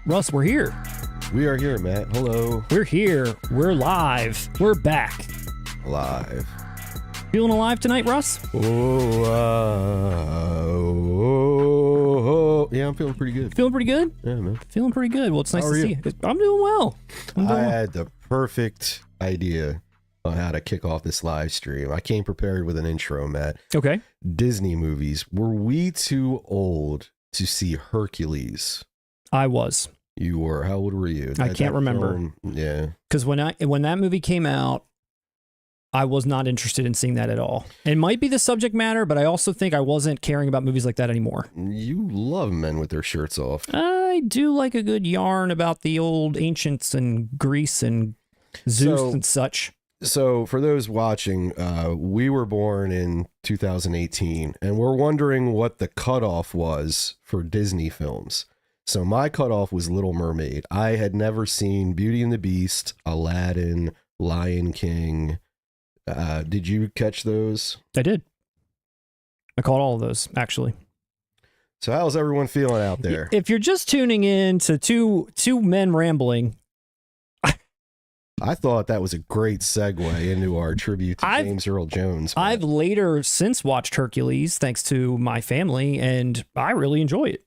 Russ, we're here. We are here, Matt. Hello. We're here. We're live. We're back. Live. Feeling alive tonight, Russ? Yeah, I'm feeling pretty good. Feeling pretty good? Yeah, man. Feeling pretty good. Well, it's nice How to are see you? you. I'm doing well. I had the perfect idea on how to kick off this live stream. I came prepared with an intro, Matt. Okay. Disney movies. Were we too old to see Hercules? I was. You were. How old were you? I can't remember. Film, yeah. Because when that movie came out, I was not interested in seeing that at all. It might be the subject matter, but I also think I wasn't caring about movies like that anymore. You love men with their shirts off. I do like a good yarn about the old ancients and Greece and Zeus and such. So for those watching, we were born in 2018, and we're wondering what the cutoff was for Disney films. So my cutoff was Little Mermaid. I had never seen Beauty and the Beast, Aladdin, Lion King. Did you catch those? I did. I caught all of those, actually. So how's everyone feeling out there? If you're just tuning in to two men rambling, I thought that was a great segue into our tribute to James Earl Jones. I've later since watched Hercules, thanks to my family, and I really enjoy it.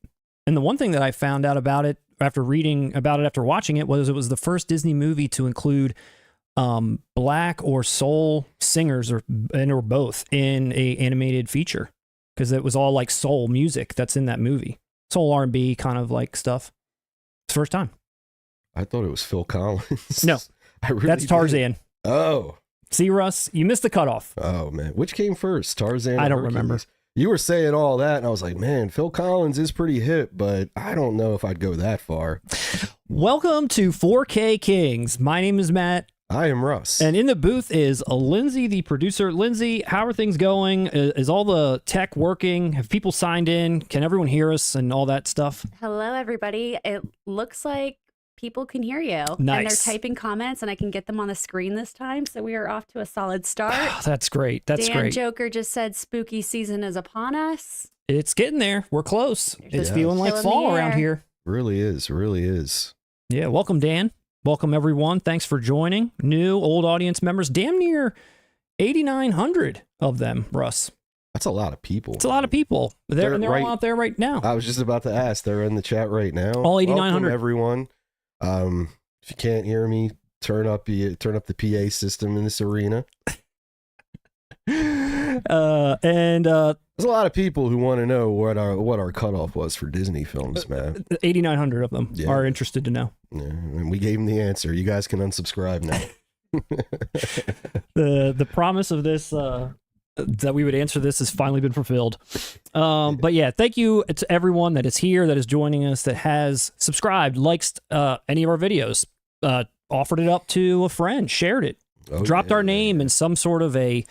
And the one thing that I found out about it after reading about it after watching it was the first Disney movie to include black or soul singers or both in a animated feature, because it was all like soul music that's in that movie, soul R&B kind of like stuff. It's the first time. I thought it was Phil Collins. No, that's Tarzan. Did. Oh, see, Russ, you missed the cutoff. Oh man, which came first, Tarzan? I don't Hercules? remember. You were saying all that, and I was like, man, Phil Collins is pretty hip, but I don't know if I'd go that far. Welcome to 4K Kings. My name is Matt. I am Russ. And in the booth is Lindsay, the producer. Lindsay, how are things going? Is all the tech working? Have people signed in? Can everyone hear us and all that stuff? Hello, everybody. It looks like people can hear you. Nice. And they're typing comments, and I can get them on the screen this time. So we are off to a solid start. Oh, that's great. That's Dan great. Joker just said spooky season is upon us. It's getting there. We're close. It's Yeah. feeling like Killing fall the around air. here. Really is. Really is. Yeah. Welcome, Dan. Welcome, everyone. Thanks for joining. New, old audience members. Damn near 8,900 of them, Russ. That's a lot of people. It's a lot of people. They're right, all out there right now. I was just about to ask. They're in the chat right now. All 8,900. Welcome, everyone. If you can't hear me, turn up the PA system in this arena. There's a lot of people who want to know what our cutoff was for Disney films, man. 8,900 of them are interested to know. Yeah, and we gave them the answer. You guys can unsubscribe now. The promise of this that we would answer this has finally been fulfilled. But yeah, thank you to everyone that is here, that is joining us, that has subscribed, liked any of our videos, offered it up to a friend, shared it, dropped our name in some sort of a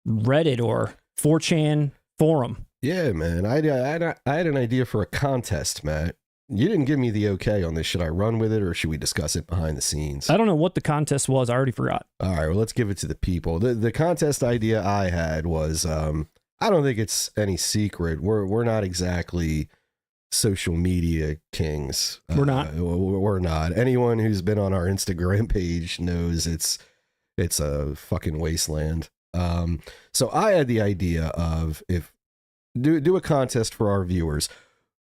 Reddit or 4chan forum. Yeah, man. I had an idea for a contest, Matt. You didn't give me the okay on this. Should I run with it, or should we discuss it behind the scenes? I don't know what the contest was. I already forgot. All right, well, let's give it to the people. The contest idea I had was, I don't think it's any secret. We're not exactly social media kings. We're not. We're not. Anyone who's been on our Instagram page knows it's a fucking wasteland. So I had the idea of do a contest for our viewers.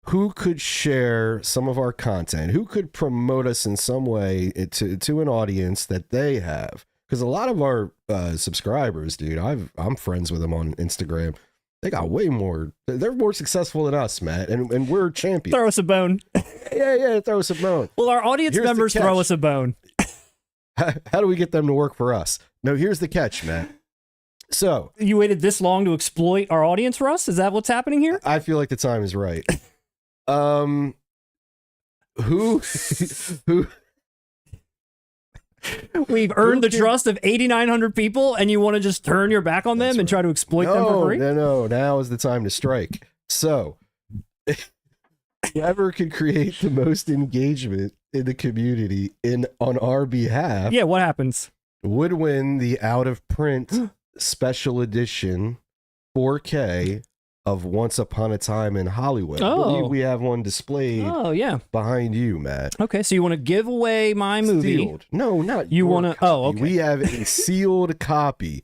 Who could share some of our content? Who could promote us in some way to an audience that they have? Because a lot of our subscribers, dude, I'm friends with them on Instagram. They got way more. They're more successful than us, Matt, and we're champions. Throw us a bone. Yeah, throw us a bone. Well, our audience members throw us a bone. How do we get them to work for us? No, here's the catch, Matt. So you waited this long to exploit our audience, Russ? Is that what's happening here? I feel like the time is right. Who We've earned the trust of 8,900 people, and you want to just turn your back on them and try to exploit them for free? No, now is the time to strike. So, whoever could create the most engagement in the community on our behalf, yeah, what happens? Would win the out of print special edition 4K of Once Upon a Time in Hollywood. I Oh. believe we have one displayed Oh, yeah. behind you, Matt. Okay, so you want to give away my movie. Sealed. No, not You your wanna- copy. oh, okay. We have a sealed copy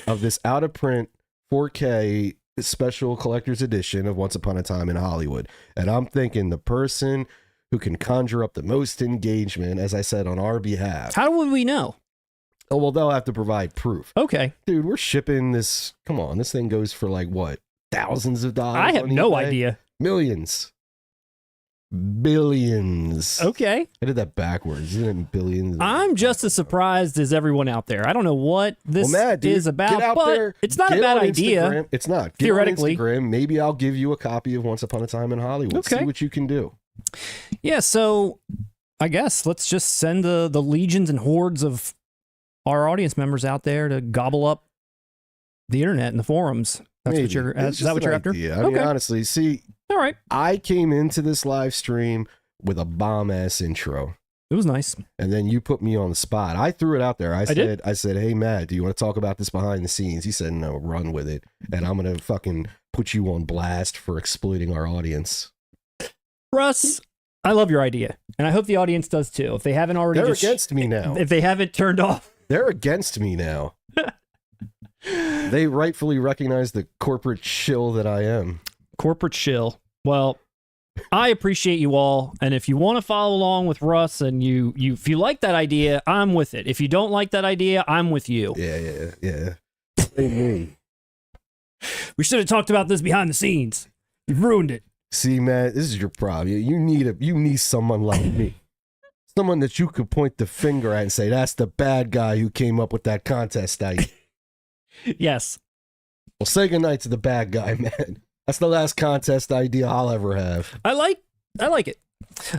of this out of print 4K special collector's edition of Once Upon a Time in Hollywood. And I'm thinking the person who can conjure up the most engagement, as I said, on our behalf. How would we know? Oh, well, they'll have to provide proof. Okay. Dude, we're shipping this. Come on, this thing goes for like what? Thousands of dollars? I have on no eBay? idea. Millions. Billions. Okay. I did that backwards. Isn't it billions? I'm just as surprised as everyone out there. I don't know what this Well, Matt, dude, is about, get out but there, it's not a get bad on idea. Instagram. It's not. Get Theoretically. on Instagram. Maybe I'll give you a copy of Once Upon a Time in Hollywood. Okay. See what you can do. Yeah, so I guess let's just send the legions and hordes of our audience members out there to gobble up the internet and the forums. That's Maybe. what you're. It's Is that what just you're an after? idea. I mean, honestly, see, All right. I came into this live stream with a bomb ass intro. It was nice. And then you put me on the spot. I threw it out there. I did? said, hey, Matt, do you want to talk about this behind the scenes? He said, no, run with it. And I'm going to fucking put you on blast for exploiting our audience. Russ, I love your idea, and I hope the audience does too. If they haven't already, They're just against me now. if they haven't turned off. They're against me now. They rightfully recognize the corporate shill that I am. Corporate shill. Well, I appreciate you all, and if you want to follow along with Russ and if you like that idea, I'm with it. If you don't like that idea, I'm with you. Yeah. Me. We should have talked about this behind the scenes. You've ruined it. See, man, this is your problem. You need someone like me. Someone that you could point the finger at and say, that's the bad guy who came up with that contest idea. Yes. Well, say goodnight to the bad guy, man. That's the last contest idea I'll ever have. I like it.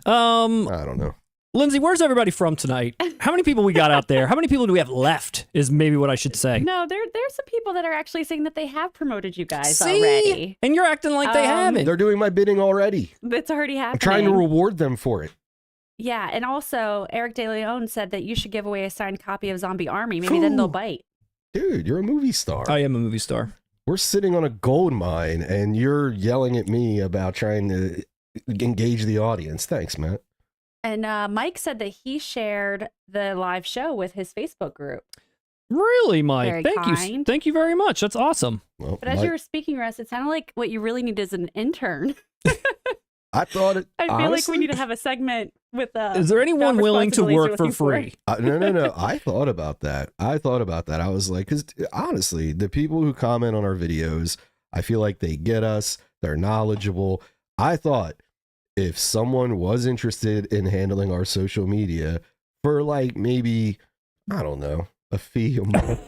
I don't know. Lindsay, where's everybody from tonight? How many people we got out there? How many people do we have left is maybe what I should say. No, there's some people that are actually saying that they have promoted you guys See? already. And you're acting like they haven't. They're doing my bidding already. It's already happening. I'm trying to reward them for it. Yeah, and also Eric De Leon said that you should give away a signed copy of Zombie Army. Maybe then they'll bite. Dude, you're a movie star. I am a movie star. We're sitting on a gold mine and you're yelling at me about trying to engage the audience. Thanks, Matt. And Mike said that he shared the live show with his Facebook group. Really, Mike? Very Thank you. kind. Thank you very much. That's awesome. Well, But as you were speaking, Russ, it sounded like what you really need is an intern. I thought it. I feel like honestly, we need to have a segment with Is there anyone job willing to responsibilities work for you're looking free? No. I thought about that. I was like, because honestly, the people who comment on our videos, I feel like they get us. They're knowledgeable. I thought if someone was interested in handling our social media for like maybe, I don't know, a fee a month,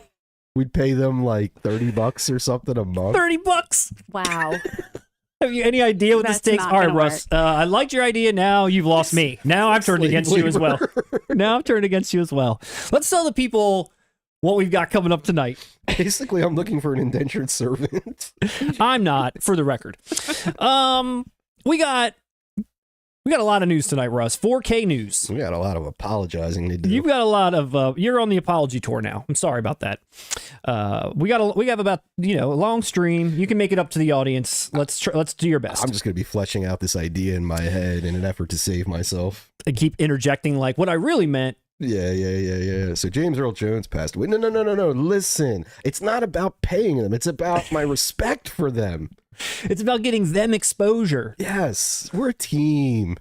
we'd pay them like $30 or something a month. $30. Wow. Have you any idea what this That's takes? not All right, gonna Russ. I liked your idea. Now you've lost me. Now I've turned against you as well. Now I've turned against you as well. Let's tell the people what we've got coming up tonight. Basically, I'm looking for an indentured servant. I'm not, for the record. We got a lot of news tonight, Russ. 4K news. We got a lot of apologizing to do. You've got a lot of. You're on the apology tour now. I'm sorry about that. We have about a long stream. You can make it up to the audience. Let's do your best. I'm just going to be fleshing out this idea in my head in an effort to save myself. And keep interjecting like what I really meant. Yeah. So James Earl Jones passed away. No. Listen, it's not about paying them. It's about my respect for them. It's about getting them exposure. Yes, we're a team.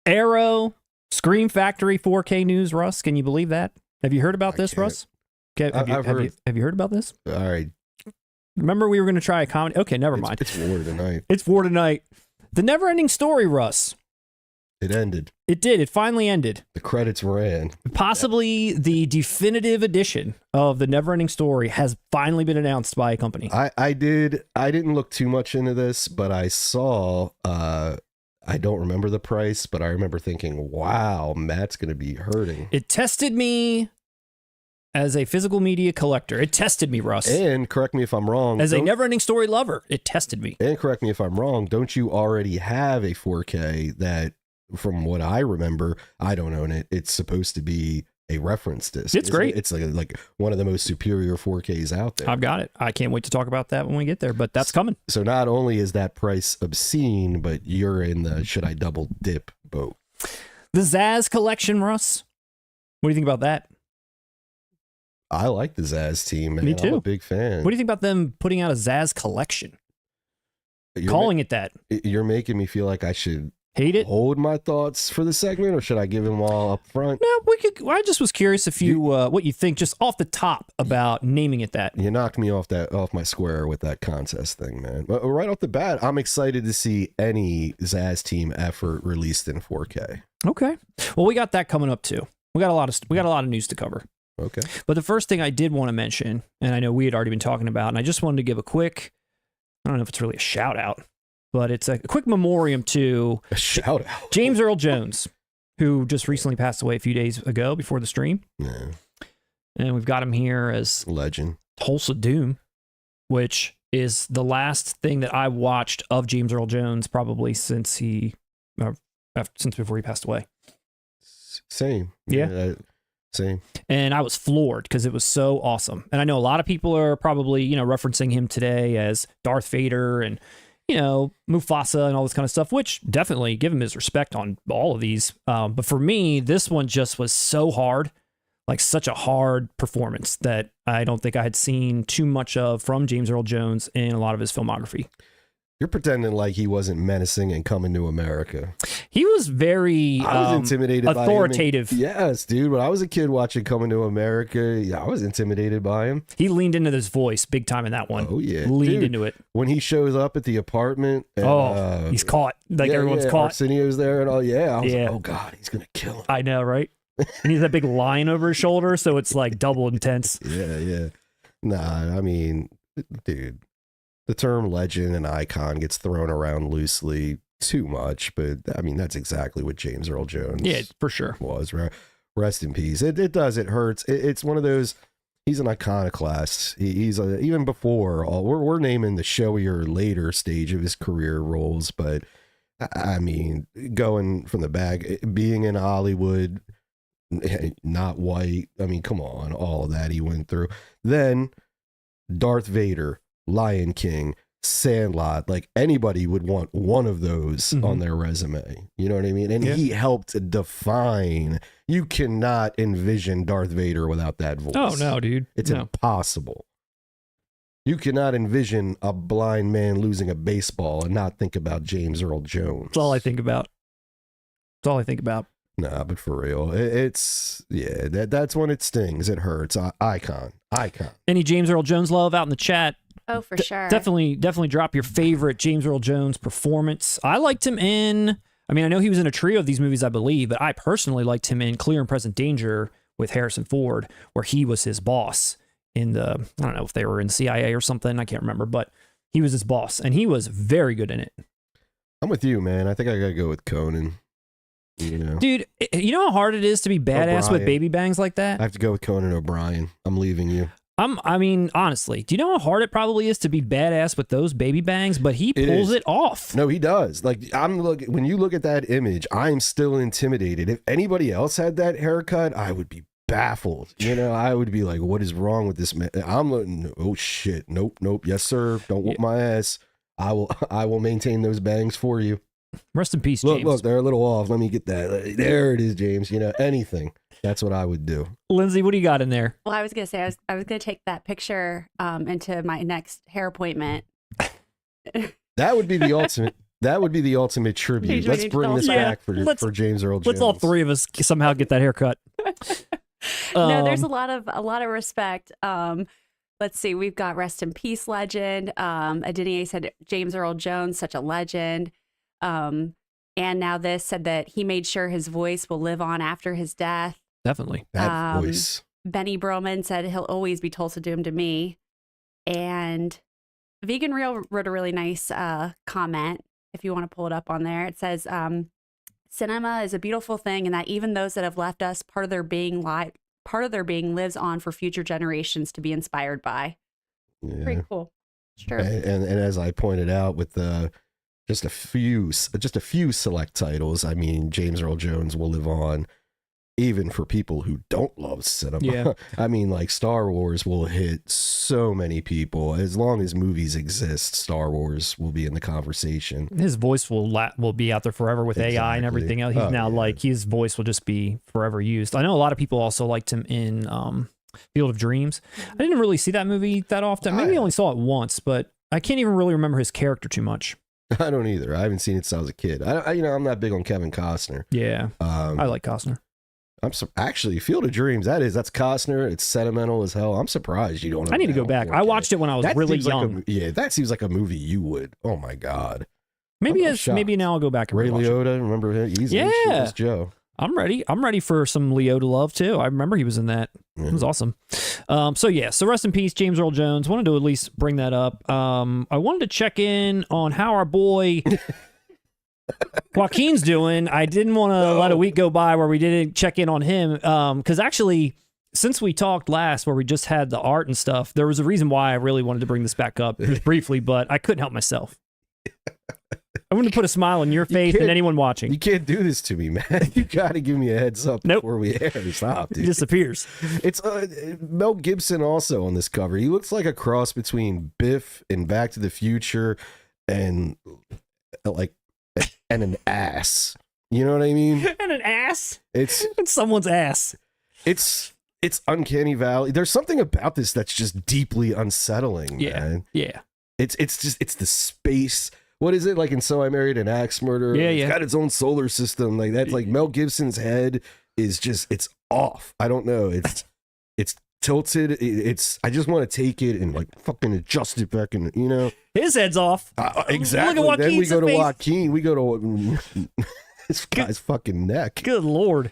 Arrow, Scream Factory 4K news, Russ. Can you believe that? Have you heard about this, can't. Russ? Okay, I've heard. Have you heard about this? All right. Remember we were going to try a comedy? Okay, never mind. It's war tonight. It's war tonight. The Never-Ending Story, Russ. It ended. It did. It finally ended. The credits ran. Possibly the definitive edition of The Never-Ending Story has finally been announced by a company. I didn't look too much into this, but I saw, I don't remember the price, but I remember thinking, wow, Matt's going to be hurting. It tested me as a physical media collector. It tested me, Russ. And correct me if I'm wrong. As a Never-Ending Story lover, it tested me. And correct me if I'm wrong. Don't you already have a 4K that, from what I remember, I don't own it. It's supposed to be a reference disc. It's great. It's like one of the most superior 4Ks out there. I've got it. I can't wait to talk about that when we get there, but that's coming. So not only is that price obscene, but you're in the should I double dip boat. The Zazz collection, Russ. What do you think about that? I like the Zazz team, man. Me too. I'm a big fan. What do you think about them putting out a Zazz collection? You're Calling it that. You're making me feel like I should hate it. Hold my thoughts for the segment, or should I give them all up front? No, we could. I just was curious if you what you think just off the top about naming it that. You knocked me off my square with that contest thing, man. But right off the bat, I'm excited to see any Zazz team effort released in 4K. Okay. Well, we got that coming up too. We got a lot of news to cover. Okay. But the first thing I did want to mention, and I know we had already been talking about, and I just wanted to give a quick, I don't know if it's really a shout out, but it's a quick memoriam to a shout out. James Earl Jones, who just recently passed away a few days ago before the stream. Yeah. And we've got him here as legend. Tulsa Doom, which is the last thing that I watched of James Earl Jones probably since before he passed away. Same. Yeah. Same. And I was floored because it was so awesome. And I know a lot of people are probably, referencing him today as Darth Vader and, Mufasa and all this kind of stuff, which definitely give him his respect on all of these. But for me, this one just was so hard, like such a hard performance that I don't think I had seen too much of from James Earl Jones in a lot of his filmography. You're pretending like he wasn't menacing and Coming to America. He was very I was intimidated authoritative. By him. Yes, dude. When I was a kid watching Coming to America, I was intimidated by him. He leaned into this voice big time in that one. Oh, yeah. Leaned into it. When he shows up at the apartment. And, he's caught. Like everyone's caught. Arsenio's there and all. Yeah. I was like, oh, God, he's going to kill him. I know, right? And he's that big line over his shoulder, so it's like double intense. Yeah. Nah, I mean, dude. The term legend and icon gets thrown around loosely too much, but I mean, that's exactly what James Earl Jones for sure was. Rest in peace. It hurts. It's one of those, he's an iconoclast. He's even before, we're naming the showier later stage of his career roles, but I mean, going from the bag, being in Hollywood, not white, I mean, come on, all of that he went through. Then Darth Vader, Lion King, Sandlot, like anybody would want one of those on their resume. You know what I mean? And he helped define. You cannot envision Darth Vader without that voice. Oh, no, dude. It's impossible. You cannot envision a blind man losing a baseball and not think about James Earl Jones. That's all I think about. Nah, but for real, that's when it stings. It hurts. Icon. Any James Earl Jones love out in the chat? Oh, for sure. Definitely drop your favorite James Earl Jones performance. I liked him I know he was in a trio of these movies, I believe, but I personally liked him in Clear and Present Danger with Harrison Ford, where he was his boss I don't know if they were in CIA or something, I can't remember, but he was his boss, and he was very good in it. I'm with you, man. I think I gotta go with Conan. Dude, you know how hard it is to be badass with baby bangs like that? I have to go with Conan O'Brien. I'm leaving you. I mean, honestly, do you know how hard it probably is to be badass with those baby bangs? But he pulls it off. No, he does. Like when you look at that image, I'm still intimidated. If anybody else had that haircut, I would be baffled. I would be like, what is wrong with this man? I'm looking, oh shit. Nope. Yes, sir. Don't whoop my ass. I will maintain those bangs for you. Rest in peace, James. Look, they're a little off. Let me get that. There it is, James. Anything. That's what I would do. Lindsay, what do you got in there? Well, I was going to say, I was going to take that picture into my next hair appointment. That would be the ultimate. That would be the ultimate tribute. Let's bring this back for James Earl Jones. Let's all three of us somehow get that haircut. No, there's a lot of respect. Let's see. We've got rest in peace legend. Adenia said James Earl Jones, such a legend. And now this said that he made sure his voice will live on after his death. Definitely. That voice. Benny Broman said he'll always be Tulsa Doom to me. And Vegan Real wrote a really nice comment, if you want to pull it up on there. It says, cinema is a beautiful thing, and that even those that have left us, part of their being lives on for future generations to be inspired by. Yeah. Pretty cool. Sure. And as I pointed out with just a few select titles, I mean, James Earl Jones will live on even for people who don't love cinema. Yeah. I mean, like Star Wars will hit so many people. As long as movies exist, Star Wars will be in the conversation. His voice will be out there forever with AI and everything else. He's now like, his voice will just be forever used. I know a lot of people also liked him in Field of Dreams. I didn't really see that movie that often. Maybe I only saw it once, but I can't even really remember his character too much. I don't either. I haven't seen it since I was a kid. I'm not big on Kevin Costner. Yeah, I like Costner. Actually, Field of Dreams, that's Costner. It's sentimental as hell. I'm surprised you don't know. I need to go back. I watched it when I was really young. That seems like a movie you would. Oh my God. Maybe now I'll go back and Ray rewatch Liotta, remember him? He's Joe. I'm ready. I'm ready for some Liotta love too. I remember he was in that. It was awesome. So rest in peace, James Earl Jones. Wanted to at least bring that up. I wanted to check in on how our boy Joaquin's doing. I didn't want to let a week go by where we didn't check in on him. Because actually, since we talked last, where we just had the art and stuff, there was a reason why I really wanted to bring this back up just briefly, but I couldn't help myself. I wanted to put a smile on your face and anyone watching. You can't do this to me, man. You got to give me a heads up before we air. Stop, dude. He disappears. It's Mel Gibson also on this cover. He looks like a cross between Biff and Back to the Future and an ass. You know what I mean? And an ass? It's someone's ass. It's Uncanny Valley. There's something about this that's just deeply unsettling, man. Yeah. It's the space. What is it like in So I Married an Axe Murderer? Yeah, It's got its own solar system. Like that's like Mel Gibson's head is just, it's off. I don't know. It's tilted. I just want to take it and like fucking adjust it back and, you know. His head's off. Exactly. Look at then we go to face. Joaquin. We go to this guy's fucking neck. Good Lord.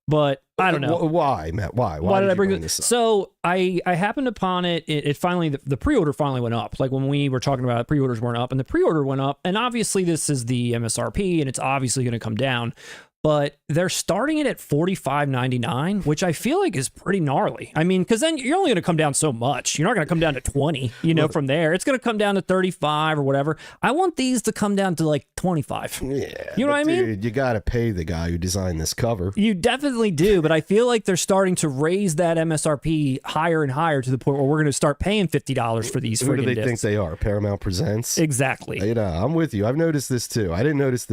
But I don't know. Why, Matt? Why did I bring this up? So I happened upon it. It finally, the pre-order finally went up. Like when we were talking about it, pre-orders weren't up and the pre-order went up. And obviously this is the MSRP and it's obviously going to come down. But they're starting it at $45.99, which I feel like is pretty gnarly. I mean, because then you're only going to come down so much. You're not going to come down to 20, from there. It's going to come down to 35 or whatever. I want these to come down to like 25. Yeah. You know what I mean? Dude, you got to pay the guy who designed this cover. You definitely do, but I feel like they're starting to raise that MSRP higher and higher to the point where we're going to start paying $50 for these. Who do they think they are? Paramount Presents? Exactly. I'm with you. I've noticed this too. I didn't notice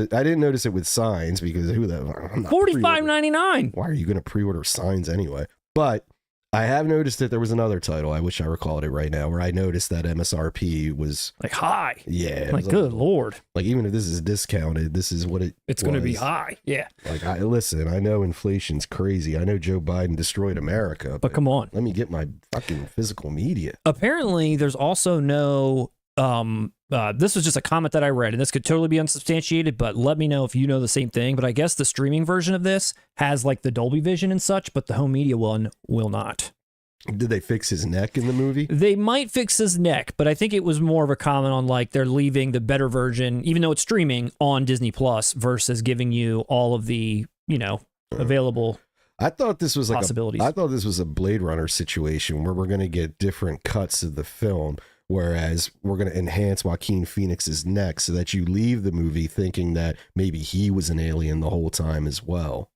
it with Signs because $45.99. Why are you going to pre-order Signs anyway? But I have noticed that there was another title. I wish I recalled it right now, where I noticed that MSRP was like high. Yeah, like good Lord. Like even if this is discounted, this is what it's going to be high. Yeah. Like I know inflation's crazy. I know Joe Biden destroyed America, but come on, let me get my fucking physical media. Apparently, there's also no. This was just a comment that I read, and this could totally be unsubstantiated, but let me know if you know the same thing. But I guess the streaming version of this has like the Dolby Vision and such, but the home media one will not. Did they fix his neck in the movie? They might fix his neck, but I think it was more of a comment on like they're leaving the better version, even though it's streaming on Disney Plus versus giving you all of the, available I thought this was like possibilities. I thought this was a Blade Runner situation where we're going to get different cuts of the film. Whereas we're going to enhance Joaquin Phoenix's neck so that you leave the movie thinking that maybe he was an alien the whole time as well.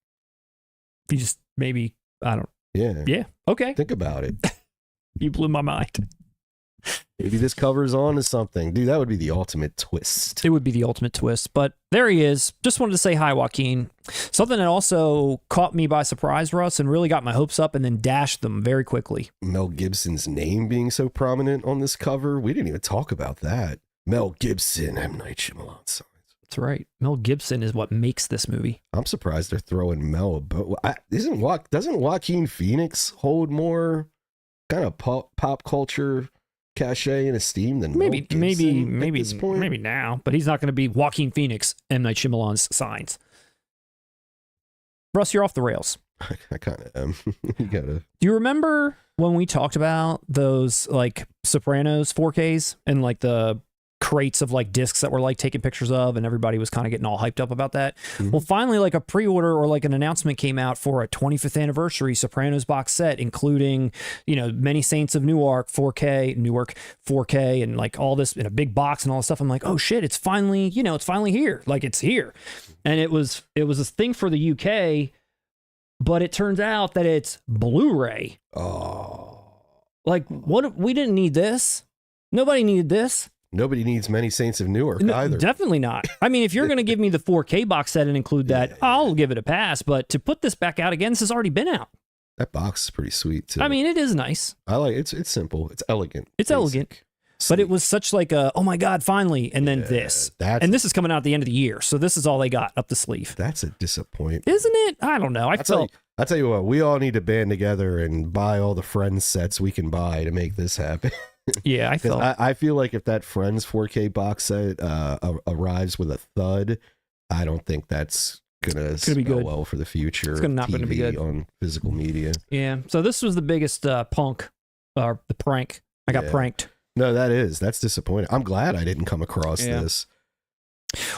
You just maybe, I don't. Yeah. Yeah. Okay. Think about it. You blew my mind. Maybe this covers on to something. Dude, that would be the ultimate twist. It would be the ultimate twist. But there he is. Just wanted to say hi, Joaquin. Something that also caught me by surprise, Russ, and really got my hopes up and then dashed them very quickly. Mel Gibson's name being so prominent on this cover. We didn't even talk about that. Mel Gibson, M. Night Shyamalan signs. That's right. Mel Gibson is what makes this movie. I'm surprised they're throwing Mel. But doesn't Joaquin Phoenix hold more kind of pop culture cachet and esteem than maybe at this point? Maybe now, but he's not going to be Joaquin Phoenix, M. Night Shyamalan's signs. Russ, you're off the rails. I kind of am. You gotta. Do you remember when we talked about those like Sopranos 4Ks and like the crates of like discs that were like taking pictures of, and everybody was kind of getting all hyped up about that? Mm-hmm. Well, finally, like a pre-order or like an announcement came out for a 25th anniversary Sopranos box set, including, Many Saints of Newark 4K, and like all this in a big box and all this stuff. I'm like, oh shit, it's finally, it's finally here. Like it's here. And it was a thing for the UK, but it turns out that it's Blu-ray. Oh. Like, what? We didn't need this. Nobody needed this. Nobody needs Many Saints of Newark either. Definitely not. I mean, if you're going to give me the 4K box set and include that, I'll give it a pass. But to put this back out again, this has already been out. That box is pretty sweet too. I mean, it is nice. I like it. It's simple. It's elegant. It's elegant. But it was such like a, oh my God, finally. And then this. And this is coming out at the end of the year. So this is all they got up the sleeve. That's a disappointment. Isn't it? I don't know. I tell you what, we all need to band together and buy all the Friends sets we can buy to make this happen. Yeah, I feel like if that Friends 4K box set arrives with a thud, I don't think that's gonna be good. Well for the future. It's not going to be good on physical media. Yeah. So this was the biggest prank. I got pranked. No, that's disappointing. I'm glad I didn't come across this.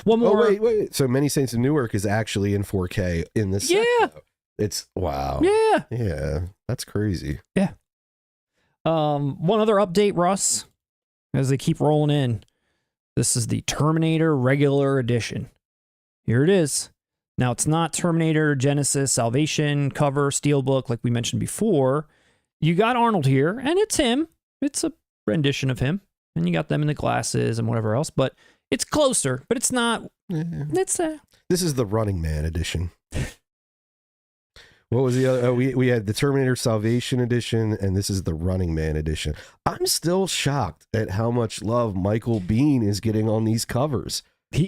One more. Oh, wait. So Many Saints of Newark is actually in 4K in this. Yeah. It's wow. Yeah. Yeah. That's crazy. Yeah. One other update, Russ, as they keep rolling in. This is the Terminator Regular Edition. Here it is. Now, it's not Terminator Genesis Salvation cover steelbook like we mentioned before. You got Arnold here, and it's him. It's a rendition of him. And you got them in the glasses and whatever else. But it's closer, but it's not. It's This is the Running Man edition. What was the other? We had the Terminator Salvation edition, and this is the Running Man edition. I'm still shocked at how much love Michael Biehn is getting on these covers.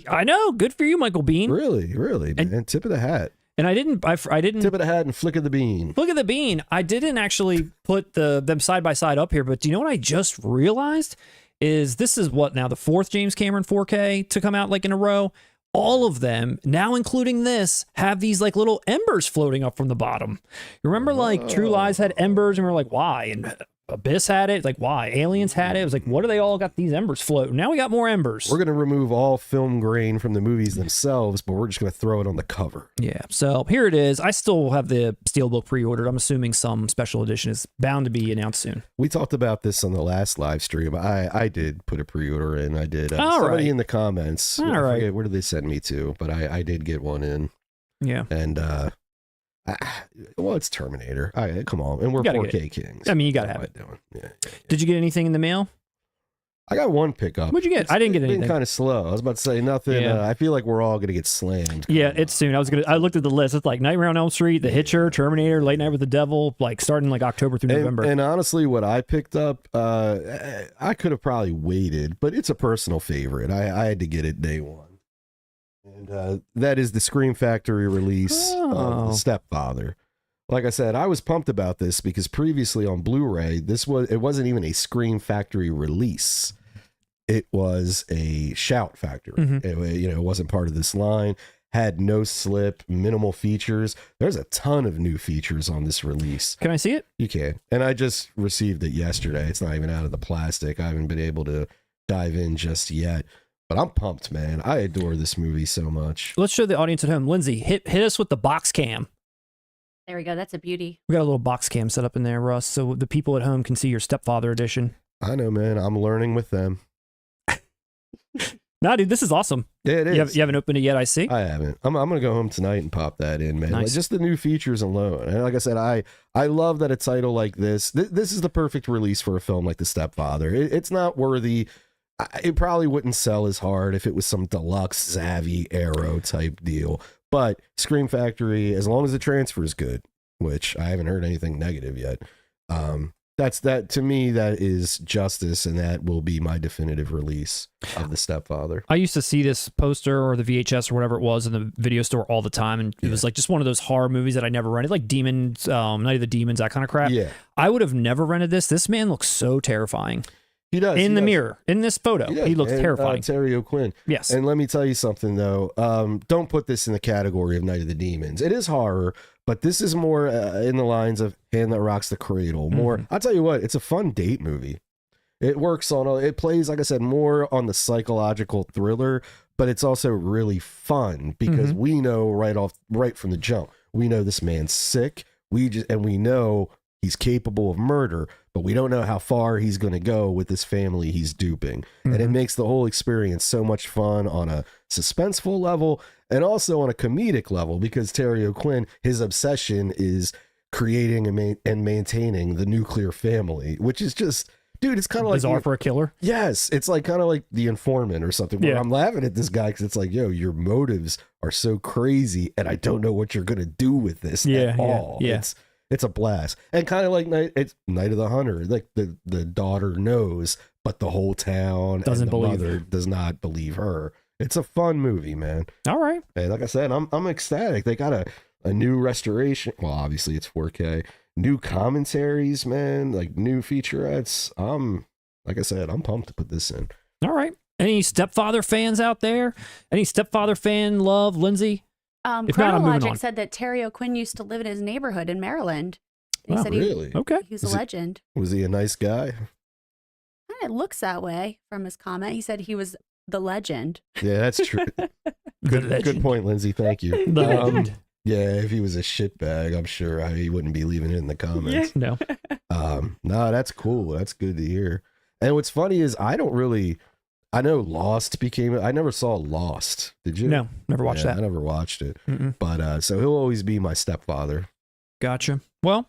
I know. Good for you, Michael Biehn. Really, man. Tip of the hat. And I didn't tip of the hat and flick of the bean. Flick of the bean. I didn't actually put them side by side up here, but do you know what I just realized? Is this is what now the 4th James Cameron 4K to come out like in a row. All of them, now including this, have these like little embers floating up from the bottom. You remember like True Lies had embers and we were like, why? And Abyss had it. Like, why? Aliens had it. It was like, what do they all got these embers floating? Now we got more embers. We're going to remove all film grain from the movies themselves, but we're just going to throw it on the cover. Yeah. So here it is. I still have the Steelbook pre-ordered. I'm assuming some special edition is bound to be announced soon. We talked about this on the last live stream. I did put a pre-order in. I did. Somebody in the comments. All right. Forget, where did they send me to? But I did get one in. Yeah. And, well, it's Terminator. Come on, and we're 4K kings. I mean, you gotta have it. Yeah. Did you get anything in the mail? I got one pickup. What'd you get? I didn't get anything. It's been kind of slow. I was about to say nothing. Yeah. I feel like we're all gonna get slammed. Yeah, it's soon. I looked at the list. It's like Nightmare on Elm Street, The Hitcher, Terminator, Late Night with the Devil, like starting like October through November. And honestly, what I picked up, I could have probably waited, but it's a personal favorite. I had to get it day one. And that is the Scream Factory release of The Stepfather. Like I said, I was pumped about this because previously on Blu-ray, it wasn't even a Scream Factory release. It was a Shout Factory. It wasn't part of this line. Had no slip, minimal features. There's a ton of new features on this release. Can I see it? You can. And I just received it yesterday. It's not even out of the plastic. I haven't been able to dive in just yet. But I'm pumped, man. I adore this movie so much. Let's show the audience at home. Lindsay, hit us with the box cam. There we go. That's a beauty. We got a little box cam set up in there, Russ, so the people at home can see your Stepfather edition. I know, man. I'm learning with them. Nah, dude, this is awesome. Yeah, it is. You haven't opened it yet, I see. I haven't. I'm going to go home tonight and pop that in, man. Nice. Like, just the new features alone. And like I said, I love that a title like this is the perfect release for a film like The Stepfather. It's not worthy. It probably wouldn't sell as hard if it was some deluxe Zazzy Arrow type deal. But Scream Factory, as long as the transfer is good, which I haven't heard anything negative yet, to me, that is justice, and that will be my definitive release of The Stepfather. I used to see this poster or the VHS or whatever it was in the video store all the time, and it was like just one of those horror movies that I never rented, like Demons, Night of the Demons, that kind of crap. Yeah. I would have never rented this. This man looks so terrifying. He does. In the mirror, in this photo, he looks terrifying. Terry O'Quinn. Yes. And let me tell you something, though. Don't put this in the category of Night of the Demons. It is horror, but this is more in the lines of Hand That Rocks the Cradle. More, I'll tell you what, it's a fun date movie. It works it plays, like I said, more on the psychological thriller, but it's also really fun because we know right from the jump, we know this man's sick. We know he's capable of murder, but we don't know how far he's going to go with this family he's duping. And it makes the whole experience so much fun on a suspenseful level and also on a comedic level, because Terry O'Quinn, his obsession is creating and maintaining the nuclear family, which is just, dude, it's kind of like bizarre for a killer. Yes, it's like kind of like The Informant or something. Where I'm laughing at this guy because it's like, yo, your motives are so crazy, and I don't know what you're gonna do with this at all. Yeah. It's a blast, and kind of like it's Night of the Hunter. Like the daughter knows, but the whole town doesn't and the believe mother does not believe her. It's a fun movie, man. All right, and like I said, I'm ecstatic. They got a new restoration. Well, obviously it's 4K. New commentaries, man, like new featurettes. Like I said, I'm pumped to put this in. All right. Any Stepfather fans out there? Any Stepfather fan love, Lindsay? If not, I'm moving on. Chronologic said that Terry O'Quinn used to live in his neighborhood in Maryland. He Oh, said really? Okay. he was a legend. Was he a nice guy? It looks that way from his comment. He said he was the legend. Yeah, that's true. Good point, Lindsay. Thank you. The legend. Yeah, if he was a shitbag, I'm sure he wouldn't be leaving it in the comments. No. No, that's cool. That's good to hear. And what's funny is I know Lost I never saw Lost. Did you? No, never watched that. I never watched it. But so he'll always be my stepfather. Gotcha. Well,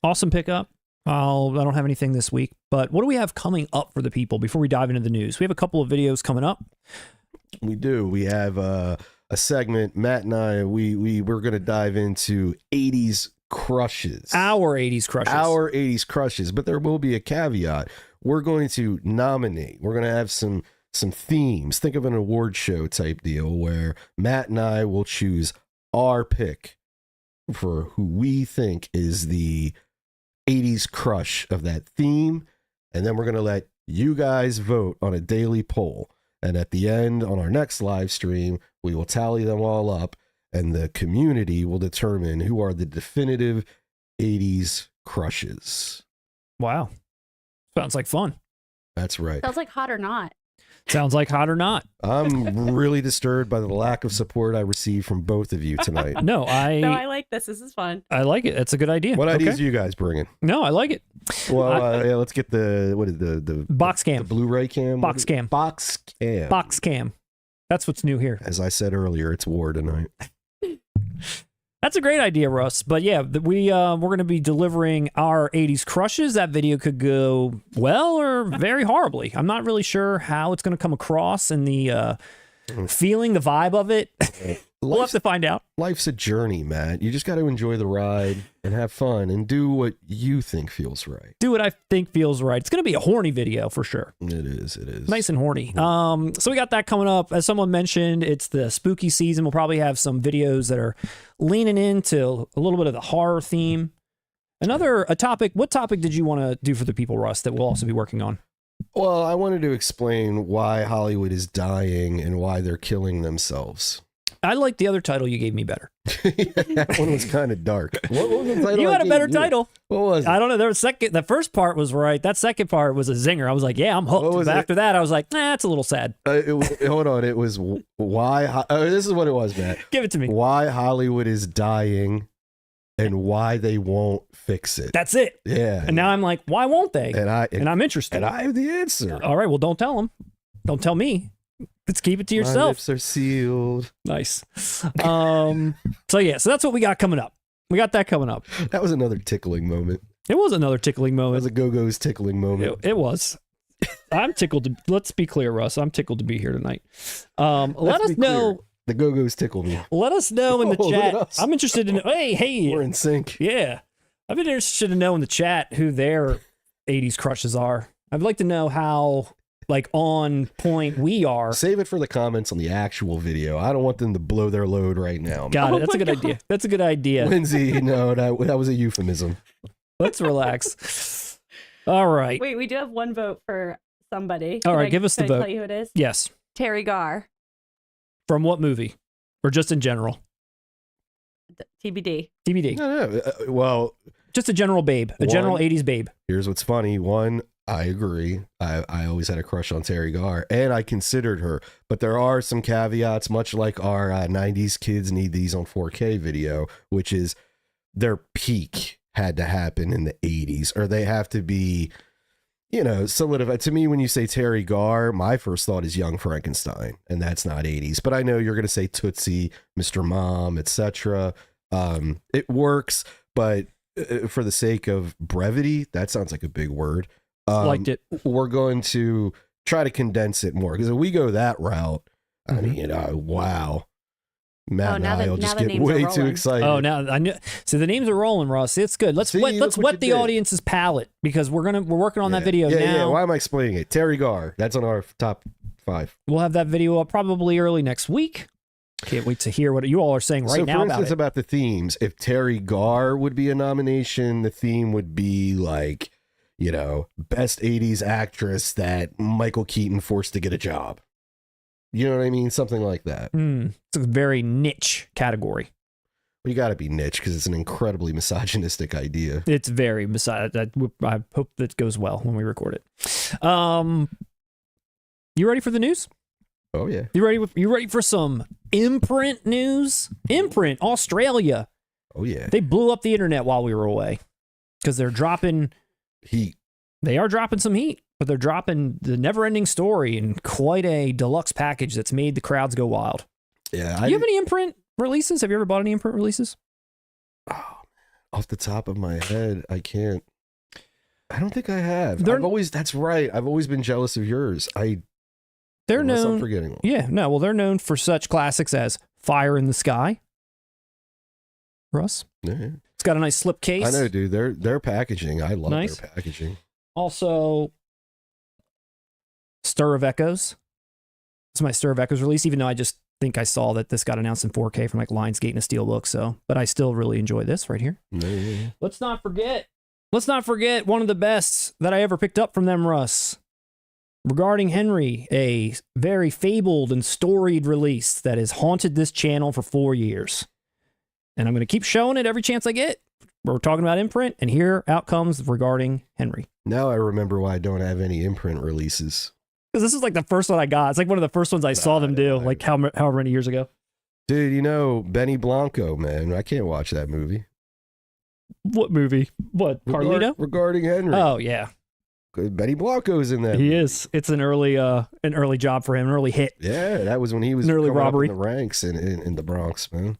awesome pickup. I don't have anything this week, but what do we have coming up for the people before we dive into the news? We have a couple of videos coming up. We do. We have a segment. Matt and I, we're going to dive into 80s crushes. Our 80s crushes. Our 80s crushes. But there will be a caveat. We're going to nominate. We're going to have some themes. Think of an award show type deal where Matt and I will choose our pick for who we think is the 80s crush of that theme. And then we're going to let you guys vote on a daily poll. And at the end, on our next live stream, we will tally them all up, and the community will determine who are the definitive 80s crushes. Wow. Sounds like fun. That's right. Sounds like Hot or Not. Sounds like Hot or Not. I'm really disturbed by the lack of support I received from both of you tonight. No, I like this. This is fun. I like it. That's a good idea. What ideas are you guys bringing? No, I like it. Well, let's get the box cam. The Blu-ray cam? Box cam. Box cam. Box cam. That's what's new here. As I said earlier, it's war tonight. That's a great idea, Russ. But yeah, we're going to be delivering our 80s crushes. That video could go well or very horribly. I'm not really sure how it's going to come across and the feeling, the vibe of it. We'll have to find out. Life's a journey, Matt. You just got to enjoy the ride and have fun and do what you think feels right. Do what I think feels right. It's going to be a horny video for sure. It is. Nice and horny. So we got that coming up. As someone mentioned, it's the spooky season. We'll probably have some videos that are leaning into a little bit of the horror theme. A topic. What topic did you want to do for the people, Russ, that we'll also be working on? Well, I wanted to explain why Hollywood is dying and why they're killing themselves. I like the other title you gave me better. That one was kind of dark. What was the title? You had a better title. What was it? I don't know. The first part was right. That second part was a zinger. I was like, yeah, I'm hooked. But after that, I was like, nah, it's a little sad. Hold on. It was why. This is what it was, Matt. Give it to me. Why Hollywood is dying and why they won't fix it. That's it. Yeah. And now I'm like, why won't they? And I'm interested. And I have the answer. All right. Well, don't tell them. Don't tell me. Let's keep it to yourself. My lips are sealed. Nice. So that's what we got coming up. We got that coming up. That was another tickling moment. It was another tickling moment. That was a Go-Go's tickling moment. It was. I'm tickled. Let's be clear, Russ. I'm tickled to be here tonight. Let us know. The Go-Go's tickle me. Let us know in the chat. I'm interested in. Hey. We're in sync. Yeah. I've been interested to know in the chat who their 80s crushes are. I'd like to know how on point we are. Save it for the comments on the actual video. I don't want them to blow their load right now. Got it. That's a good idea. That's a good idea. Lindsay, no, that was a euphemism. Let's relax. All right. Wait, we do have one vote for somebody. All right, give us the vote. Can I tell you who it is? Yes. Terry Garr. From what movie? Or just in general? TBD. TBD. No. Well, just a general babe. A general 80s babe. Here's what's funny. One, I agree. I always had a crush on Terry Garr, and I considered her. But there are some caveats, much like our 90s kids need these on 4K video, which is their peak. had to happen in the 80s, or they have to be, you know, solidified. To me, when you say Terry Garr, my first thought is Young Frankenstein, and that's not 80s. But I know you're going to say Tootsie, Mr. Mom, etc. It works, but for the sake of brevity, that sounds like a big word. Liked it. We're going to try to condense it more, because if we go that route, I mean, wow. Matt and I will just get way too excited. Oh, now I knew. So the names are rolling, Russ. It's good. Let's whet the audience's palate, because we're working on that video now. Yeah. Why am I explaining it? Terry Garr. That's on our top 5. We'll have that video up probably early next week. Can't wait to hear what you all are saying right now. For instance, about the themes, if Terry Garr would be a nomination, the theme would be like, you know, best 80s actress that Michael Keaton forced to get a job. You know what I mean? Something like that. It's a very niche category. We got to be niche, because it's an incredibly misogynistic idea. It's very I hope that goes well when we record it. You ready for the news? Oh yeah. You ready for some Imprint news? Imprint Australia. Oh yeah. They blew up the internet while we were away, because they're dropping heat. They are dropping some heat, but they're dropping the Neverending Story in quite a deluxe package that's made the crowds go wild. Yeah. Do you have any Imprint releases? Have you ever bought any Imprint releases? Oh, off the top of my head, I can't. I don't think I have. That's right. I've always been jealous of yours. They're known. I'm forgetting one. Yeah, no. Well, they're known for such classics as Fire in the Sky. Russ? Yeah. It's got a nice slip case. I know, dude. Their packaging. I love their packaging. Also, Stir of Echoes. It's my Stir of Echoes release, even though I just think I saw that this got announced in 4K from like Lionsgate and a Steelbook. So, but I still really enjoy this right here. Yeah. Let's not forget one of the best that I ever picked up from them, Russ. Regarding Henry, a very fabled and storied release that has haunted this channel for 4 years. And I'm going to keep showing it every chance I get. We're talking about Imprint, and here out comes Regarding Henry. Now I remember why I don't have any Imprint releases. Because this is like the first one I got. It's like one of the first ones I saw them do, like however many years ago. Dude, you know, Benny Blanco, man. I can't watch that movie. What movie? What, Carlito? Regarding Henry. Oh, yeah. Benny Blanco's in that. He is. It's an early job for him, an early hit. Yeah, that was when he was an early robbery up in the ranks in the Bronx, man.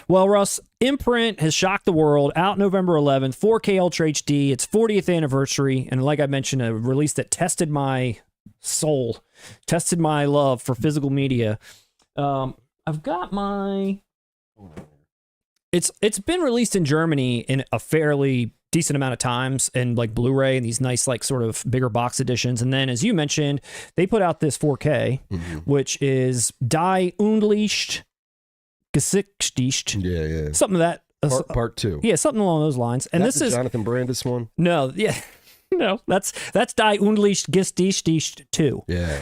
Well, Russ, Imprint has shocked the world. Out November 11th, 4K Ultra HD. It's 40th anniversary, and like I mentioned, a release that tested my soul, tested my love for physical media. I've got my. It's been released in Germany in a fairly decent amount of times, and like Blu-ray and these nice like sort of bigger box editions. And then, as you mentioned, they put out this 4K, which is Die Unleashed Gesichtigt. Yeah. Something of that. Part 2. Yeah, something along those lines. And that's this is Jonathan Brandis one. No, yeah, no, that's Die Unleashed Gesichtigt 2. Yeah.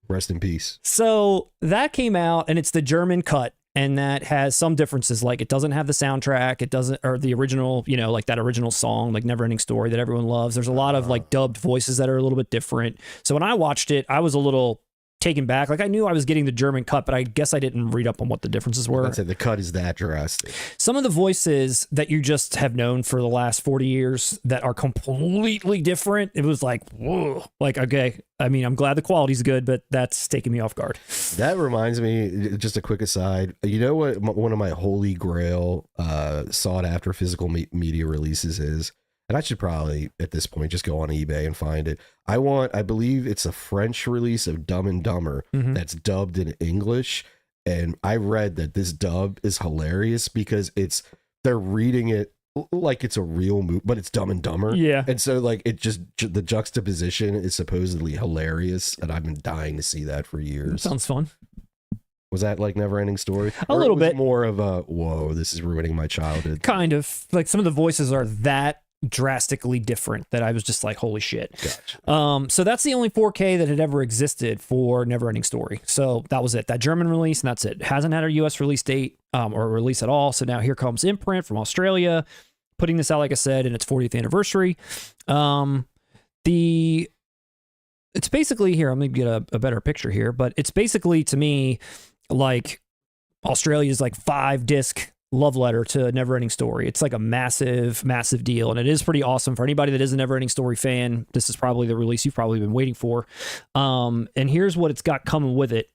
Rest in peace. So that came out, and it's the German cut. And that has some differences, like it doesn't have the soundtrack, it doesn't, or the original, you know, like that original song, like Neverending Story that everyone loves. There's a lot of like dubbed voices that are a little bit different. So when I watched it, I was a little taken back. Like I knew I was getting the German cut, but I guess I didn't read up on what the differences were. I'd say the cut is that drastic. Some of the voices that you just have known for the last 40 years that are completely different. It was like, whoa, like, okay. I mean, I'm glad the quality's good, but that's taking me off guard. That reminds me, just a quick aside, you know what one of my holy grail sought after physical media releases is? And I should probably, at this point, just go on eBay and find it. I believe it's a French release of Dumb and Dumber that's dubbed in English. And I read that this dub is hilarious because they're reading it like it's a real movie, but it's Dumb and Dumber. Yeah. And so like the juxtaposition is supposedly hilarious. And I've been dying to see that for years. Sounds fun. Was that like Neverending Story? A little bit. More of a, whoa, this is ruining my childhood. Kind of. Like some of the voices are that drastically different that I was just like, holy shit. Gotcha. So that's the only 4K that had ever existed for Neverending Story. So that was it. That German release, and that's it. Hasn't had a US release date or release at all. So now here comes Imprint from Australia, putting this out, like I said, in its 40th anniversary. It's basically here. I'm gonna get a better picture here, but it's basically to me like Australia's like 5-disc love letter to Neverending Story. It's like a massive, massive deal, and it is pretty awesome for anybody that is a Neverending Story fan. This is probably the release you've probably been waiting for. And here's what it's got coming with it.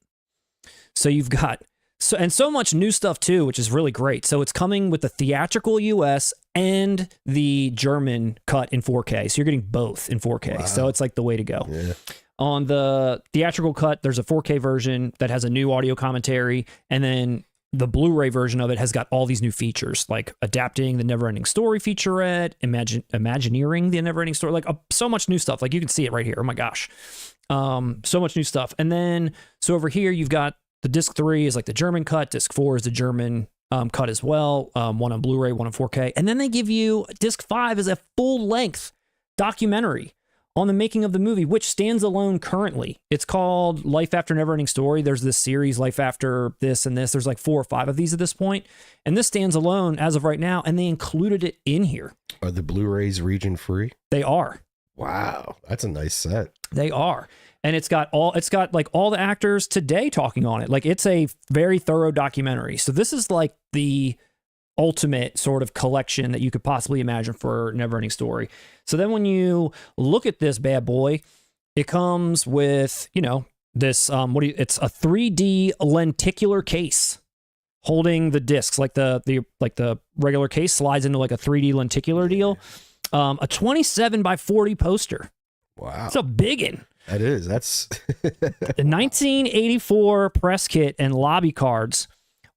So you've got so much new stuff too, which is really great. So it's coming with the theatrical US and the German cut in 4K. So you're getting both in 4K. Wow. So it's like the way to go. Yeah. On the theatrical cut, there's a 4K version that has a new audio commentary, and then the Blu-ray version of it has got all these new features, like adapting the Neverending Story featurette, imagineering the Neverending Story, like so much new stuff. Like you can see it right here. Oh my gosh. So much new stuff. And then, so over here, you've got the disc 3 is like the German cut. Disc 4 is the German cut as well. One on Blu-ray, one on 4K. And then they give you disc 5 as a full-length documentary on the making of the movie, which stands alone currently. It's called Life After Neverending Story. There's this series, Life After this and this. There's like 4 or 5 of these at this point. And this stands alone as of right now, and they included it in here. Are the Blu-rays region free? They are. Wow, that's a nice set. They are. And it's got like all the actors today talking on it. Like it's a very thorough documentary. So this is like the ultimate sort of collection that you could possibly imagine for Neverending Story. So then when you look at this bad boy, it comes with, you know, this it's a 3D lenticular case holding the discs, like the regular case slides into like a 3D lenticular deal. A 27 by 40 poster. Wow. It's a biggin. That is. That's the 1984 press kit and lobby cards,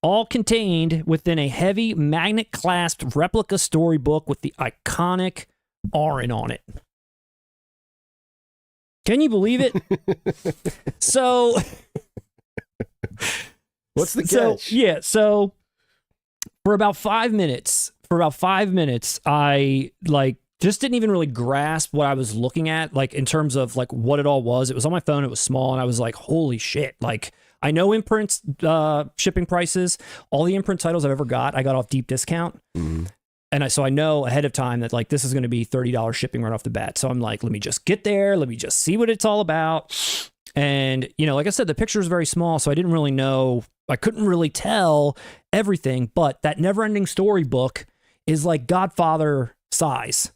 all contained within a heavy magnet clasped replica storybook with the iconic Aaron on it. Can you believe it? So what's the catch? So for about 5 minutes, I like just didn't even really grasp what I was looking at, like in terms of like what it all was. It was on my phone, it was small, and I was like, holy shit. Like I know Imprint's shipping prices. All the Imprint titles I've ever got, I got off deep discount. Mm-hmm. And so I know ahead of time that like this is going to be $30 shipping right off the bat. So I'm like, let me just get there. Let me just see what it's all about. And, you know, like I said, the picture is very small, so I didn't really know. I couldn't really tell everything. But that Neverending Story book is like Godfather size.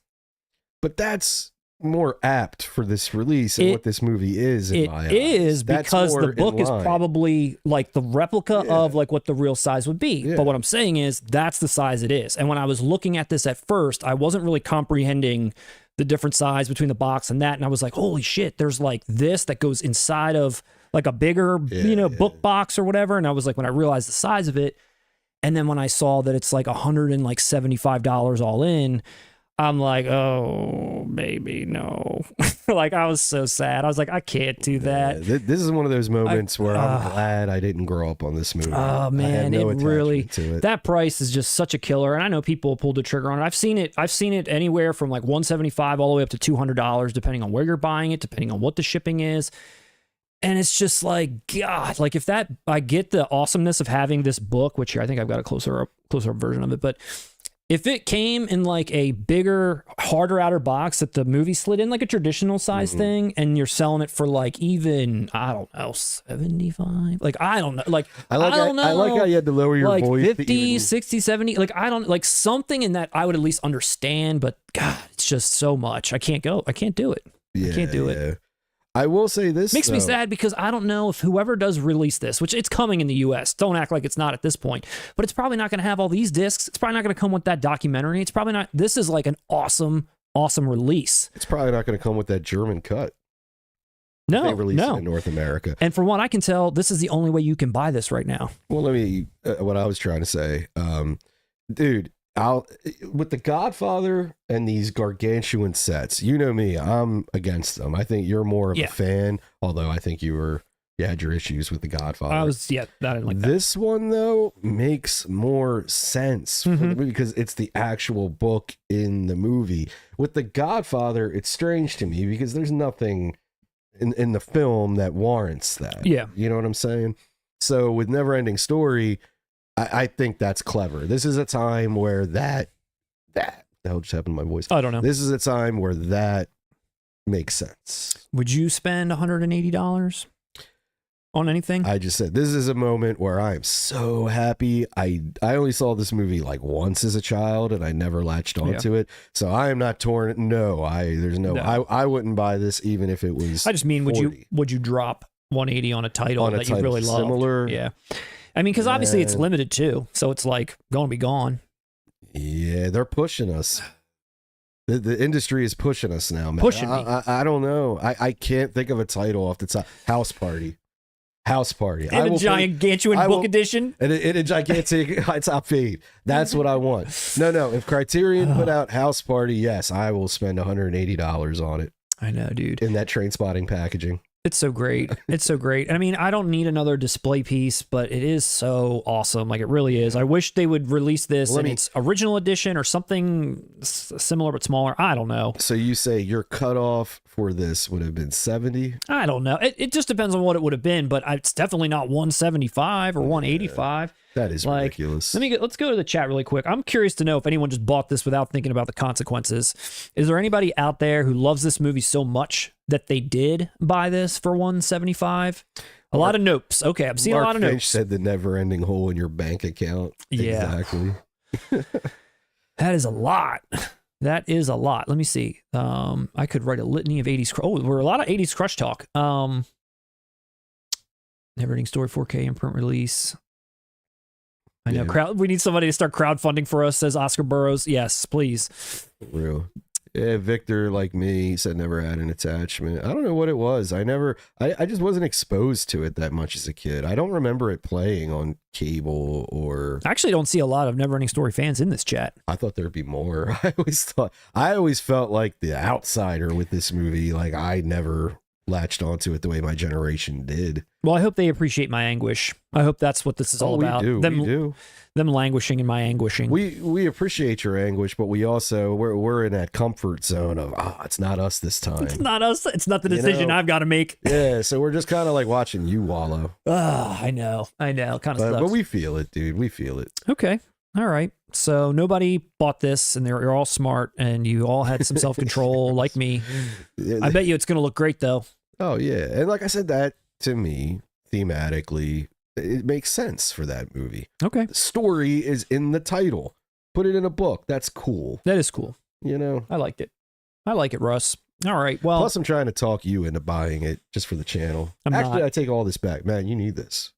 But that's more apt for this release and what this movie is. In my eyes. It is because the book is probably like the replica of like what the real size would be. Yeah. But what I'm saying is that's the size it is. And when I was looking at this at first, I wasn't really comprehending the different size between the box and that. And I was like, holy shit, there's like this that goes inside of like a bigger, book box or whatever. And I was like, when I realized the size of it, and then when I saw that it's like $175 all in, I'm like, oh, maybe no. Like, I was so sad. I was like, I can't do that. This is one of those moments where I'm glad I didn't grow up on this movie. Oh, man, it really, that price is just such a killer. And I know people pulled the trigger on it. I've seen it anywhere from like $175 all the way up to $200, depending on where you're buying it, depending on what the shipping is. And it's just like, God, like if that, I get the awesomeness of having this book, which here I think I've got a closer up version of it, but if it came in like a bigger, harder outer box that the movie slid in, like a traditional size thing, and you're selling it for like even, I don't know, 75? Like, I don't know. Like, I don't know. I like how you had to lower your like voice. 50, 60, 70. Like, I don't, like something in that I would at least understand, but God, it's just so much. I can't do it. I can't do it. I will say this makes me sad because I don't know if whoever does release this, which it's coming in the US, don't act like it's not at this point, but it's probably not going to have all these discs. It's probably not going to come with that documentary. It's probably not. This is like an awesome release. It's probably not going to come with that German cut. No, they release it in North America. And from what I can tell, this is the only way you can buy this right now. Well, let me, what I was trying to say, dude, with the Godfather and these gargantuan sets, you know me, I'm against them. I think you're more of a fan, although I think you had your issues with the Godfather. I didn't like that. This one though makes more sense for the movie because it's the actual book in the movie. With the Godfather, it's strange to me because there's nothing in the film that warrants that. Yeah, you know what I'm saying? So with Neverending Story, I think that's clever. This is a time where that the hell just happened to my voice? I don't know. This is a time where that makes sense. Would you spend $180? on anything? I just said this is a moment where I am so happy. I only saw this movie like once as a child, and I never latched onto it. So I am not torn. No, I wouldn't buy this even if it was. I just mean, 40. would you drop 180 on a title that you really love? Similar, yeah. I mean, because obviously it's limited too, so it's like going to be gone. Yeah, they're pushing us. The industry is pushing us now, man. Pushing me. I don't know. I can't think of a title off the top. House Party. In a gigantuan book edition. In a gigantic top feed. That's what I want. No. If Criterion put out House Party, yes, I will spend $180 on it. I know, dude. In that train spotting packaging. It's so great. It's so great. I mean, I don't need another display piece, but it is so awesome. Like, it really is. I wish they would release this in its original edition or something similar but smaller. I don't know. So you say your cutoff for this would have been 70? I don't know. It just depends on what it would have been, but it's definitely not 175 or 185. That is ridiculous. Let's go to the chat really quick. I'm curious to know if anyone just bought this without thinking about the consequences. Is there anybody out there who loves this movie so much that they did buy this for 175? A lot of nopes. Okay, I'm seeing a lot of Finch nopes. said the never-ending hole in your bank account. Yeah. Exactly. That is a lot. That is a lot. Let me see. I could write a litany of 80s. We're a lot of 80s crush talk. Neverending Story 4K imprint release. I know. Yeah. We need somebody to start crowdfunding for us, says Oscar Burrows. Yes, please. Real. Yeah, Victor, like me, said never had an attachment. I don't know what it was. I just wasn't exposed to it that much as a kid. I don't remember it playing on cable or... I actually don't see a lot of Neverending Story fans in this chat. I thought there'd be more. I always felt like the outsider with this movie. Like, I never latched onto it the way my generation did. Well, I hope they appreciate my anguish. I hope that's what this is all about. We do. Them languishing in my anguishing. We appreciate your anguish, but we also we're in that comfort zone of it's not us this time. It's not us. It's not the decision I've got to make. Yeah, so we're just kind of like watching you wallow. I know. Kind of sucks. But we feel it, dude. We feel it. Okay. All right. So nobody bought this, and you're all smart, and you all had some self-control like me. I bet you it's going to look great, though. Oh, yeah. And like I said, that, to me, thematically, it makes sense for that movie. Okay. The story is in the title. Put it in a book. That's cool. That is cool. You know? I liked it. I like it, Russ. All right. Well, plus, I'm trying to talk you into buying it just for the channel. I take all this back. Man, you need this.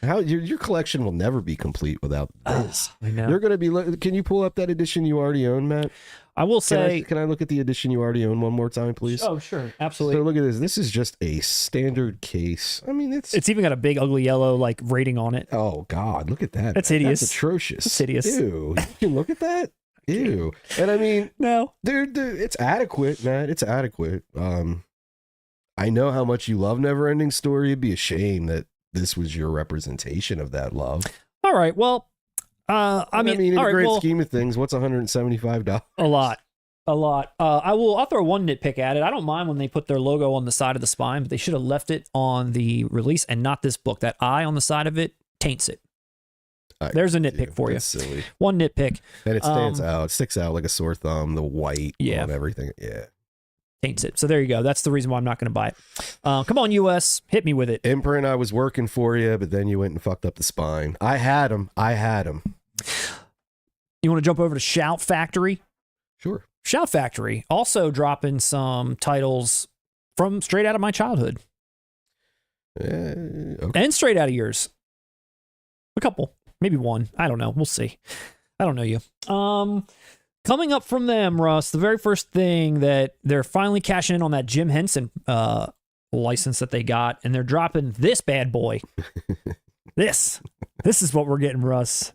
Your collection will never be complete without this. I know. You're going to be... Can you pull up that edition you already own, Matt? I will say... Can I look at the edition you already own one more time, please? Oh, sure. Absolutely. So look at this. This is just a standard case. I mean, it's even got a big, ugly yellow, like, rating on it. Oh, God. Look at that. That's hideous. That's atrocious. It's hideous. Ew. You can look at that? Ew. And I mean... No. Dude, it's adequate, man. It's adequate. I know how much you love Neverending Story. It'd be a shame that this was your representation of that love. All right. Well, I mean, in the great scheme of things, what's $175? A lot. I'll throw one nitpick at it. I don't mind when they put their logo on the side of the spine, but they should have left it on the release and not this book. That eye on the side of it taints it. There's a nitpick for you. Silly. One nitpick. And it stands out. It sticks out like a sore thumb. The white on everything. Yeah. Taints it. So there you go. That's the reason why I'm not going to buy it. Come on, US. Hit me with it. Imprint, I was working for you, but then you went and fucked up the spine. I had him. You want to jump over to Shout Factory? Sure. Shout Factory also dropping some titles from straight out of my childhood. Okay. And straight out of yours. A couple. Maybe one. I don't know. We'll see. I don't know you. Coming up from them, Russ, the very first thing that they're finally cashing in on that Jim Henson license that they got, and they're dropping this bad boy. This is what we're getting, Russ.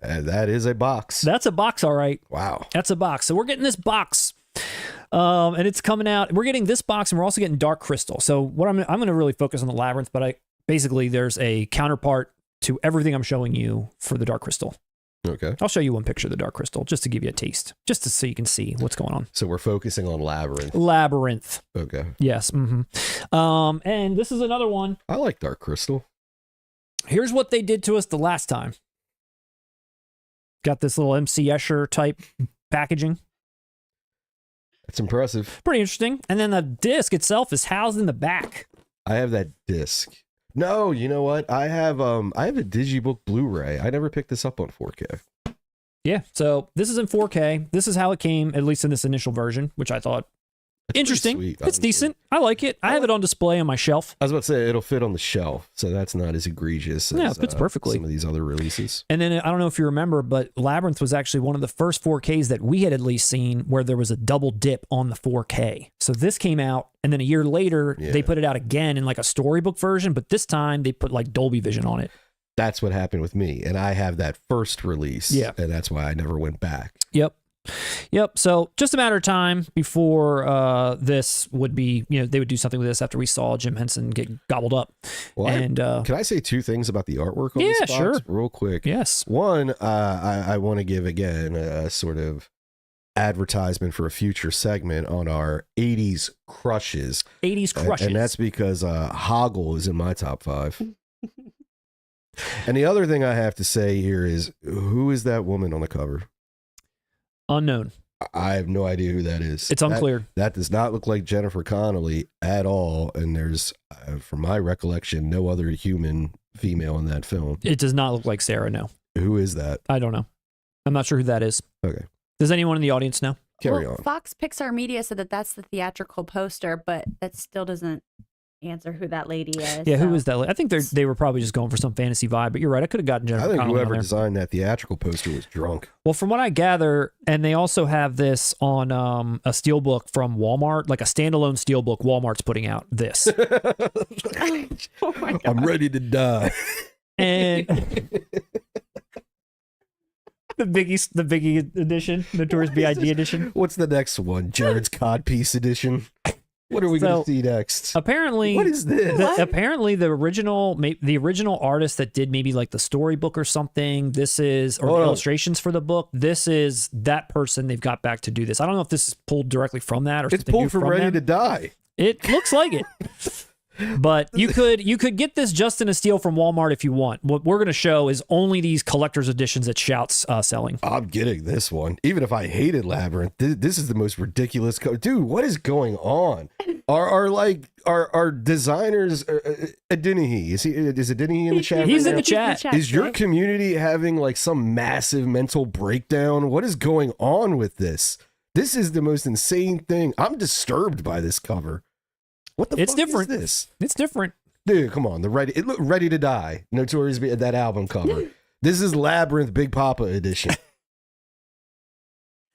That is a box. That's a box, all right. Wow. That's a box. So we're getting this box, and it's coming out. We're getting this box, and we're also getting Dark Crystal. So what I'm going to really focus on the Labyrinth, but basically there's a counterpart to everything I'm showing you for the Dark Crystal. Okay. I'll show you one picture of the Dark Crystal just to give you a taste, just so you can see what's going on. So we're focusing on Labyrinth. Labyrinth. Okay. Yes. Mm-hmm. And this is another one. I like Dark Crystal. Here's what they did to us the last time. Got this little MC Escher type packaging. That's impressive. Pretty interesting. And then the disc itself is housed in the back. I have that disc. No, you know what? I have a Digibook Blu-ray. I never picked this up on 4K. Yeah, so this is in 4K. This is how it came, at least in this initial version, which I thought interesting. Sweet, it's honestly. decent. I like it. I have it on display on my shelf. I was about to say it'll fit on the shelf, so that's not as egregious as Yeah, it fits perfectly. some of these other releases. And then I don't know if you remember, but Labyrinth was actually one of the first 4Ks that we had at least seen where there was a double dip on the 4K. So this came out, and then a year later, they put it out again in like a storybook version, but this time they put like Dolby Vision on it. That's what happened with me, and I have that first release, and that's why I never went back. Yep. So just a matter of time before this would be, they would do something with this after we saw Jim Henson get gobbled up. Well, and can I say two things about the artwork on this box? Sure. Real quick. Yes. One, I want to give, again, a sort of advertisement for a future segment on our 80s crushes. 80s crushes. And that's because Hoggle is in my top 5. And the other thing I have to say here is, who is that woman on the cover? Unknown. I have no idea who that is. It's unclear. That does not look like Jennifer Connelly at all. And there's, from my recollection, no other human female in that film. It does not look like Sarah, no. Who is that? I don't know. I'm not sure who that is. Okay. Does anyone in the audience know? Carry on. Fox Pixar Media said that that's the theatrical poster, but that still doesn't answer who that lady is. Yeah, who is that? I think they were probably just going for some fantasy vibe, but you're right. I could have gotten Jennifer I think Connelly on whoever there. designed that theatrical poster was drunk. Well, from what I gather, and they also have this on a steelbook from Walmart, like a standalone steelbook. Walmart's putting out this. Oh my God. I'm ready to die. And the Biggie edition, Notorious B.I.G. edition. What's the next one? Jared's Codpiece edition. What are we going to see next? Apparently, what is this? Apparently, the original artist that did maybe like the storybook or something. This is or the illustrations for the book. This is that person they've got back to do this. I don't know if this is pulled directly from that or it's something pulled from Ready them. to Die. It looks like it. But you could get this just in a steal from Walmart if you want. What we're going to show is only these collector's editions that Shout's selling. I'm getting this one. Even if I hated Labyrinth, this is the most ridiculous. Dude, what is going on? Are designers Adinihi? Is Adinihi in the chat? He's right in now? the chat. Is your community having like some massive mental breakdown? What is going on with this? This is the most insane thing. I'm disturbed by this cover. What the fuck different. is this? It's different. Dude, come on. It looked Ready to Die. Notorious that album cover. This is Labyrinth Big Papa edition.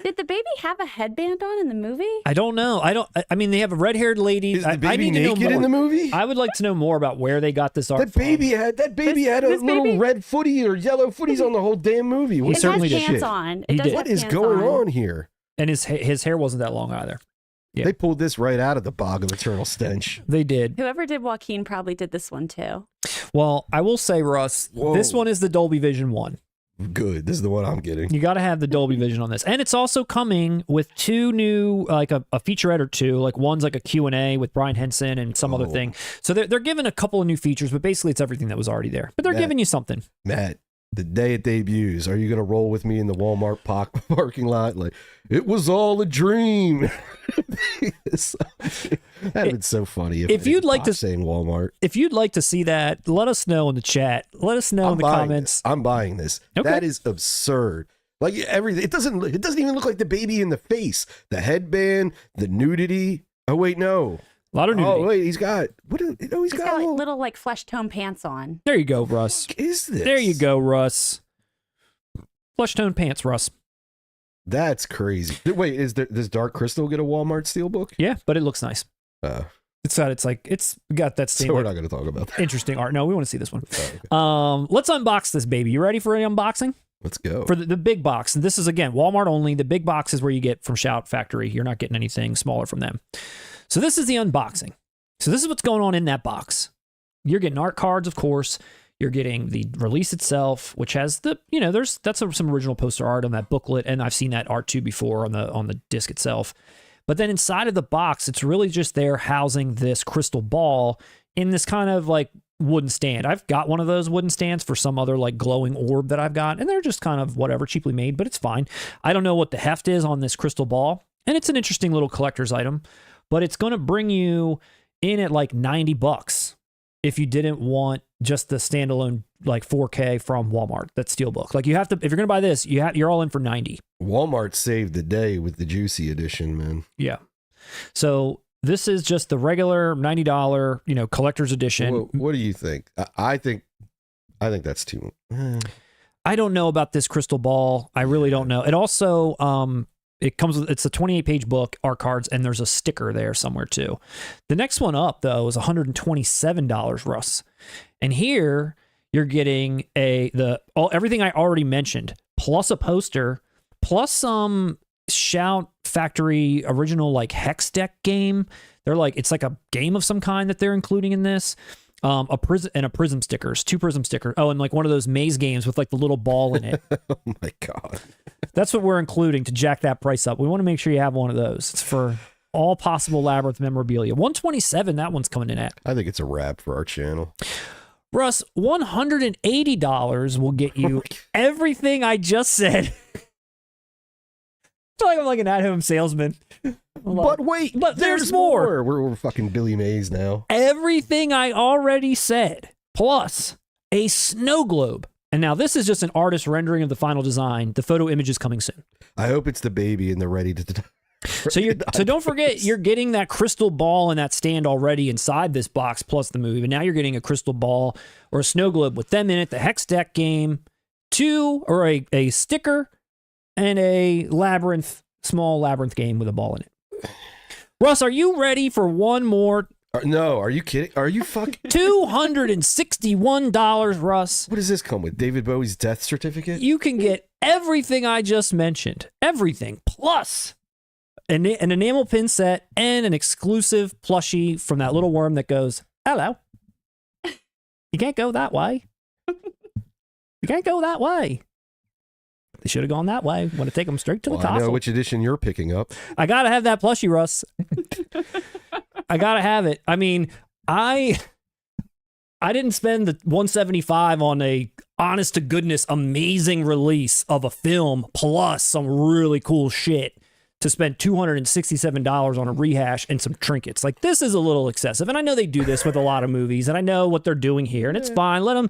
Did the baby have a headband on in the movie? I don't know. I mean, they have a red-haired lady. Is the baby I need to know naked in the movie? I would like to know more about where they got this art That baby had a little red footy or yellow footies on the whole damn movie. He certainly has did. pants on. He did. What is going on here? And his hair wasn't that long either. Yeah. They pulled this right out of the bog of eternal stench. They did. Whoever did Joaquin probably did this one too. Well, I will say, Russ, this one is the Dolby Vision one. Good. This is the one I'm getting. You got to have the Dolby Vision on this. And it's also coming with two new, like a featurette or two. Like one's like a Q&A with Brian Henson and some other thing. So they're giving a couple of new features, but basically it's everything that was already there. But they're giving you something. Matt, the day it debuts, are you going to roll with me in the Walmart parking lot? Like, it was all a dream. That'd been so funny if you'd like to saying Walmart. If you'd like to see that, let us know in the chat. Let us know in the comments. I'm buying this. Okay. That is absurd. Like everything, it doesn't even look like the baby in the face. The headband, the nudity. Oh wait, no. A lot of nudity. Oh wait, he's got He's got like little like flesh tone pants on. There you go, Russ. What is this? There you go, Russ. Flesh tone pants, Russ. That's crazy. Wait, does Dark Crystal get a Walmart Steelbook? Yeah, but it looks nice. It's got that same. So we're not going to talk about that. Interesting art. No, we want to see this one. Oh, okay. Let's unbox this baby. You ready for an unboxing? Let's go. For the big box. And this is again Walmart only. The big box is where you get from Shout Factory. You're not getting anything smaller from them. So this is the unboxing. So this is what's going on in that box. You're getting art cards, of course. You're getting the release itself, which has that's some original poster art on that booklet, and I've seen that art too before on the disc itself. But then inside of the box, it's really just there housing this crystal ball in this kind of like wooden stand. I've got one of those wooden stands for some other like glowing orb that I've got, and they're just kind of whatever, cheaply made, but it's fine. I don't know what the heft is on this crystal ball, and it's an interesting little collector's item, but it's going to bring you in at like $90. if you didn't want just the standalone like 4K from Walmart. That's Steelbook. Like you have to, if you're gonna buy this, you're all in for 90. Walmart saved the day with the Juicy edition, man. Yeah. So this is just the regular $90, collector's edition. What do you think? I think that's too. I don't know about this crystal ball. I really don't know. It also, it's a 28-page book, art cards, and there's a sticker there somewhere too. The next one up though is $127, Russ. And here you're getting everything I already mentioned, plus a poster, plus some Shout Factory original like hex deck game. They're like, it's like a game of some kind that they're including in this. A prism stickers, 2 prism stickers. Oh, and like one of those maze games with like the little ball in it. Oh my God. That's what we're including to jack that price up. We want to make sure you have one of those. It's for all possible Labyrinth memorabilia. $127, that one's coming in at. I think it's a wrap for our channel. Russ, $180 will get you everything I just said. I feel like I'm like an at-home salesman. But wait, but there's more. We're fucking Billy Mays now. Everything I already said, plus a snow globe. And now this is just an artist rendering of the final design. The photo image is coming soon. I hope it's the baby and they're ready to. So don't forget, you're getting that crystal ball and that stand already inside this box, plus the movie. But now you're getting a crystal ball or a snow globe with them in it, the hex deck game, a sticker, and a small labyrinth game with a ball in it. Russ, are you ready for one more? No, are you kidding? Are you fucking $261, Russ? What does this come with? David Bowie's death certificate? You can get everything I just mentioned. Everything. Plus an enamel pin set and an exclusive plushie from that little worm that goes, hello. You can't go that way. You can't go that way. They should have gone that way. Want to take them straight to the castle. I know which edition you're picking up. I gotta have that plushie, Russ. I gotta have it. I mean, I didn't spend the $175 on a honest to goodness amazing release of a film plus some really cool shit to spend $267 on a rehash and some trinkets. Like, this is a little excessive. And I know they do this with a lot of movies, and I know what they're doing here, and it's fine. Let them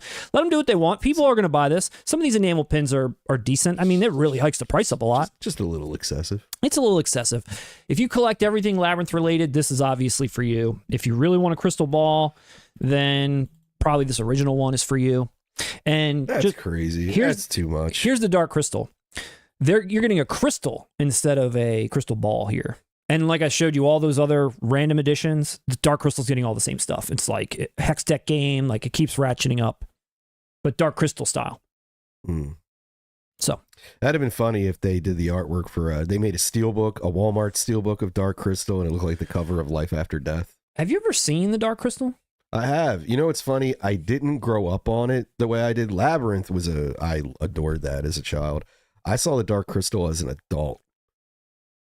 do what they want. People are going to buy this. Some of these enamel pins are decent. I mean, it really hikes the price up a lot. Just a little excessive. It's a little excessive. If you collect everything Labyrinth related, this is obviously for you. If you really want a crystal ball, then probably this original one is for you. And that's crazy. That's too much. Here's the dark crystal. You're getting a crystal instead of a crystal ball here. And like I showed you, all those other random editions, the dark crystal's getting all the same stuff. It's like a hex deck game, like it keeps ratcheting up, but dark crystal style. So that'd have been funny if they did the artwork for they made a steelbook, a Walmart steelbook of dark crystal, and it looked like the cover of Life After Death. Have you ever seen the dark crystal? I have. You know, it's funny. I didn't grow up on it the way I did. Labyrinth I adored that as a child. I saw the dark crystal as an adult.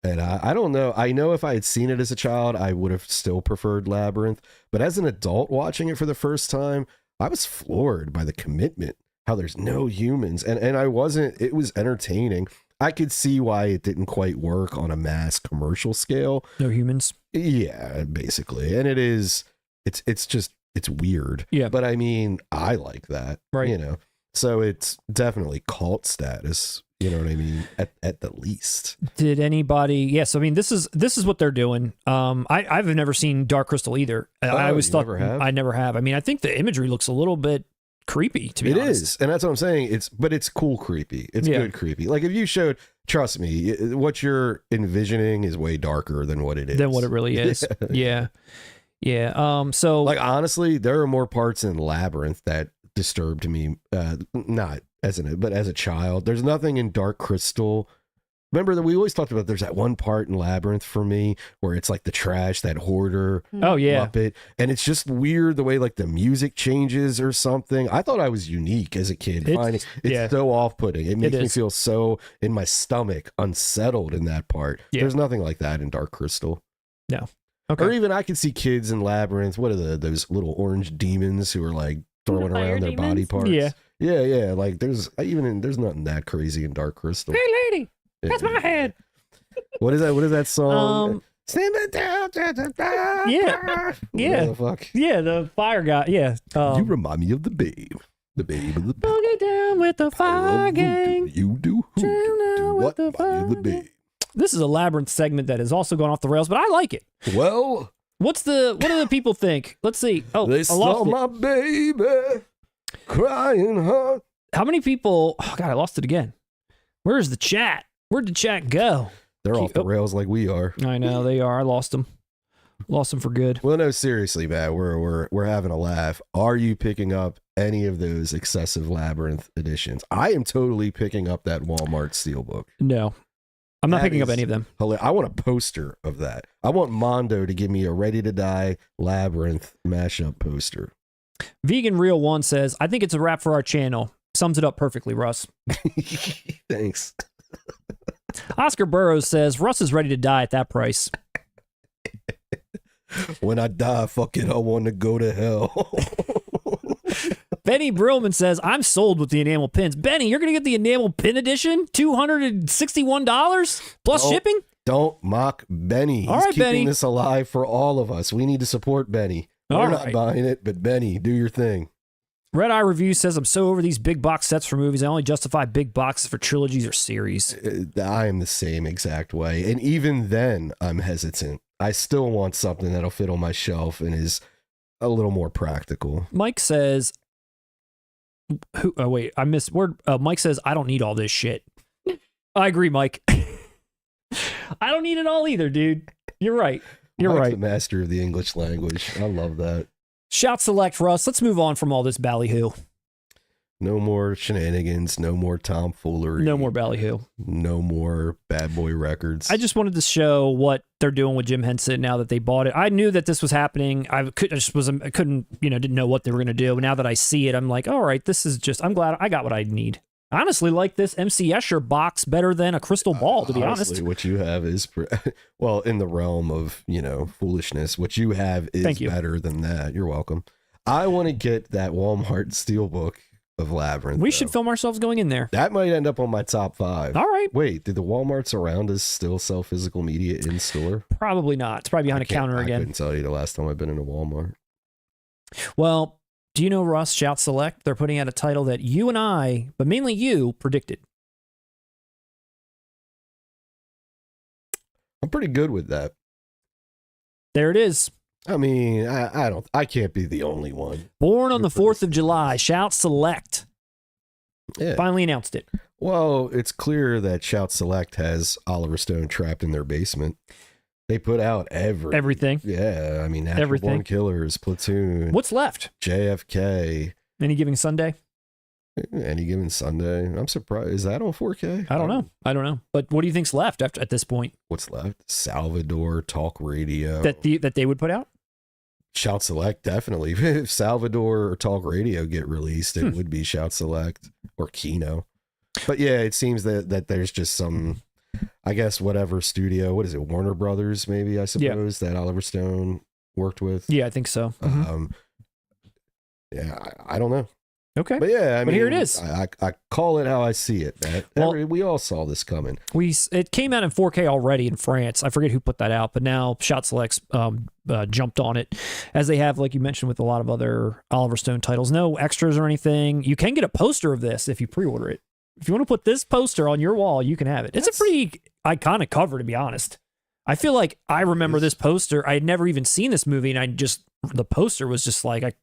And I don't know. I know if I had seen it as a child, I would have still preferred Labyrinth. But as an adult watching it for the first time, I was floored by the commitment, how there's no humans. And I wasn't, it was entertaining. I could see why it didn't quite work on a mass commercial scale. No humans? Yeah, basically. And it's weird. Yeah. But I mean, I like that. Right. You know, so it's definitely cult status. You know what I mean? At the least. Did anybody? Yes. I mean, this is what they're doing. I've never seen Dark Crystal either. I always thought I never have. I mean, I think the imagery looks a little bit creepy, to be honest. It is, and that's what I'm saying. It's cool creepy. It's good creepy. Like if you showed, trust me, what you're envisioning is way darker than what it is. Than what it really is. Yeah. So, like honestly, there are more parts in Labyrinth that disturbed me. Not but as a child. There's nothing in Dark Crystal. Remember that we always talked about, there's that one part in Labyrinth for me where it's like the trash, that hoarder Muppet, and it's just weird the way like the music changes or something. I thought I was unique as a kid. It's so off-putting. It makes me feel so in my stomach unsettled in that part. There's nothing like that in Dark Crystal. No. Okay. Or even I could see kids in Labyrinth. What are those little orange demons who are like throwing around their body parts? Yeah. Like there's nothing that crazy in Dark Crystal. Hey lady, that's my head. What is that song? Yeah. What the fuck? Yeah, the fire guy. Yeah. You remind me of the babe. The babe of the babe. Boogie down with the fire gang. You do. What? The babe. This is a Labyrinth segment that has also gone off the rails, but I like it. Well, what do the people think? Let's see. Oh, they I saw lost it. my baby crying hard. How many people? Oh, God, I lost it again. Where's the chat? Where'd the chat go? They're off the rails like we are. I know they are. I lost them. Lost them for good. Well, no, seriously, Matt. We're having a laugh. Are you picking up any of those excessive Labyrinth editions? I am totally picking up that Walmart Steelbook. No, I'm not picking up any of them. I want a poster of that. I want Mondo to give me a Ready to Die Labyrinth mashup poster. Vegan Real One says, "I think it's a wrap for our channel." Sums it up perfectly, Russ. Thanks. Oscar Burrows says, "Russ is ready to die at that price." When I die, fuck it, I want to go to hell. Benny Brillman says, "I'm sold with the enamel pins." Benny, you're going to get the enamel pin edition? $261 plus shipping? Don't mock Benny. All He's right, keeping Benny. this alive for all of us. We need to support Benny. We're not buying it, but Benny, do your thing. Red Eye Review says, "I'm so over these big box sets for movies. I only justify big boxes for trilogies or series." I am the same exact way. And even then, I'm hesitant. I still want something that'll fit on my shelf and is a little more practical. Mike says, wait, I missed word. Mike says, "I don't need all this shit." I agree, Mike. I don't need it all either, dude. You're right. You're Mike's right. the master of the English language. I love that. Shout select, Russ. Let's move on from all this ballyhoo. No more shenanigans. No more tomfoolery. No more ballyhoo. No more Bad Boy Records. I just wanted to show what they're doing with Jim Henson now that they bought it. I knew that this was didn't know what they were going to do. But now that I see it, I'm like, all right, I'm glad I got what I need. I honestly like this MC Escher box better than a crystal ball, to be honest. What you have is, well, in the realm of, foolishness, what you have is better than that. You're welcome. I want to get that Walmart Steelbook of Labyrinth. We should film ourselves going in there. That might end up on my top 5. All right. Wait, do the Walmarts around us still sell physical media in store? Probably not. It's probably behind a counter again. I couldn't tell you the last time I've been in a Walmart. Well, do you know, Russ, Shout Select, they're putting out a title that you and I, but mainly you, predicted. I'm pretty good with that. There it is. I mean, I can't be the only one. Born on the 4th of July, Shout Select. Yeah. Finally announced it. Well, it's clear that Shout Select has Oliver Stone trapped in their basement. They put out everything. Yeah, I mean, Natural Born Killers, Platoon. What's left? JFK. Any Given Sunday? Any Given Sunday. I'm surprised. Is that on 4K? I don't know. But what do you think's left at this point? What's left? Salvador, Talk Radio. That they would put out? Shout Select, definitely. If Salvador or Talk Radio get released, it would be Shout Select or Kino. But yeah, it seems that there's just some, I guess, whatever studio, what is it, Warner Brothers, maybe, I suppose, that Oliver Stone worked with. Yeah, I think so. Yeah, I don't know. Okay. But yeah, I mean, here it is. I call it how I see it, Matt. We all saw this coming. It came out in 4K already in France. I forget who put that out, but now Shout Select's jumped on it, as they have, like you mentioned, with a lot of other Oliver Stone titles. No extras or anything. You can get a poster of this if you pre-order it. If you want to put this poster on your wall, you can have it. It's a pretty iconic cover, to be honest. I feel like I remember this poster. I had never even seen this movie, and the poster was just like, I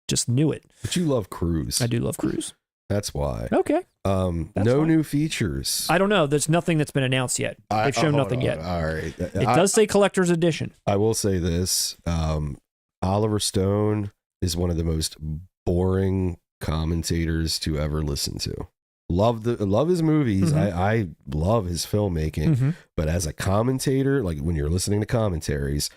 just knew it. But you love Cruise. I do love Cruise. That's why. Okay. No fine. new features. I don't know. There's nothing that's been announced yet. They've shown nothing yet. All right. It does say collector's edition. I will say this. Oliver Stone is one of the most boring commentators to ever listen to. Love his movies. Mm-hmm. I love his filmmaking. Mm-hmm. But as a commentator, like when you're listening to commentaries,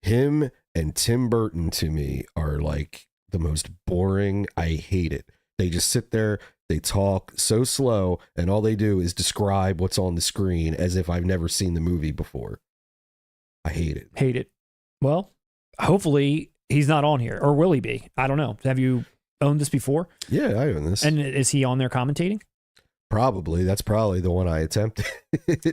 him and Tim Burton to me are like the most boring. I hate it. They just sit there, they talk so slow, and all they do is describe what's on the screen as if I've never seen the movie before. I hate it. Hate it. Well, hopefully he's not on here, or will he be? I don't know. Have you owned this before? Yeah, I own this. And is he on there commentating? Probably. That's probably the one I attempted.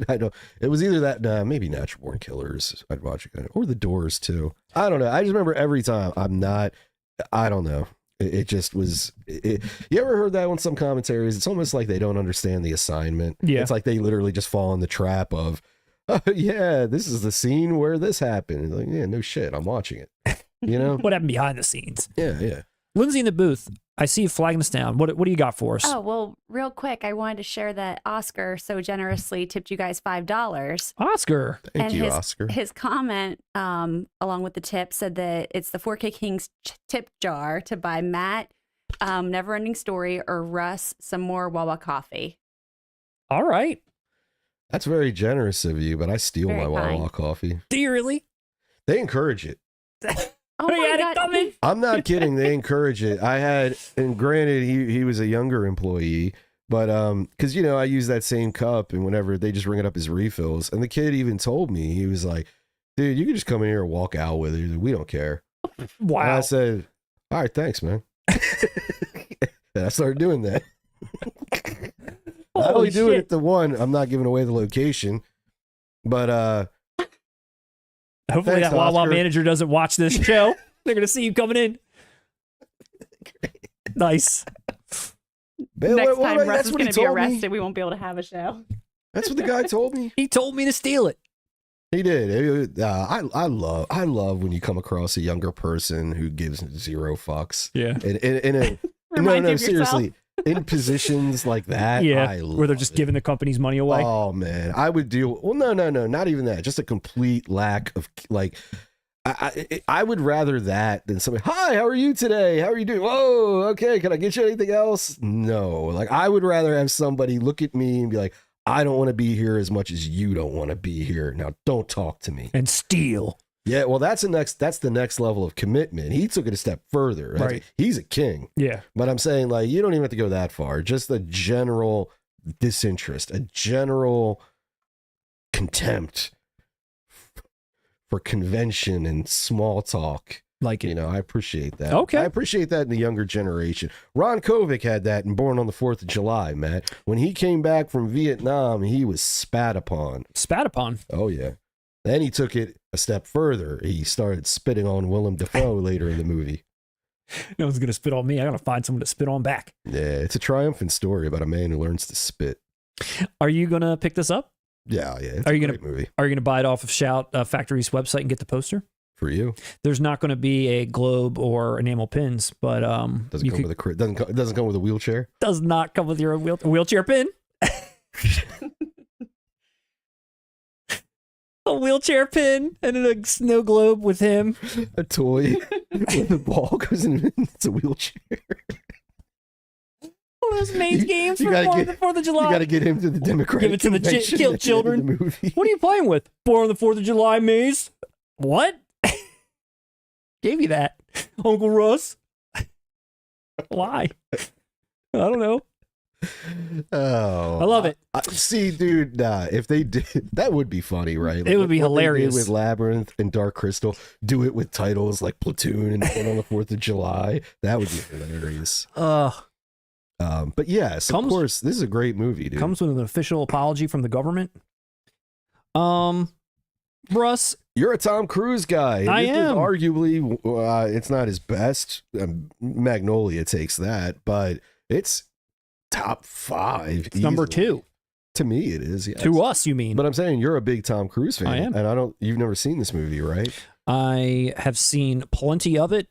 I don't. It was either that, maybe Natural Born Killers. I'd watch it, or The Doors too. I don't know. I just remember every time. I don't know. It just was. You ever heard that on some commentaries? It's almost like they don't understand the assignment. Yeah. It's like they literally just fall in the trap of, oh yeah, this is the scene where this happened. Like, yeah, no shit. I'm watching it. You know What happened behind the scenes? Yeah. Lindsay in the booth. I see you flagging us down. What do you got for us? Oh, well, real quick, I wanted to share that Oscar so generously tipped you guys $5. Oscar. Thank you, his, Oscar. His comment, along with the tip, said that it's the 4K Kings tip jar to buy Matt Neverending Story or Russ some more Wawa coffee. All right. That's very generous of you, but I steal Very my Wawa kind. coffee. Do you really? They encourage it. Oh You my had it God. coming? I'm not kidding. They encourage it. I had, and granted, he was a younger employee, but because I use that same cup, and whenever they just ring it up as refills, and the kid even told me, he was like, "Dude, you can just come in here and walk out with it. We don't care." Wow. And I said, "All right, thanks, man." And I started doing that. Not only doing it to one, I'm not giving away the location, but Hopefully thanks, that Wawa Oscar. manager doesn't watch this show. They're going to see you coming in. Nice. Next time Russ that's is what going he to be told arrested, me. we won't be able to have a show. That's what the guy told me. He told me to steal it. He did. I love when you come across a younger person who gives zero fucks. Yeah. In a Remind you no, of yourself. seriously. In positions like that, Yeah. I Where they're love just it. giving the company's money away. Oh man, I would deal. Well, no, not even that. Just a complete lack of like. I would rather that than somebody. Hi, how are you today? How are you doing? Whoa, okay. Can I get you anything else? No. Like I would rather have somebody look at me and be like, I don't want to be here as much as you don't want to be here. Now, don't talk to me. And steal. Yeah, well, that's the next level of commitment. He took it a step further. Right. He's a king. Yeah. But I'm saying, like, you don't even have to go that far. Just a general disinterest, a general contempt for convention and small talk. Like it. I appreciate that. Okay. I appreciate that in the younger generation. Ron Kovic had that in Born on the 4th of July, Matt. When he came back from Vietnam, he was spat upon. Spat upon. Oh, yeah. Then he took it a step further. He started spitting on Willem Dafoe later in the movie. No one's going to spit on me. I got to find someone to spit on back. Yeah, it's a triumphant story about a man who learns to spit. Are you going to pick this up? Yeah. It's Are you a gonna- great movie Are you going to buy it off of Shout Factory's website and get the poster? for you. There's not going to be a globe or enamel pins, but Doesn't come with a doesn't come with a wheelchair. does not come with your wheelchair pin. A wheelchair pin and a snow globe with him. A toy with the ball goes in. It's a wheelchair. One of those maze games you for gotta the 4th of July. You got to get him to the Democratic Give it to the convention kill at the end of children. the movie. What are you playing with? Born on the 4th of July maze? What? Gave you that, Uncle Russ. Why? I don't know. Oh, I love it. See, dude, if they did, that would be funny, right? It would be what they did hilarious. with Labyrinth and Dark Crystal. Do it with titles like Platoon and Born on the 4th of July. That would be hilarious. But yes, of course, this is a great movie, dude. Comes with an official apology from the government. Russ, You're a Tom Cruise guy. I This is am. arguably, it's not his best. Magnolia takes that, but it's top 5. it's number easily. 2. To me, it is. Yes. To us, you mean? But I'm saying you're a big Tom Cruise fan. I am. And you've never seen this movie, right? I have seen plenty of it.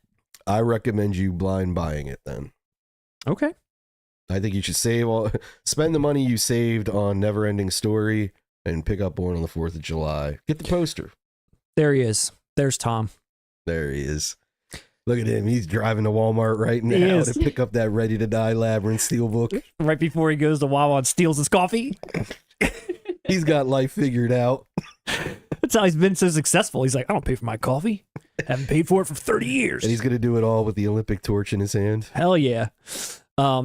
I recommend you blind buying it then. Okay. I think you should spend the money you saved on Neverending Story and pick up Born on the 4th of July. Get the poster. There he is. There's Tom. There he is. Look at him. He's driving to Walmart right He now is. to pick up that Ready to Die Labyrinth Steelbook. Right before he goes to Wawa and steals his coffee. He's got life figured out. That's how he's been so successful. He's like, I don't pay for my coffee. Haven't paid for it for 30 years. And he's going to do it all with the Olympic torch in his hand. Hell yeah.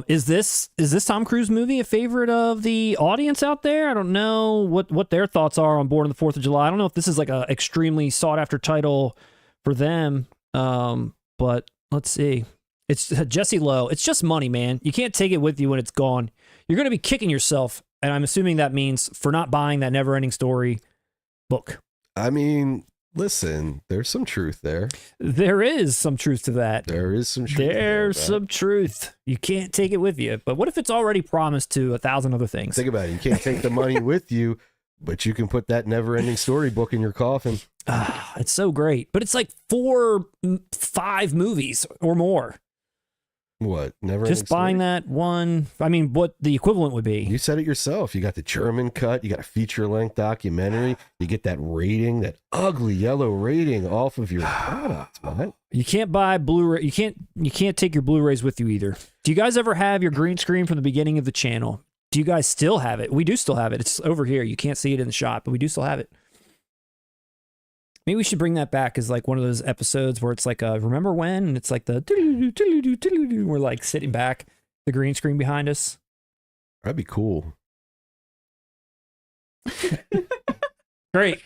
Is this Tom Cruise movie a favorite of the audience out there? I don't know what their thoughts are on Born on the 4th of July. I don't know if this is like a extremely sought after title for them. But let's see. It's Jesse Lowe. It's just money, man. You can't take it with you when it's gone. You're going to be kicking yourself, and I'm assuming that means for not buying that Neverending Story book. I mean, listen, there's some truth there. There is some truth to that. There is some truth. There's some truth. You can't take it with you. But what if it's already promised to 1,000 other things? Think about it. You can't take the money with you, but you can put that Neverending Story book in your coffin. It's so great. But it's like 4-5 movies or more. What? Neverending Just buying Story? that one. I mean, what the equivalent would be. You said it yourself. You got the German cut. You got a feature-length documentary. You get that rating, that ugly yellow rating off of your products, man. You can't buy Blu-ray. You can't take your Blu-rays with you either. Do you guys ever have your green screen from the beginning of the channel? Do you guys still have it? We do still have it. It's over here. You can't see it in the shot, but we do still have it. Maybe we should bring that back as like one of those episodes where it's like remember when? And it's like the we're like sitting back, the green screen behind us. That'd be cool. Great.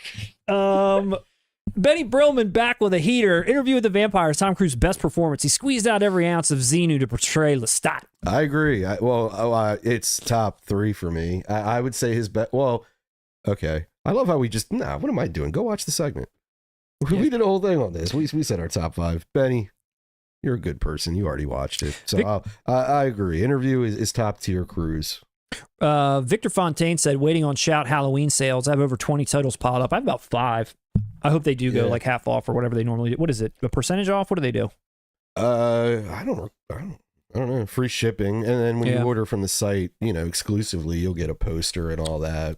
Benny Brillman back with a heater. Interview with the Vampires. Tom Cruise's best performance. He squeezed out every ounce of Xenu to portray Lestat. I agree. It's top 3 for me. I would say his best. Well, okay. I love how we just, what am I doing? Go watch the segment. Yeah. We did a whole thing on this. We said our top 5. Benny, you're a good person. You already watched it. So I agree. Interview is top tier Cruise. Victor Fontaine said, waiting on Shout Halloween sales. I have over 20 titles piled up. I have about 5. I hope they do go like half off or whatever they normally do. What is it? A percentage off? What do they do? I don't know. Free shipping. And then when you order from the site, exclusively, you'll get a poster and all that.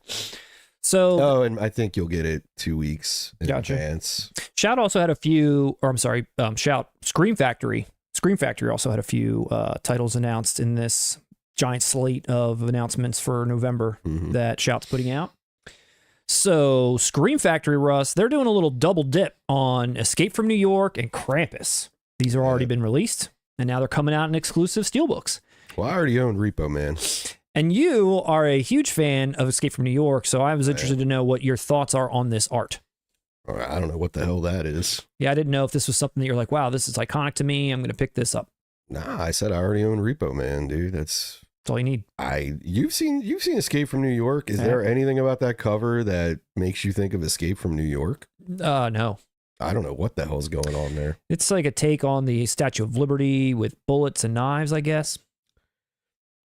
So, and I think you'll get it 2 weeks in advance. Shout also had a few, or I'm sorry, Shout Scream Factory. Scream Factory also had a few titles announced in this giant slate of announcements for November that Shout's putting out. So Scream Factory, Russ, they're doing a little double dip on Escape from New York and Krampus. These are already been released, and now they're coming out in exclusive Steelbooks. Well, I already own Repo Man. And you are a huge fan of Escape from New York, so I was interested to know what your thoughts are on this art. I don't know what the hell that is. Yeah, I didn't know if this was something that you're like, wow, this is iconic to me. I'm going to pick this up. Nah, I said I already own Repo Man, dude. That's all you need. You've seen Escape from New York. Is there anything about that cover that makes you think of Escape from New York? No. I don't know what the hell's going on there. It's like a take on the Statue of Liberty with bullets and knives, I guess.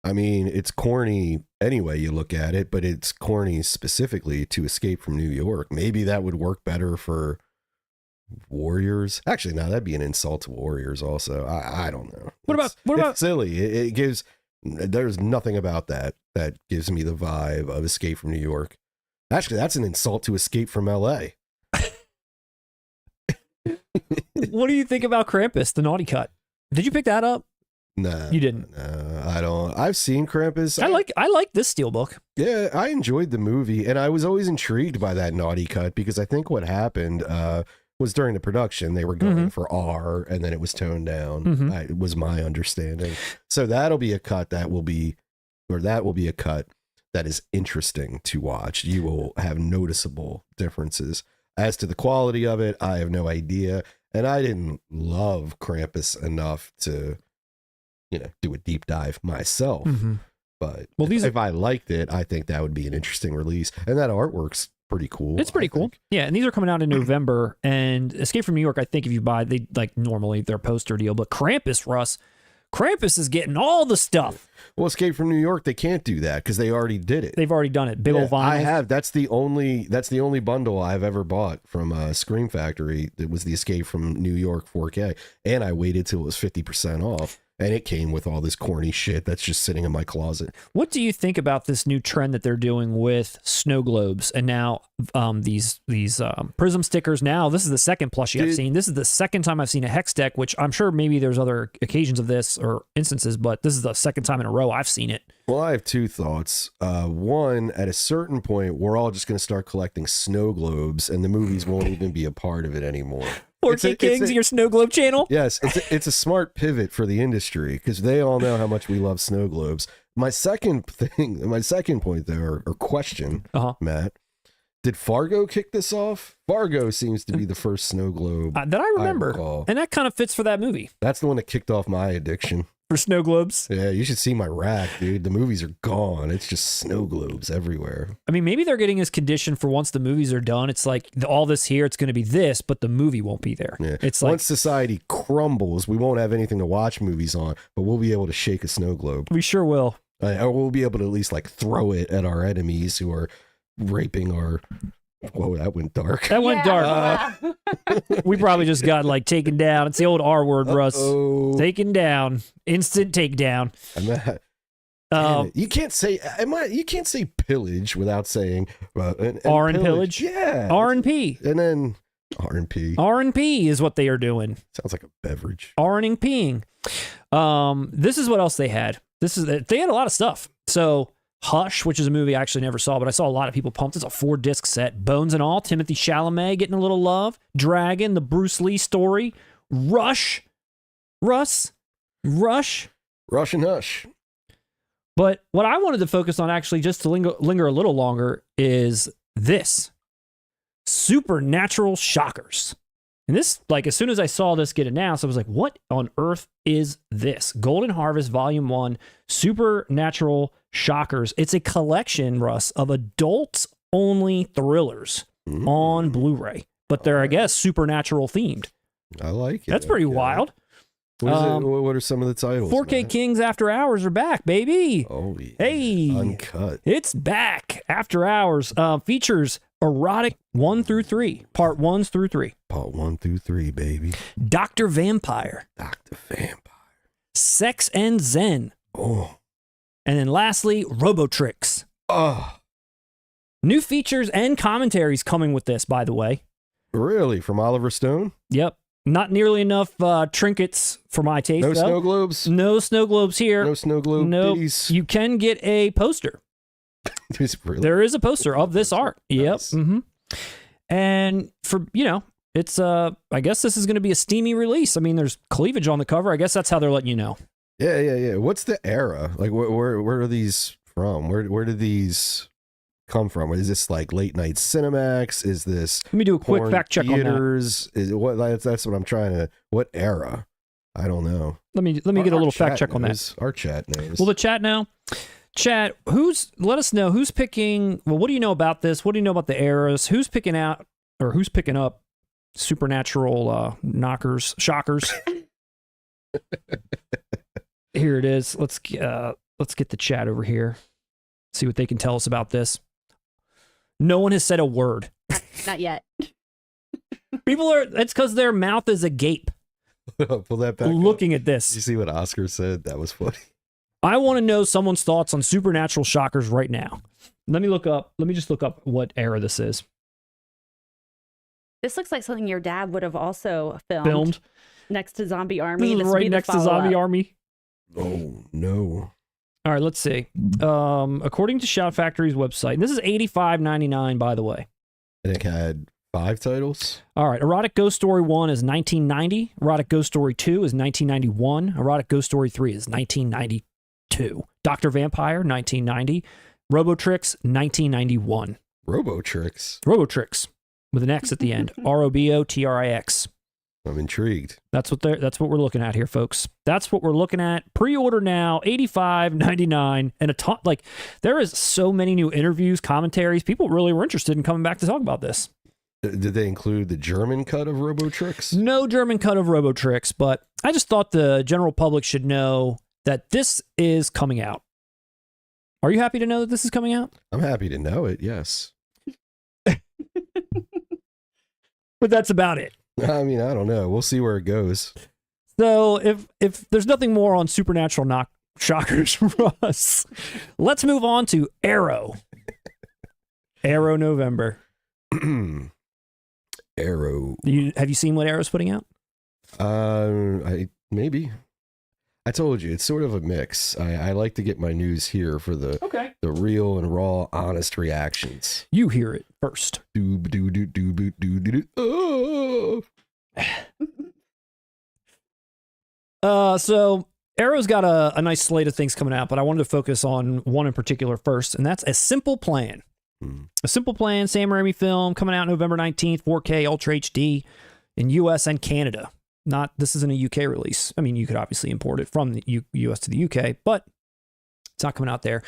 I mean, it's corny anyway you look at it, but it's corny specifically to Escape from New York. Maybe that would work better for Warriors. Actually, no, that'd be an insult to Warriors also. I don't know. What about it's silly. It gives, there's nothing about that gives me the vibe of Escape from New York. Actually, that's an insult to Escape from LA. What do you think about Krampus, the naughty cut? Did you pick that up? No, you didn't. No, I don't. I've seen Krampus. I like this steelbook. Yeah, I enjoyed the movie, and I was always intrigued by that naughty cut because I think what happened was during the production they were going for R, and then it was toned down. It was my understanding. So that'll be a cut that will be a cut that is interesting to watch. You will have noticeable differences. As to the quality of it, I have no idea, and I didn't love Krampus enough to, do a deep dive myself. But if I liked it, I think that would be an interesting release. And that artwork's pretty cool. It's pretty cool. Yeah, and these are coming out in November. And Escape from New York, I think if you buy, they like normally their poster deal. But Krampus, Russ, Krampus is getting all the stuff. Well, Escape from New York, they can't do that because they already did it. They've already done it. Big old vinyl. I have. That's the only bundle I've ever bought from Scream Factory. It was the Escape from New York 4K. And I waited till it was 50% off. And it came with all this corny shit that's just sitting in my closet. What do you think about this new trend that they're doing with snow globes and now these prism stickers? Now this is the second plushie I've seen. This is the second time I've seen a hex deck, which I'm sure maybe there's other occasions of this or instances, but this is the second time in a row I've seen it. Well, I have two thoughts. One, at a certain point, we're all just going to start collecting snow globes, and the movies won't even be a part of it anymore. 4K Kings, your snow globe channel? Yes, it's a smart pivot for the industry because they all know how much we love snow globes. My second point there, or question, Matt, Did Fargo kick this off? Fargo seems to be the first snow globe that I remember. recall. And that kind of fits for that movie. That's the one that kicked off my addiction. For snow globes? Yeah, you should see my rack, dude. The movies are gone. It's just snow globes everywhere. I mean, maybe they're getting this condition for once the movies are done. It's like all this here, it's going to be this, but the movie won't be there. Yeah. It's Once like society crumbles, we won't have anything to watch movies on, but we'll be able to shake a snow globe. we sure will. Or we'll be able to at least like throw it at our enemies who are raping our... Whoa, that went dark. That went dark. We probably just got like taken down. It's the old R word, Russ. Taken down. Instant takedown. You can't say you can't say pillage without saying R and pillage. Yeah. R and P. And then R and P. R and P is what they are doing. Sounds like a beverage. R-ing peeing. This is what else they had. They had a lot of stuff. So Hush, which is a movie I actually never saw, but I saw a lot of people pumped. It's a 4-disc set. Bones and All, Timothée Chalamet getting a little love. Dragon, the Bruce Lee story. Rush. Russ and Hush. But what I wanted to focus on actually just to linger a little longer is this. Supernatural Shockers. And this, like, as soon as I saw this get announced, I was like, what on earth is this? Golden Harvest Volume 1, Supernatural Shockers. It's a collection, Russ, of adults-only thrillers on Blu-ray. But they're, I guess, supernatural themed. I like it. That's pretty wild. What are some of the titles? 4K Matt? Kings After Hours are back, baby. Oh, yeah. Hey. Uncut. It's back. After Hours features erotic 1 through 3. Part 1 through 3. Part 1 through 3, baby. Dr. Vampire. Dr. Vampire. Sex and Zen. Oh. And then lastly, Robotrix. Oh. New features and commentaries coming with this, by the way. Really? From Oliver Stone? Yep. Not nearly enough trinkets for my taste. No though. snow globes? No snow globes here. No snow globe Nope. ditties? You can get a poster. Really? There is a poster of this art. Yep. Nice. Mm-hmm. And for, it's, I guess this is going to be a steamy release. I mean, there's cleavage on the cover. I guess that's how they're letting you know. Yeah. What's the era? Like, where are these from? Where did these come from? Is this like late night Cinemax? Is this Let me do a quick porn fact check on that. theaters? Is it what? That's what I'm trying to. What era? I don't know. Let me get a little fact check on that. Our chat knows. Well, the chat now. Chat, let us know who's picking. Well, what do you know about this? What do you know about the eras? Who's picking out or who's picking up supernatural shockers? Here it is. Let's get the chat over here. See what they can tell us about this. No one has said a word. Not yet. It's because their mouth is agape. Pull that back. Looking up. at this. Did you see what Oscar said? That was funny. I want to know someone's thoughts on supernatural shockers right now. Let me just look up what era this is. This looks like something your dad would have also filmed. Next to Zombie Army. This is right next to Zombie Army. Oh, no. All right, let's see. According to Shout Factory's website, and this is $85.99, by the way. And it had 5 titles? All right, Erotic Ghost Story 1 is 1990. Erotic Ghost Story 2 is 1991. Erotic Ghost Story 3 is 1992. Dr. Vampire, 1990. Robotrix, 1991. Robotrix, with an X at the end. Robotrix. I'm intrigued. That's what we're looking at here, folks. That's what we're looking at. Pre-order now, $85.99, and there is so many new interviews, commentaries. People really were interested in coming back to talk about this. Did they include the German cut of Robotrix? No German cut of Robotrix, but I just thought the general public should know that this is coming out. Are you happy to know that this is coming out? I'm happy to know it, yes. But that's about it. I mean, I don't know. We'll see where it goes. So if there's nothing more on supernatural shockers for us, let's move on to Arrow. Arrow November. Arrow. Have you seen what Arrow's putting out? Maybe. I told you, it's sort of a mix. I like to get my news here for the real and raw, honest reactions. You hear it first. So Arrow's got a nice slate of things coming out, but I wanted to focus on one in particular first, and that's A Simple Plan. A Simple Plan, Sam Raimi film, coming out November 19th, 4K Ultra HD in US and Canada. This isn't a UK release. I mean, you could obviously import it from the US to the UK, but it's not coming out there.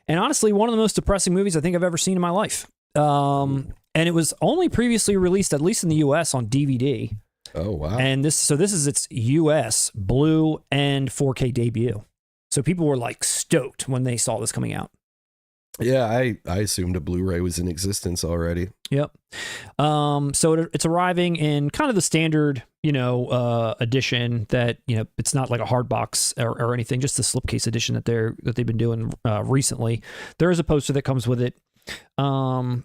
And honestly, one of the most depressing movies I think I've ever seen in my life. And it was only previously released, at least in the US, on DVD. Oh, wow. And this is its US Blue and 4K debut. So people were like stoked when they saw this coming out. Yeah, I assumed a Blu-ray was in existence already. Yep. So it's arriving in kind of the standard, edition that, it's not like a hard box or anything, just the slipcase edition that they've been doing recently. There is a poster that comes with it. And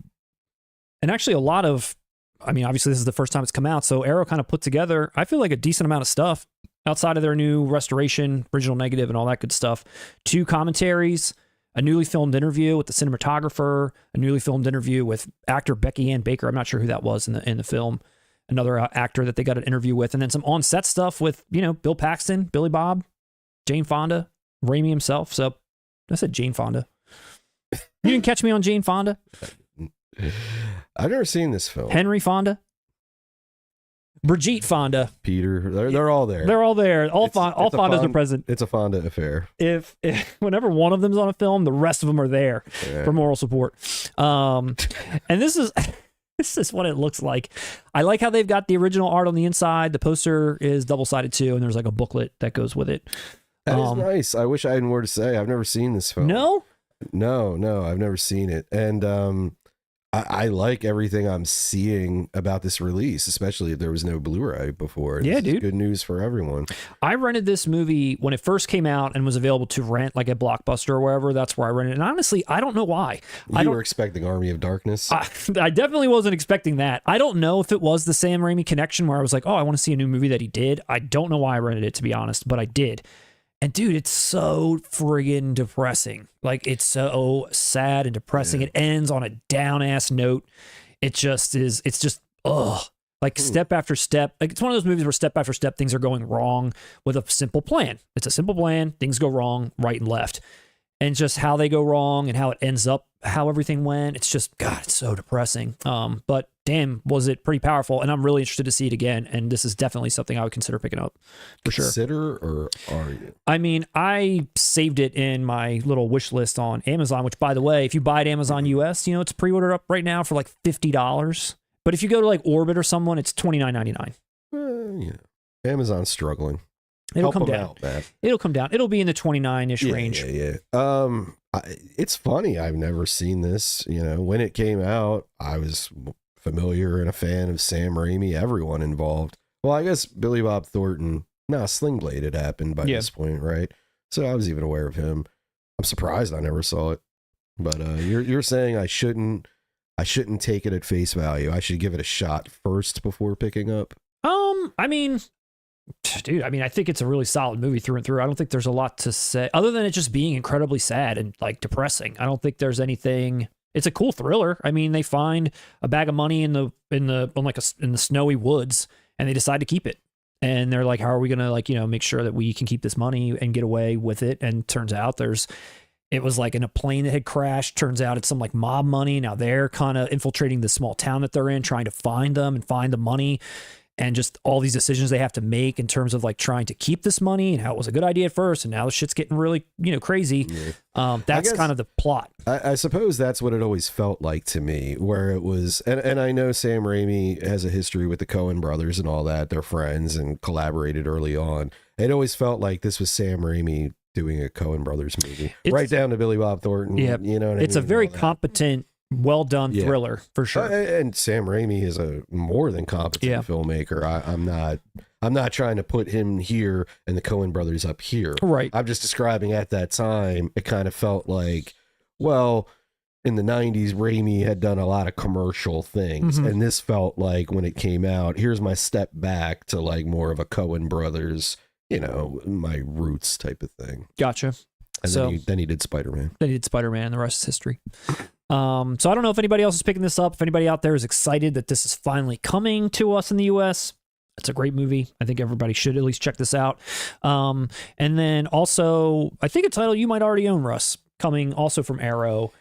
actually obviously this is the first time it's come out. So Arrow kind of put together, I feel like, a decent amount of stuff outside of their new restoration, original negative and all that good stuff. 2 commentaries, a newly filmed interview with the cinematographer, a newly filmed interview with actor Becky Ann Baker. I'm not sure who that was in the film. Another actor that they got an interview with, and then some on-set stuff with, Bill Paxton, Billy Bob, Jane Fonda, Raimi himself. So I said Jane Fonda. You didn't catch me on Jane Fonda? I've never seen this film. Henry Fonda? Brigitte Fonda. Peter. They're all there. They're all there. All Fondas are present. It's a Fonda affair. If whenever one of them's on a film, the rest of them are there for moral support. And this is what it looks like. I like how they've got the original art on the inside. The poster is double-sided too, and there's like a booklet that goes with it. That is nice. I wish I had more to say. I've never seen this film. No, I've never seen it. And I like everything I'm seeing about this release, especially if there was no Blu-ray before. Yeah, dude. Good news for everyone. I rented this movie when it first came out and was available to rent, like at Blockbuster or wherever. That's where I rented it. And honestly, I don't know why. You were expecting Army of Darkness? I definitely wasn't expecting that. I don't know if it was the Sam Raimi connection where I was like, oh, I want to see a new movie that he did. I don't know why I rented it, to be honest, but I did. And dude, it's so friggin' depressing. Like, it's so sad and depressing. Yeah. It ends on a down ass note. It just is. It's just, like step after step. Like, it's one of those movies where step after step things are going wrong with a simple plan. It's a simple plan. Things go wrong right and left. And just how they go wrong and how it ends up, how everything went. It's just, God, it's so depressing. But damn, was it pretty powerful. And I'm really interested to see it again. And this is definitely something I would consider picking up for sure. Consider, or are you? I mean, I saved it in my little wish list on Amazon, which, by the way, if you buy it Amazon US, it's pre-ordered up right now for like $50. But if you go to like Orbit or someone, it's $29.99. Yeah. Amazon's struggling. It'll Help come down. out, man. It'll come down. It'll be in the 29-ish range. Yeah. It's funny. I've never seen this. When it came out, I was familiar and a fan of Sam Raimi, everyone involved. Well, I guess Billy Bob Thornton. Sling Blade had happened by this point, right? So I was even aware of him. I'm surprised I never saw it. But you're saying I shouldn't take it at face value. I should give it a shot first before picking up. I mean, dude, I think it's a really solid movie through and through. I don't think there's a lot to say other than it just being incredibly sad and like depressing. I don't think there's anything. It's a cool thriller. I mean, they find a bag of money in the snowy woods and they decide to keep it. And they're like, how are we going to make sure that we can keep this money and get away with it? And turns out it was like in a plane that had crashed. Turns out it's some like mob money. Now they're kind of infiltrating the small town that they're in, trying to find them and find the money. And just all these decisions they have to make in terms of like trying to keep this money and how it was a good idea at first. And now the shit's getting really, crazy. Yeah. That's kind of the plot. I suppose that's what it always felt like to me, where it was, and I know Sam Raimi has a history with the Coen brothers and all that. They're friends and collaborated early on. It always felt like this was Sam Raimi doing a Coen brothers movie, right down to Billy Bob Thornton. Yeah. It's a very competent, well done thriller for sure. And Sam Raimi is a more than competent filmmaker. I'm not trying to put him here and the Coen brothers up here. Right. I'm just describing at that time, it kind of felt like, well, in the 90s, Raimi had done a lot of commercial things. Mm-hmm. And this felt like when it came out, here's my step back to like more of a Coen brothers, my roots type of thing. Gotcha. And then he did Spider-Man. The rest is history. So I don't know if anybody else is picking this up. If anybody out there is excited that this is finally coming to us in the US, it's a great movie. I think everybody should at least check this out. And then also, I think a title you might already own, Russ, coming also from Arrow.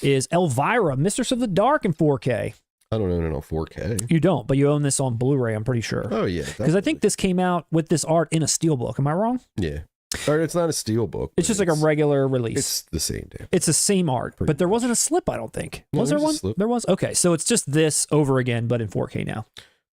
is Elvira, Mistress of the Dark in 4K. I don't own it on 4K. You don't, but you own this on Blu-ray, I'm pretty sure. Oh, yeah. Because I think this came out with this art in a steelbook. Am I wrong? Yeah. Or it's not a steelbook. It's just like a regular release. It's the same damn. It's the same art, but there wasn't a slip, I don't think. Was there one? There was? Okay, so it's just this over again, but in 4K now.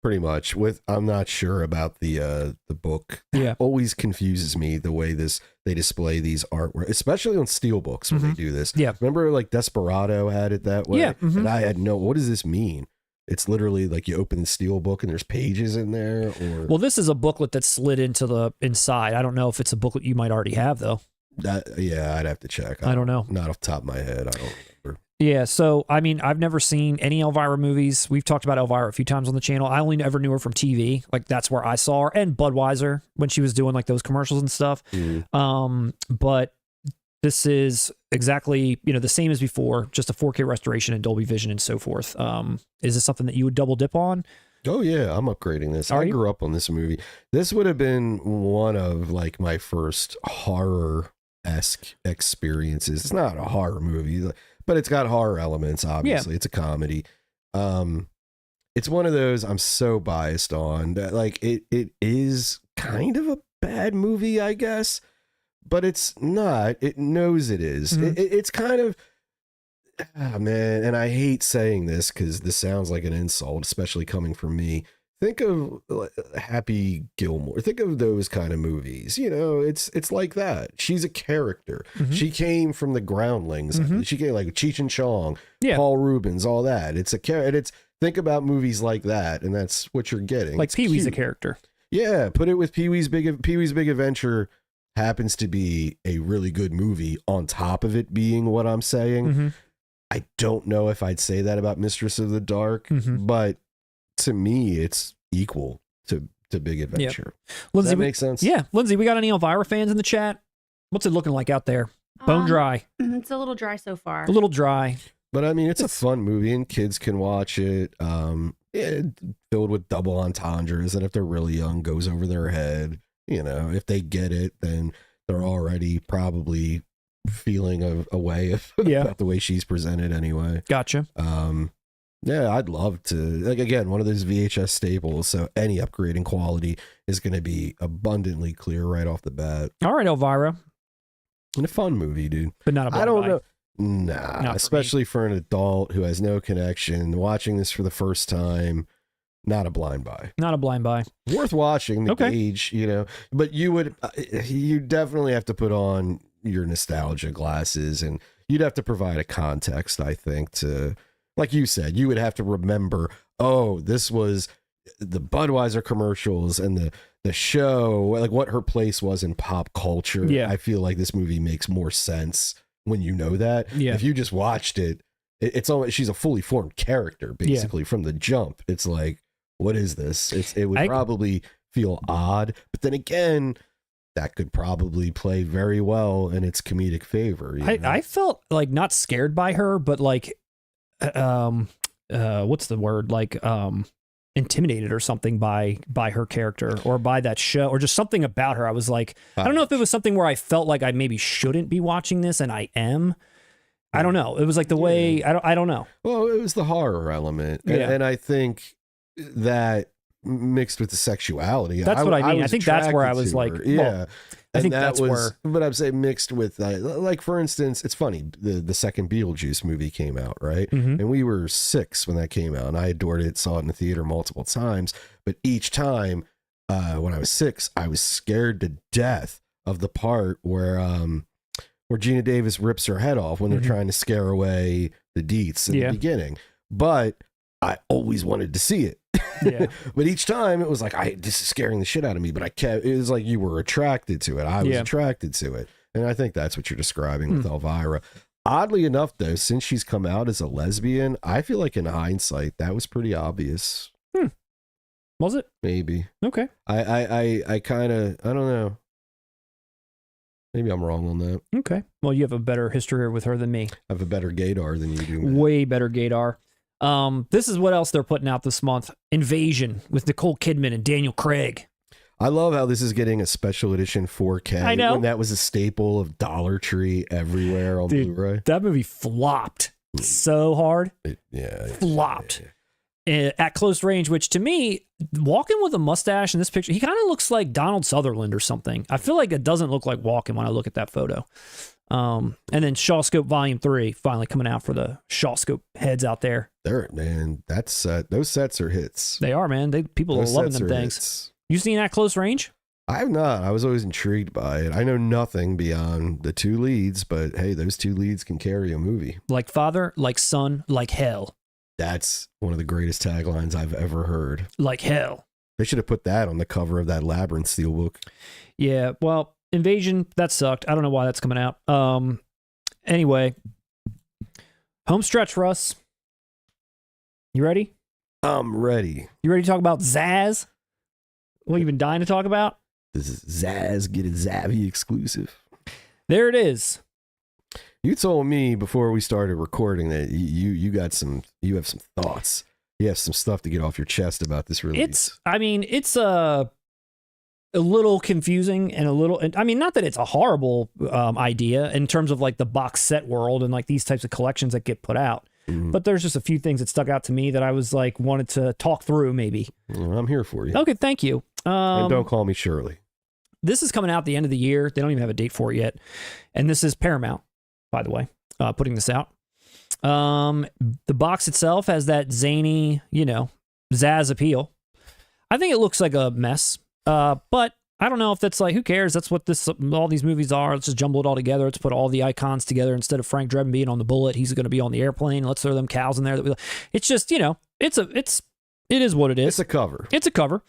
Pretty much. I'm not sure about the book. Yeah. Always confuses me the way they display these artwork, especially on steelbooks when they do this. Yeah. Remember like Desperado had it that way? Yeah. And I had what does this mean? It's literally like you open the steel book and there's pages in there. Or well, this is a booklet that's slid into the inside. I don't know if it's a booklet you might already have though. Yeah, I'd have to check. I don't know. Not off the top of my head. I don't remember. Yeah, so I mean, I've never seen any Elvira movies. We've talked about Elvira a few times on the channel. I only ever knew her from TV. Like that's where I saw her, and Budweiser when she was doing like those commercials and stuff. But this is exactly, the same as before, just a 4K restoration and Dolby Vision and so forth. Is this something that you would double dip on? Oh yeah, I'm upgrading this. I grew up on this movie. This would have been one of like my first horror-esque experiences. It's not a horror movie, but it's got horror elements, obviously. Yeah. It's a comedy. It's one of those I'm so biased on that like it is kind of a bad movie, I guess. But it's not. It knows it is. It's kind of, man, and I hate saying this because this sounds like an insult, especially coming from me. Think of Happy Gilmore. Think of those kind of movies. It's like that. She's a character. She came from the groundlings. She came like Cheech and Chong, Paul Rubens, all that. It's a character. Think about movies like that, and that's what you're getting. Like Pee-wee's a character. Yeah, put it with Pee-wee's Big Adventure. Happens to be a really good movie on top of it being what I'm saying. I don't know if I'd say that about Mistress of the Dark, but to me, it's equal to Big Adventure. Does that make sense? Yeah. Lindsay, we got any Elvira fans in the chat? What's it looking like out there? Bone dry. It's a little dry so far. A little dry. But I mean, it's a fun movie and kids can watch it. Filled with double entendres that if they're really young goes over their head. If they get it, then they're already probably feeling a way about the way she's presented anyway. Gotcha. Yeah, I'd love to, like, again, one of those VHS staples. So any upgrade in quality is going to be abundantly clear right off the bat. All right, Elvira. And a fun movie, dude. But not a blind I don't buy. know. Nah, especially for an adult who has no connection, watching this for the first time. Not a blind buy. Not a blind buy. Worth watching the gauge, but you definitely have to put on your nostalgia glasses and you'd have to provide a context, I think, to, like you said, you would have to remember, oh, this was the Budweiser commercials and the show, like what her place was in pop culture. Yeah. I feel like this movie makes more sense when you know that. Yeah. If you just watched it, it's almost, she's a fully formed character, basically, from the jump. It's like, what is this? It would probably feel odd, but then again, that could probably play very well in its comedic favor. I felt like not scared by her, but like, what's the word? Like, intimidated or something by her character or by that show or just something about her. I was like, I don't know if it was something where I felt like I maybe shouldn't be watching this and I am. I don't know. It was like the way, I don't know. Well, it was the horror element. And I think that mixed with the sexuality. That's what I mean. I think that's where I was like, yeah. I think that's where. But I'm saying mixed with, like, for instance, it's funny. The second Beetlejuice movie came out, right? And we were 6 when that came out, and I adored it. Saw it in the theater multiple times. But each time, when I was 6, I was scared to death of the part where Gina Davis rips her head off when they're trying to scare away the Deets in the beginning. But I always wanted to see it. Yeah. But each time it was like, this is scaring the shit out of me, but it was like you were attracted to it. I was attracted to it. And I think that's what you're describing with Elvira. Oddly enough, though, since she's come out as a lesbian, I feel like in hindsight, that was pretty obvious. Was it? Maybe. Okay. I kind of, I don't know. Maybe I'm wrong on that. Okay. Well, you have a better history with her than me. I have a better gaydar than you do, man. Way better gaydar. This is what else they're putting out this month. Invasion with Nicole Kidman and Daniel Craig. I love how this is getting a special edition 4K. I know. When that was a staple of Dollar Tree everywhere on Blu-ray. That movie flopped. so hard. Yeah. Flopped. At close range, which to me, Walken with a mustache in this picture, he kind of looks like Donald Sutherland or something. I feel like it doesn't look like Walken when I look at that photo. And then Shawscope Volume 3 finally coming out for the Shawscope heads out there. Man, those sets are hits. They are, man. People are loving them things. Hits. You seen At Close Range? I have not. I was always intrigued by it. I know nothing beyond the 2 leads, but hey, those 2 leads can carry a movie. Like father, like son, like hell. That's one of the greatest taglines I've ever heard. Like hell. They should have put that on the cover of that Labyrinth Steelbook. Yeah, well, Invasion, that sucked. I don't know why that's coming out. Anyway, home stretch, Russ. You ready? I'm ready. You ready to talk about Zaz? What you been dying to talk about? This is Zaz Get It Zavvy exclusive. There it is. You told me before we started recording that you have some thoughts. You have some stuff to get off your chest about this release. It's a little confusing and a little, I mean, not that it's a horrible idea in terms of like the box set world and like these types of collections that get put out. Mm-hmm. But there's just a few things that stuck out to me that I was like, wanted to talk through maybe. Well, I'm here for you. Okay, thank you. And don't call me Shirley. This is coming out at the end of the year. They don't even have a date for it yet. And this is Paramount, by the way, putting this out. The box itself has that zany, Zaz appeal. I think it looks like a mess. But I don't know if that's like, who cares? That's what all these movies are. Let's just jumble it all together. Let's put all the icons together. Instead of Frank Drebin being on the bullet, he's going to be on the airplane. Let's throw them cows in there. It's just, it is what it is. It's a cover. It's a cover.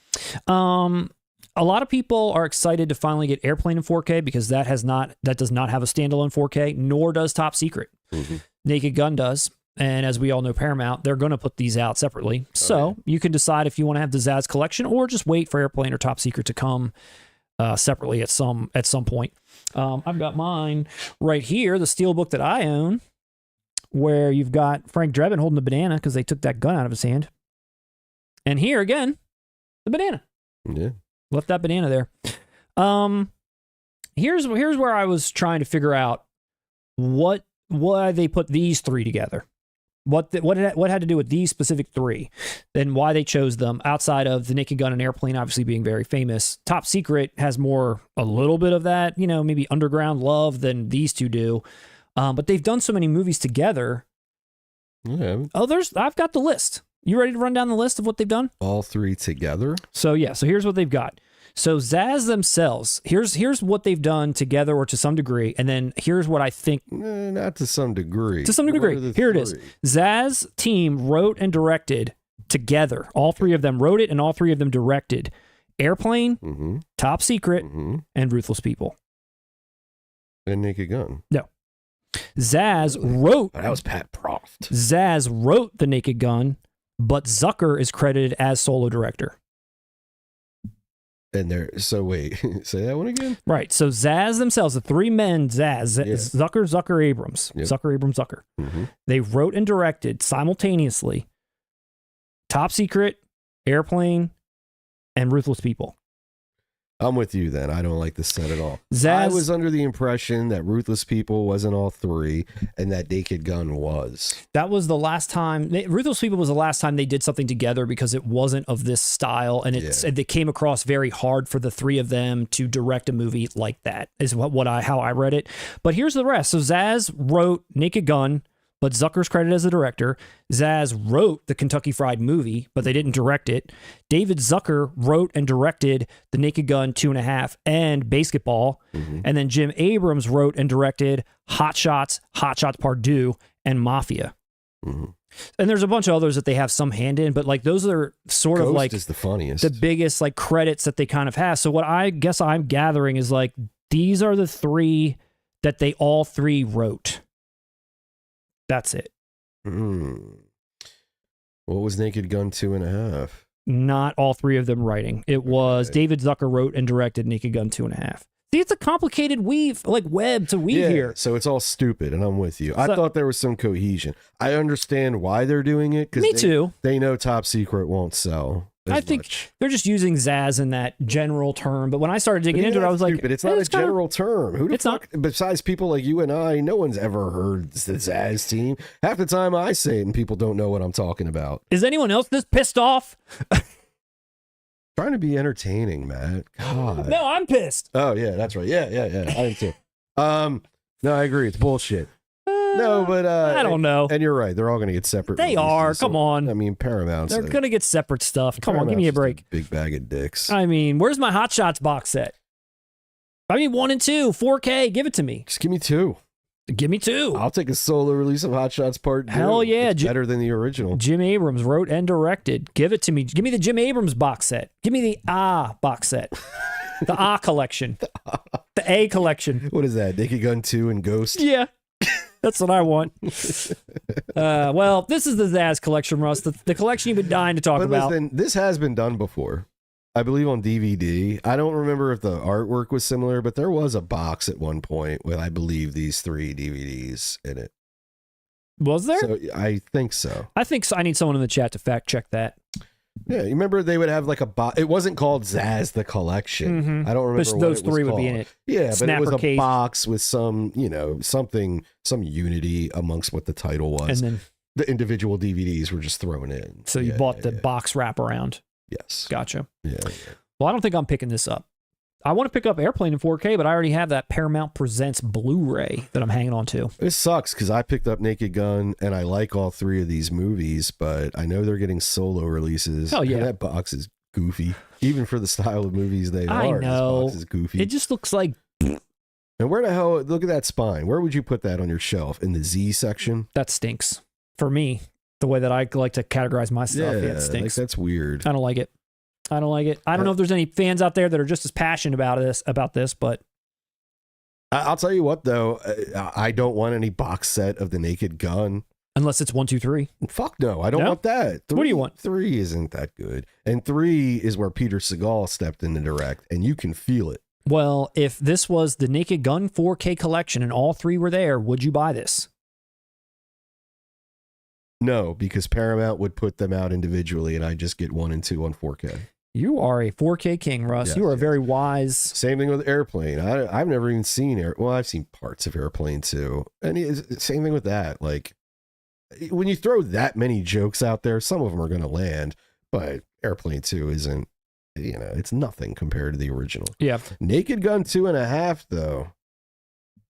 A lot of people are excited to finally get Airplane in 4K because that does not have a standalone 4K, nor does Top Secret. Mm-hmm. Naked Gun does. And as we all know, Paramount, they're going to put these out separately. So you can decide if you want to have the Zaz collection or just wait for Airplane or Top Secret to come separately at some point. I've got mine right here, the Steelbook that I own, where you've got Frank Drebin holding the banana because they took that gun out of his hand. And here again, the banana. Yeah. Left that banana there. Here's where I was trying to figure out why they put these 3 together. What had to do with these specific 3, then why they chose them outside of the Naked Gun and Airplane obviously being very famous. Top Secret has a little bit of that, maybe underground love than these 2 do. But they've done so many movies together. Yeah. I've got the list. You ready to run down the list of what they've done? All 3 together? So here's what they've got. So Zaz themselves, here's what they've done together or to some degree, and then here's what I think. Not to some degree. To some degree. Here it is. Zaz team wrote and directed together. All 3 of them wrote it, and all 3 of them directed Airplane, Top Secret, and Ruthless People. And Naked Gun. No. Zaz wrote. That was Pat Proft. Zaz wrote The Naked Gun, but Zucker is credited as solo director. And so wait, say that one again? Right. So Zaz themselves, the 3 men, Zucker, Abrams. Yep. Zucker. Mm-hmm. They wrote and directed simultaneously Top Secret, Airplane, and Ruthless People. I'm with you then. I don't like this set at all. Zaz, I was under the impression that Ruthless People wasn't all 3 and that Naked Gun was. That was the last time. Ruthless People was the last time they did something together because it wasn't of this style. And it came across very hard for the 3 of them to direct a movie like that is how I read it. But here's the rest. So Zaz wrote Naked Gun, but Zucker's credited as the director. Zaz wrote the Kentucky Fried Movie, but they didn't direct it. David Zucker wrote and directed The Naked Gun 2.5 and Basketball. Mm-hmm. And then Jim Abrams wrote and directed Hot Shots Part 2, and Mafia. Mm-hmm. And there's a bunch of others that they have some hand in, but like those are sort Ghost of like is the funniest, the biggest like credits that they kind of have. So what I guess I'm gathering is like these are the 3 that they all 3 wrote. That's it. What was Naked Gun 2.5? Not all 3 of them writing. It was David Zucker wrote and directed Naked Gun 2.5. See, it's a complicated web to weave here. So it's all stupid, and I'm with you. I thought there was some cohesion. I understand why they're doing it. Me too. They know Top Secret won't sell. I think they're just using Zaz in that general term. But when I started digging into it, I was like, but it's not a general term. Who the fuck, besides people like you and I, no one's ever heard the Zaz team. Half the time I say it and people don't know what I'm talking about. Is anyone else this pissed off? Trying to be entertaining, Matt. God. No, I'm pissed. Oh, yeah, that's right. Yeah. I am too. No, I agree. It's bullshit. No, but I don't know. And you're right. They're all going to get separate. They are. Come on. I mean, Paramount's. They're going to get separate stuff. Come on, give me a break. Big bag of dicks. I mean, where's my Hot Shots box set? I mean, 1 and 2, 4K. Give it to me. Just give me 2. Give me 2. I'll take a solo release of Hot Shots Part 2. Hell yeah. It's better than the original. Jim Abrams wrote and directed. Give it to me. Give me the Jim Abrams box set. Give me the box set. The collection. The A collection. What is that? Naked Gun 2 and Ghost? Yeah. That's what I want. Well, this is the Zaz collection, Russ. The collection you've been dying to talk about. Listen, this has been done before. I believe on DVD. I don't remember if the artwork was similar, but there was a box at one point with, I believe, these 3 DVDs in it. Was there? So, I think so. I think so. I need someone in the chat to fact check that. Yeah, you remember they would have like a box. It wasn't called Zaz the Collection. Mm-hmm. I don't remember what those it was 3 would called. be in it. Yeah, but it was a case. box with some, some unity amongst what the title was. And then the individual DVDs were just thrown in. So you bought the box wraparound. Yes. Gotcha. Yeah. Well, I don't think I'm picking this up. I want to pick up Airplane in 4K, but I already have that Paramount Presents Blu-ray that I'm hanging on to. It sucks because I picked up Naked Gun and I like all 3 of these movies, but I know they're getting solo releases. Hell yeah. And that box is goofy. Even for the style of movies they I are, know. this box is goofy. It just looks like... And where the hell, look at that spine. Where would you put that on your shelf? In the Z section? That stinks. For me, the way that I like to categorize my stuff, it stinks. Like that's weird. I don't like it. I don't like it. I don't know if there's any fans out there that are just as passionate about this, but I'll tell you what though, I don't want any box set of the Naked Gun. Unless it's 1, 2, 3. Fuck no, I don't want that. 3, what do you want? 3 isn't that good. And 3 is where Peter Segal stepped in to direct, and you can feel it. Well, if this was the Naked Gun 4K collection and all 3 were there, would you buy this? No, because Paramount would put them out individually, and I just get 1 and 2 on 4K. You are a 4K king, Russ. Yes, you are very wise. Same thing with Airplane. I've never even seen Well, I've seen parts of Airplane too. And same thing with that. Like, when you throw that many jokes out there, some of them are going to land, but Airplane 2 isn't, it's nothing compared to the original. Yeah. Naked Gun 2.5, though.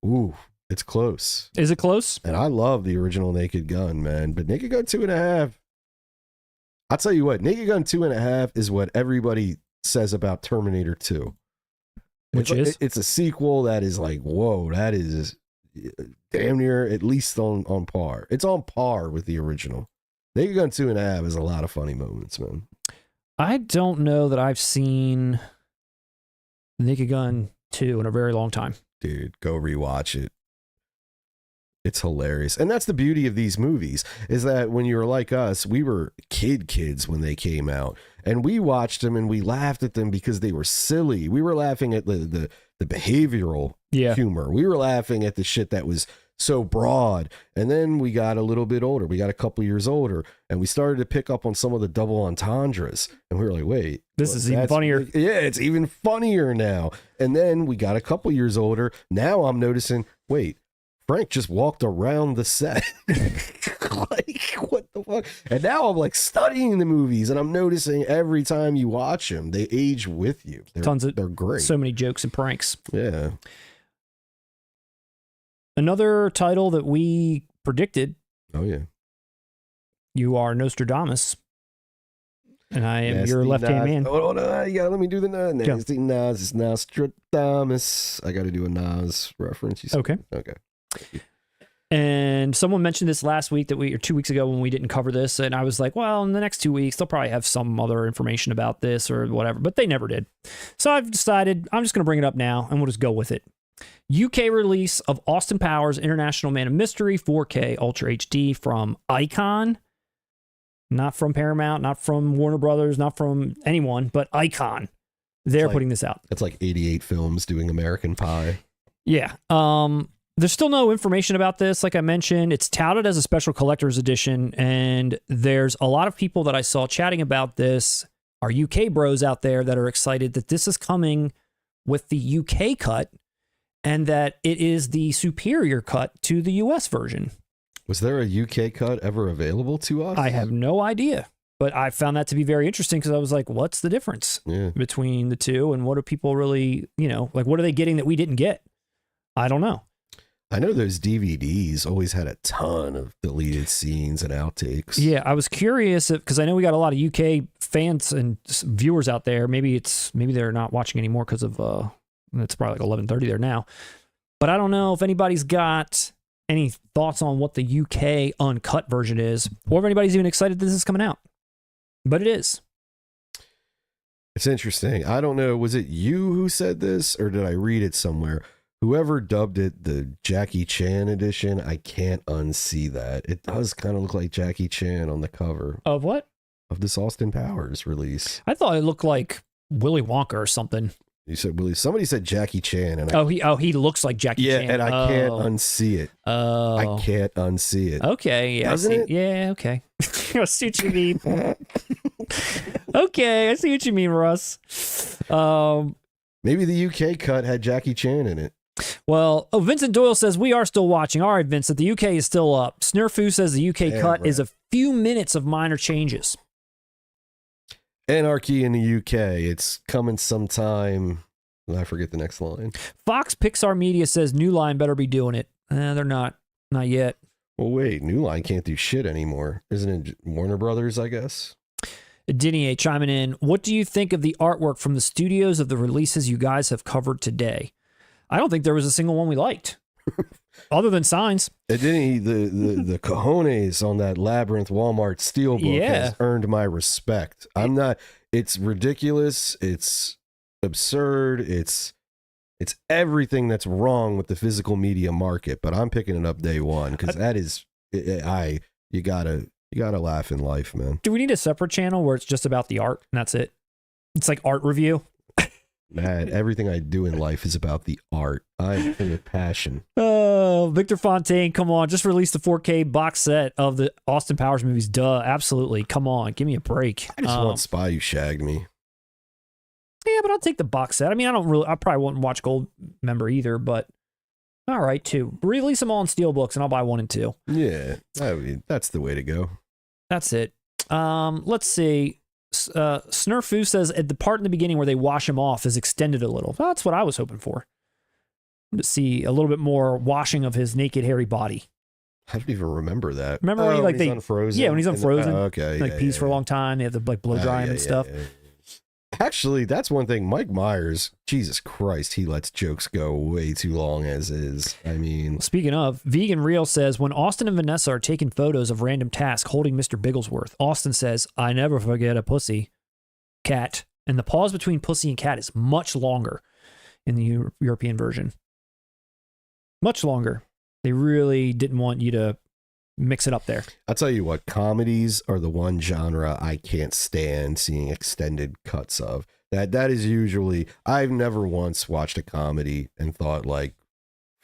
Ooh, it's close. Is it close? And I love the original Naked Gun, man. But Naked Gun 2.5, I'll tell you what, Naked Gun 2.5 is what everybody says about Terminator 2. Which is? It's a sequel that is like, whoa, that is damn near at least on par. It's on par with the original. Naked Gun 2.5 has a lot of funny moments, man. I don't know that I've seen Naked Gun 2 in a very long time. Dude, go rewatch it. It's hilarious. And that's the beauty of these movies, is that when you were like us, we were kids when they came out. And we watched them and we laughed at them because they were silly. We were laughing at the behavioral humor. We were laughing at the shit that was so broad. And then we got a little bit older. We got a couple years older. And we started to pick up on some of the double entendres. And we were like, wait. This is even funnier. Yeah, it's even funnier now. And then we got a couple years older. Now I'm noticing, wait, Frank just walked around the set. Like, what the fuck? And now I'm like studying the movies and I'm noticing every time you watch them, they age with you. They're great. So many jokes and pranks. Yeah. Another title that we predicted. Oh, yeah. You are Nostradamus. And I am your left-hand man. Hold on, you gotta let me do the Nasty Nas is Nostradamus. I gotta do a Nas reference. Okay. Okay. And someone mentioned this last week or 2 weeks ago when we didn't cover this, and I was like, well, in the next 2 weeks, they'll probably have some other information about this or whatever, but they never did. So I've decided I'm just going to bring it up now, and we'll just go with it. UK release of Austin Powers International Man of Mystery 4K Ultra HD from Icon. Not from Paramount, not from Warner Brothers, not from anyone, but Icon. They're putting this out. It's like 88 films doing American Pie. Yeah. There's still no information about this. Like I mentioned, it's touted as a special collector's edition, and there's a lot of people that I saw chatting about this our UK bros out there that are excited that this is coming with the UK cut and that it is the superior cut to the US version. Was there a UK cut ever available to us? I have no idea, but I found that to be very interesting because I was like, what's the difference between the two, and what do people really, like what are they getting that we didn't get? I don't know. I know those DVDs always had a ton of deleted scenes and outtakes. Yeah, I was curious because I know we got a lot of UK fans and viewers out there. Maybe they're not watching anymore because of it's probably like 11:30 there now. But I don't know if anybody's got any thoughts on what the UK uncut version is, or if anybody's even excited that this is coming out. But it is. It's interesting. I don't know. Was it you who said this, or did I read it somewhere? Whoever dubbed it the Jackie Chan edition, I can't unsee that. It does kind of look like Jackie Chan on the cover. Of what? Of this Austin Powers release. I thought it looked like Willy Wonka or something. You said Willy. Somebody said Jackie Chan, and he looks like Jackie Chan. Yeah, and I can't unsee it. I can't unsee it. Okay, yeah, Doesn't it? Yeah, okay. I see what you mean. Okay, I see what you mean, Russ. Maybe the UK cut had Jackie Chan in it. Well, Vincent Doyle says, we are still watching. All right, Vincent, the UK is still up. Snurfu says the UK cut is a few minutes of minor changes. Anarchy in the UK. It's coming sometime. I forget the next line. Fox Pixar Media says New Line better be doing it. They're not. Not yet. Well, wait. New Line can't do shit anymore. Isn't it Warner Brothers, I guess? Dinier chiming in. What do you think of the artwork from the studios of the releases you guys have covered today? I don't think there was a single one we liked. Other than Signs. And then the cojones on that Labyrinth Walmart Steelbook has earned my respect. It's ridiculous. It's absurd. It's everything that's wrong with the physical media market, but I'm picking it up day one because that is, you gotta laugh in life, man. Do we need a separate channel where it's just about the art and that's it? It's like art review. Man, everything I do in life is about the art. I'm full of passion. Oh, Victor Fontaine, come on. Just release the 4K box set of the Austin Powers movies. Duh, absolutely. Come on. Give me a break. I just want Spy Who Shagged Me. Yeah, but I'll take the box set. I mean, I probably wouldn't watch Gold Member either, but all right, 2. Release them all in Steelbooks and I'll buy 1 and 2. Yeah, that's the way to go. That's it. Let's see. Snurfu says at the part in the beginning where they wash him off is extended a little. That's what I was hoping for. To see a little bit more washing of his naked, hairy body. I don't even remember that. Remember when when he's unfrozen? Yeah, when he's unfrozen. Okay. Pees for a long time. They have to like blow dry him and stuff. Yeah. Actually, that's one thing. Mike Myers, Jesus Christ, he lets jokes go way too long as is. I mean, speaking of, Vegan Real says when Austin and Vanessa are taking photos of random task holding Mr. Bigglesworth, Austin says, "I never forget a pussy, cat," and the pause between pussy and cat is much longer in the European version. Much longer. They really didn't want you to mix it up there. I'll tell you what, comedies are the one genre I can't stand seeing extended cuts of. That is usually, I've never once watched a comedy and thought like,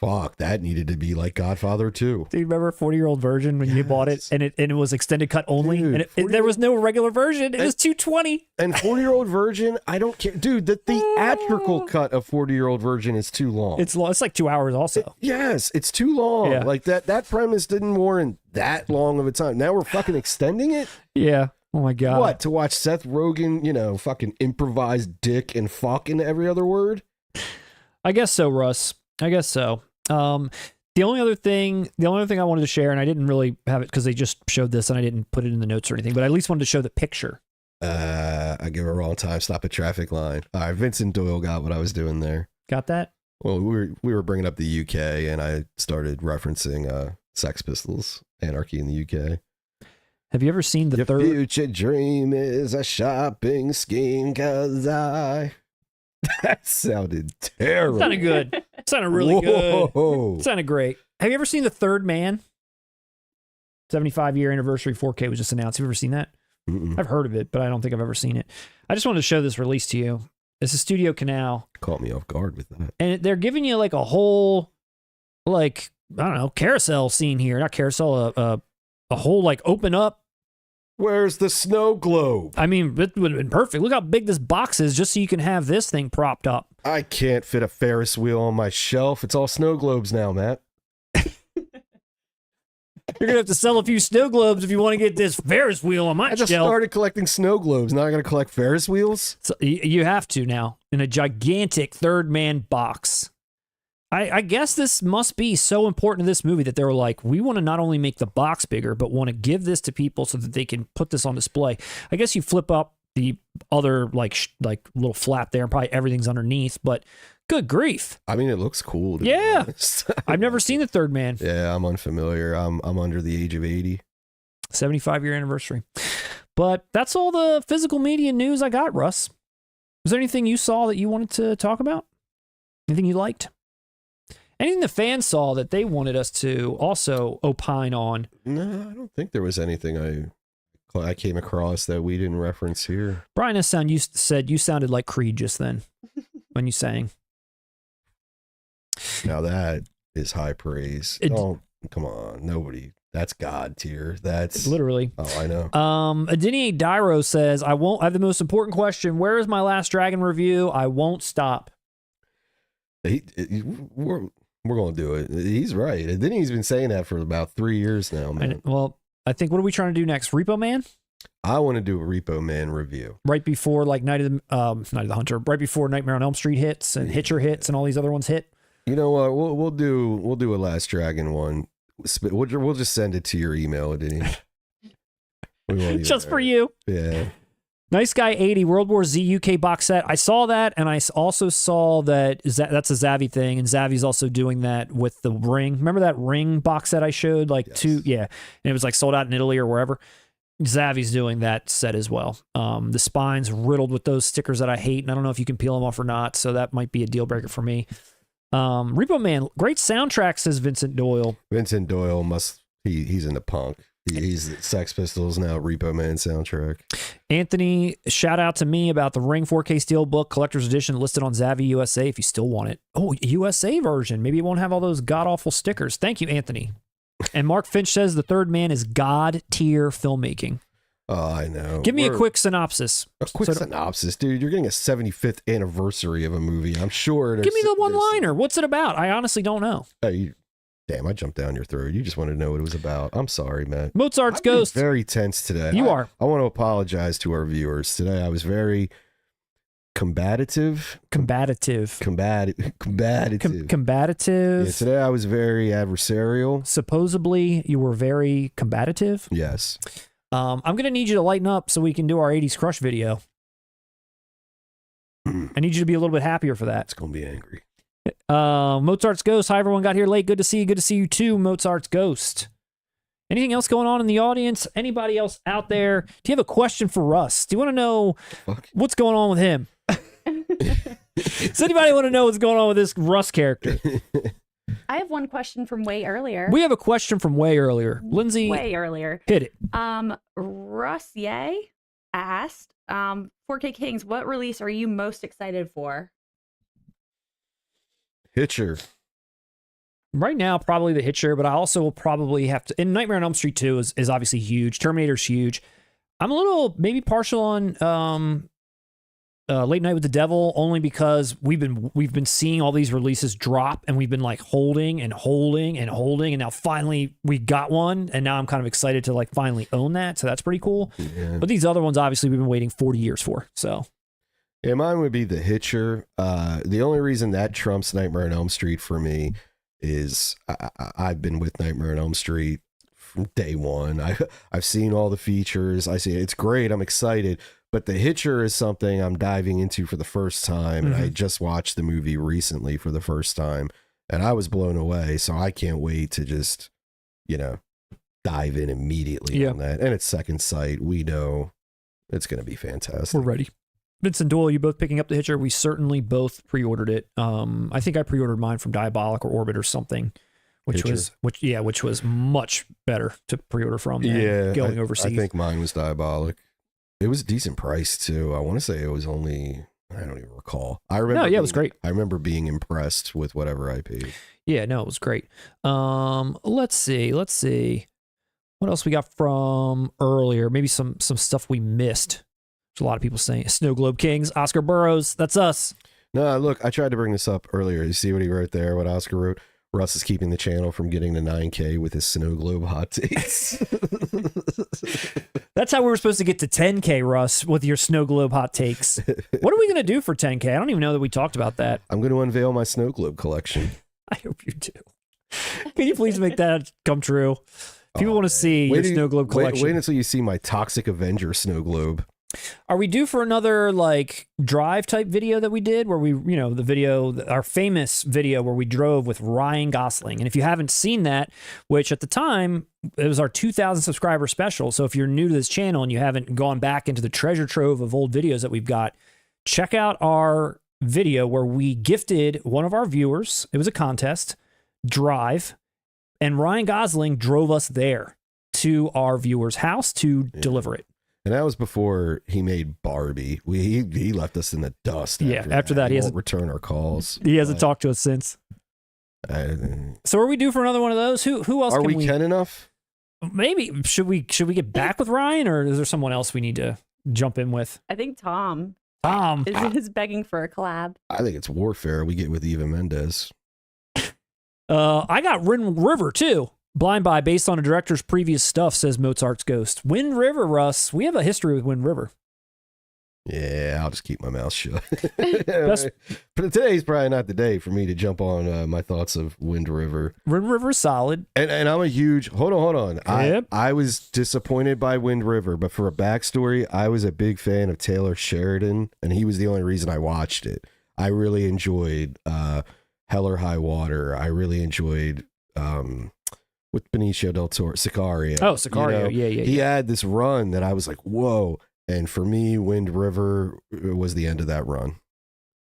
fuck, that needed to be like Godfather 2. Do you remember 40-year-old Virgin when you bought it and it was extended cut only? Dude, and there was no regular version. It was $220. And 40-year-old Virgin, I don't care. Dude, the theatrical cut of 40-year-old Virgin is too long. It's long. It's like 2 hours also. Yes, it's too long. Yeah. Like that premise didn't warrant that long of a time. Now we're fucking extending it? Yeah. Oh my God. What, to watch Seth Rogen, fucking improvise dick and fuck in every other word? I guess so, Russ. I guess so. The only thing I wanted to share, and I didn't really have it because they just showed this and I didn't put it in the notes or anything, but I at least wanted to show the picture. I give a wrong time, stop a traffic line. All right, Vincent Doyle got what I was doing there. Got that? Well, we were bringing up the UK and I started referencing Sex Pistols, Anarchy in the UK. Have you ever seen the Your third? future dream is a shopping scheme, cause that sounded terrible. It sounded good. It sounded really good. It sounded great. Have you ever seen The Third Man? 75-year anniversary 4K was just announced. Have you ever seen that? Mm-mm. I've heard of it, but I don't think I've ever seen it. I just wanted to show this release to you. It's a Studio Canal. Caught me off guard with that. And they're giving you like a whole, like, I don't know, carousel scene here. Not carousel, a whole like open up Where's the snow globe? I mean, it would have been perfect. Look how big this box is just so you can have this thing propped up. I can't fit a Ferris wheel on my shelf. It's all snow globes now, Matt. You're going to have to sell a few snow globes if you want to get this Ferris wheel on my I just shelf. started collecting snow globes. Now I got to collect Ferris wheels? So you have to now in a gigantic third man box. I guess this must be so important to this movie that they were like, we want to not only make the box bigger, but want to give this to people so that they can put this on display. I guess you flip up the other like little flap there and probably everything's underneath, but good grief. I mean, it looks cool. To Yeah. be honest. I've never seen the third man. Yeah, I'm unfamiliar. I'm under the age of 80. 75-year anniversary. But that's all the physical media news I got, Russ. Was there anything you saw that you wanted to talk about? Anything you liked? Anything the fans saw that they wanted us to also opine on? No, I don't think there was anything I came across that we didn't reference here. Brian S. you said you sounded like Creed just then when you sang. Now that is high praise. Come on, nobody. That's God tier. That's literally. Oh, I know. Adini Dairo says, I have the most important question. Where is my Last Dragon review? I won't stop. We're going to do it. He's right. And then he's been saying that for about 3 years now, man. I think, what are we trying to do next? Repo Man? I want to do a Repo Man review. Right before like Night of the Hunter, right before Nightmare on Elm Street hits and Hitcher hits and all these other ones hit. You know what? We'll do a Last Dragon one. We'll just send it to your email, Adini. Just for you. Yeah. Nice Guy 80 World War Z UK box set. I saw that, and I also saw that that's a Zazzy thing, and Zazzy's also doing that with the Ring. Remember that Ring box set I showed? Yes. And it was like sold out in Italy or wherever. Zazzy's doing that set as well. The spine's riddled with those stickers that I hate, and I don't know if you can peel them off or not, so that might be a deal breaker for me. Repo Man, great soundtrack, says Vincent Doyle. Vincent Doyle he's into punk. He's Sex Pistols now, Repo Man soundtrack. Anthony, shout out to me about the Ring 4K Steelbook Collector's Edition listed on Zavvi USA if you still want it. Oh, USA version. Maybe it won't have all those god-awful stickers. Thank you, Anthony. And Mark Finch says the third man is god-tier filmmaking. Oh, I know. Give me a quick synopsis. A quick synopsis, dude. You're getting a 75th anniversary of a movie. I'm sure. Give me the one-liner. What's it about? I honestly don't know. Damn, I jumped down your throat. You just wanted to know what it was about. I'm sorry, man. Mozart's Ghost. Very tense today. You are. I want to apologize to our viewers today. I was very combative. Combative. Yeah, today I was very adversarial. Supposedly you were very combative. Yes. I'm going to need you to lighten up so we can do our 80s Crush video. I need you to be a little bit happier for that. It's going to be angry. Mozart's Ghost. Hi, everyone got here late. Good to see you. Good to see you too, Mozart's Ghost. Anything else going on in the audience? Anybody else out there? Do you have a question for Russ? Do you want to know what's going on with him? Does anybody want to know what's going on with this Russ character? I have one question from way earlier. We have a question from way earlier. Lindsay. Way earlier. Hit it. Russ Ye asked, 4K Kings, what release are you most excited for? Hitcher. Right now, probably the Hitcher, but I also will probably have to. And Nightmare on Elm Street 2 is obviously huge. Terminator's huge. I'm a little maybe partial on Late Night with the Devil, only because we've been seeing all these releases drop, and we've been like holding, and now finally we got one, and now I'm kind of excited to like finally own that. So that's pretty cool. Yeah. But these other ones, obviously, we've been waiting 40 years for. So. Yeah, mine would be the Hitcher. The only reason that trumps Nightmare on Elm Street for me is I've been with Nightmare on Elm Street from day one. I've seen all the features. I see it's great. I'm excited. But the Hitcher is something I'm diving into for the first time. And I just watched the movie recently for the first time, and I was blown away. So I can't wait to just, dive in immediately on that. And it's Second Sight. We know it's going to be fantastic. We're ready. Vincent Doyle, you both picking up the Hitcher? We certainly both pre-ordered it. I think I pre-ordered mine from Diabolic or Orbit or something, which was much better to pre-order from than going overseas. I think mine was Diabolic. It was a decent price too. I want to say it was only, I don't even recall. I remember. It was great. I remember being impressed with whatever I paid. Yeah, no, it was great. Let's see. What else we got from earlier? Maybe some stuff we missed. There's a lot of people saying Snow Globe Kings, Oscar Burroughs. That's us. No, look, I tried to bring this up earlier. You see what he wrote there, what Oscar wrote? Russ is keeping the channel from getting to 9K with his Snow Globe hot takes. That's how we were supposed to get to 10K, Russ, with your Snow Globe hot takes. What are we going to do for 10K? I don't even know that we talked about that. I'm going to unveil my Snow Globe collection. I hope you do. Can you please make that come true? People want to see your Snow Globe collection. Wait until you see my Toxic Avenger Snow Globe. Are we due for another like drive type video that we did where we, you know, the video, our famous video where we drove with Ryan Gosling? And if you haven't seen that, which at the time it was our 2,000 subscriber special. So if you're new to this channel and you haven't gone back into the treasure trove of old videos that we've got, check out our video where we gifted one of our viewers. It was a contest drive, and Ryan Gosling drove us there to our viewer's house to deliver it. And that was before he made Barbie. He left us in the dust. After that he hasn't returned our calls. He hasn't talked to us since. So are we due for another one of those? Who else? Are can we Ken enough? Maybe should we get back with Ryan, or is there someone else we need to jump in with? I think Tom is begging for a collab. I think it's Warfare. We get with Eva Mendes. I got Wind River too. Blind Buy, based on a director's previous stuff, says Mozart's Ghost. Wind River, Russ. We have a history with Wind River. Yeah, I'll just keep my mouth shut. But today's probably not the day for me to jump on my thoughts of Wind River. Wind River's solid. And I'm a huge... Hold on. Yep. I was disappointed by Wind River, but for a backstory, I was a big fan of Taylor Sheridan, and he was the only reason I watched it. I really enjoyed Hell or High Water. I really enjoyed... with Benicio del Toro, Sicario. Oh, Sicario, you know, yeah. He had this run that I was like, whoa. And for me, Wind River was the end of that run.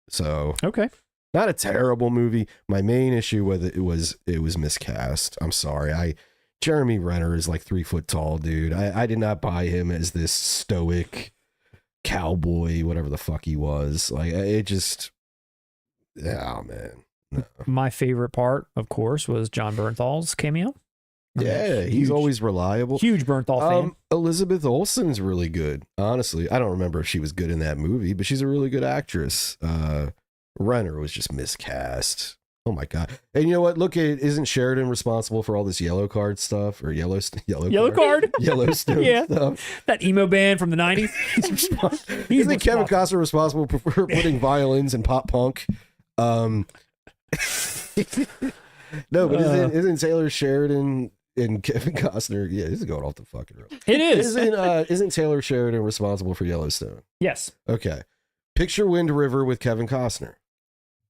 So, okay, not a terrible movie. My main issue with it was miscast. I'm sorry. Jeremy Renner is like 3 foot tall, dude. I did not buy him as this stoic cowboy, whatever the fuck he was. Like, it just, oh man. No. My favorite part, of course, was John Bernthal's cameo. Yeah, he's always reliable. Huge Bernthal fan. Elizabeth Olsen's really good. Honestly, I don't remember if she was good in that movie, but she's a really good actress. Renner was just miscast. Oh my god! And you know what? Look at, isn't Sheridan responsible for all this yellow card stuff or yellow card? Yellowstone yeah. stuff? That emo band from the 90s. Isn't Kevin Costner responsible for putting violins in pop punk? No, but isn't Taylor Sheridan and Kevin Costner? Yeah, this is going off the fucking road. It is. Isn't Taylor Sheridan responsible for Yellowstone? Yes. Okay. Picture Wind River with Kevin Costner.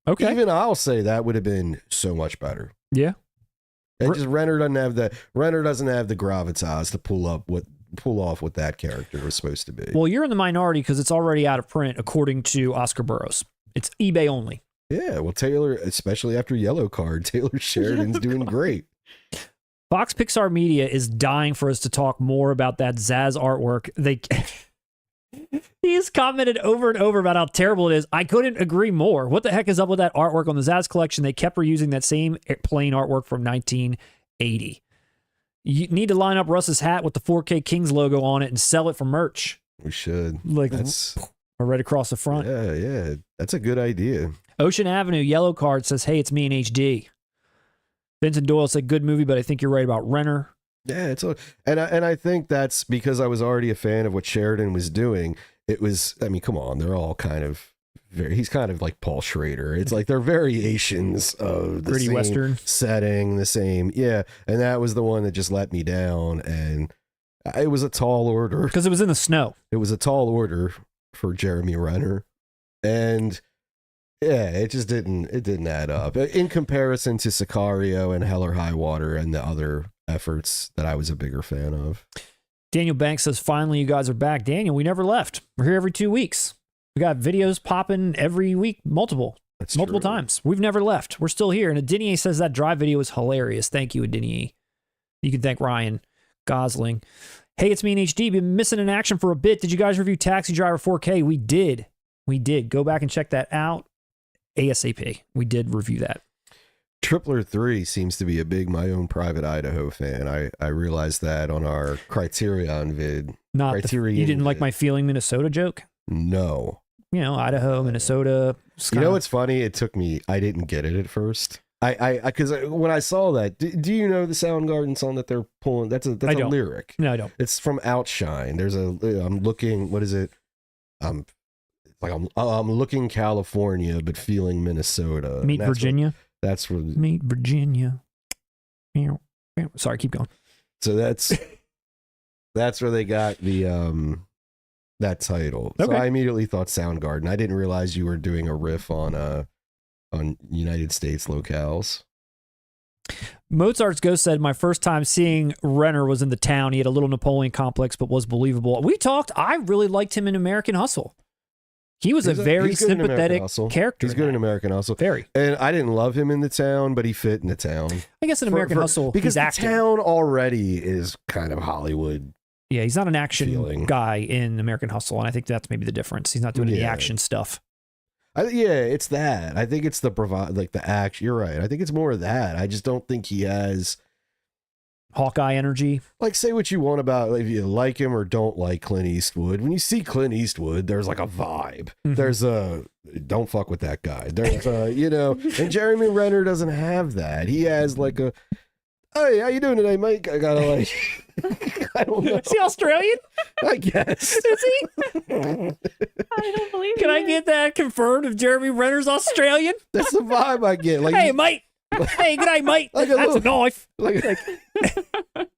Okay. Even I'll say that would have been so much better. Yeah. And just Renner doesn't have the gravitas to pull off what that character was supposed to be. Well, you're in the minority because it's already out of print, according to Oscar Burroughs. It's eBay only. Yeah, well, Taylor, especially after Yellow Card, Taylor Sheridan's doing great. Fox Pixar Media is dying for us to talk more about that Zaz artwork. He's commented over and over about how terrible it is. I couldn't agree more. What the heck is up with that artwork on the Zaz collection? They kept reusing that same plain artwork from 1980. You need to line up Russ's hat with the 4K Kings logo on it and sell it for merch. We should. Like, right across the front. Yeah. That's a good idea. Ocean Avenue Yellow Card says, hey, it's me in HD. Vincent Doyle said, good movie, but I think you're right about Renner. Yeah, and I think that's because I was already a fan of what Sheridan was doing. It was, I mean, come on, they're all kind of he's kind of like Paul Schrader. It's like they're variations of the gritty same Western setting, the same, yeah. And that was the one that just let me down, and it was a tall order because it was in the snow. It was a tall order for Jeremy Renner, and yeah, it just didn't add up in comparison to Sicario and Hell or High Water and the other efforts that I was a bigger fan of. Daniel Banks says, finally, you guys are back. Daniel, we never left. We're here every 2 weeks. We got videos popping every week, multiple times. We've never left. We're still here. And Adinier says that drive video is hilarious. Thank you, Adinier. You can thank Ryan Gosling. Hey, it's me in HD. Been missing in action for a bit. Did you guys review Taxi Driver 4K? We did. Go back and check that out. ASAP. We did review that. Tripler 3 seems to be a big My Own Private Idaho fan. I realized that on our Criterion vid. Not the, you didn't like my Feeling Minnesota joke? No. You know, Idaho, Minnesota. You know what's funny? It took me, I didn't get it at first. Because when I saw that, do you know the Soundgarden song that they're pulling? That's a lyric. No, I don't. It's from Outshine. There's I'm looking, what is it? I'm looking California, but feeling Minnesota. Meet Virginia. That's where Meet Virginia. Sorry, keep going. So that's where they got the that title. Okay. So I immediately thought Soundgarden. I didn't realize you were doing a riff on United States locales. Mozart's Ghost said, my first time seeing Renner was in The Town. He had a little Napoleon complex, but was believable. We talked. I really liked him in American Hustle. He was a very sympathetic character. He's good in American Hustle. Very. And I didn't love him in The Town, but he fit in The Town. I guess in American Hustle, because he's acting. The Town already is kind of Hollywood. Yeah, he's not an action feeling. guy in American Hustle, and I think that's maybe the difference. He's not doing any action stuff. It's that. I think it's the like the action. You're right. I think it's more of that. I just don't think he has Hawkeye energy. Like, say what you want about if you like him or don't like Clint Eastwood. When you see Clint Eastwood, there's like a vibe. Mm-hmm. There's a don't fuck with that guy. There's a and Jeremy Renner doesn't have that. He has like a hey, how you doing today, mate? I gotta like I don't know. Is he Australian? I guess. Is he? I don't believe Can I get that confirmed if Jeremy Renner's Australian? That's the vibe I get. Like, hey, mate. Hey, good night, mate. Like That's a knife. Like,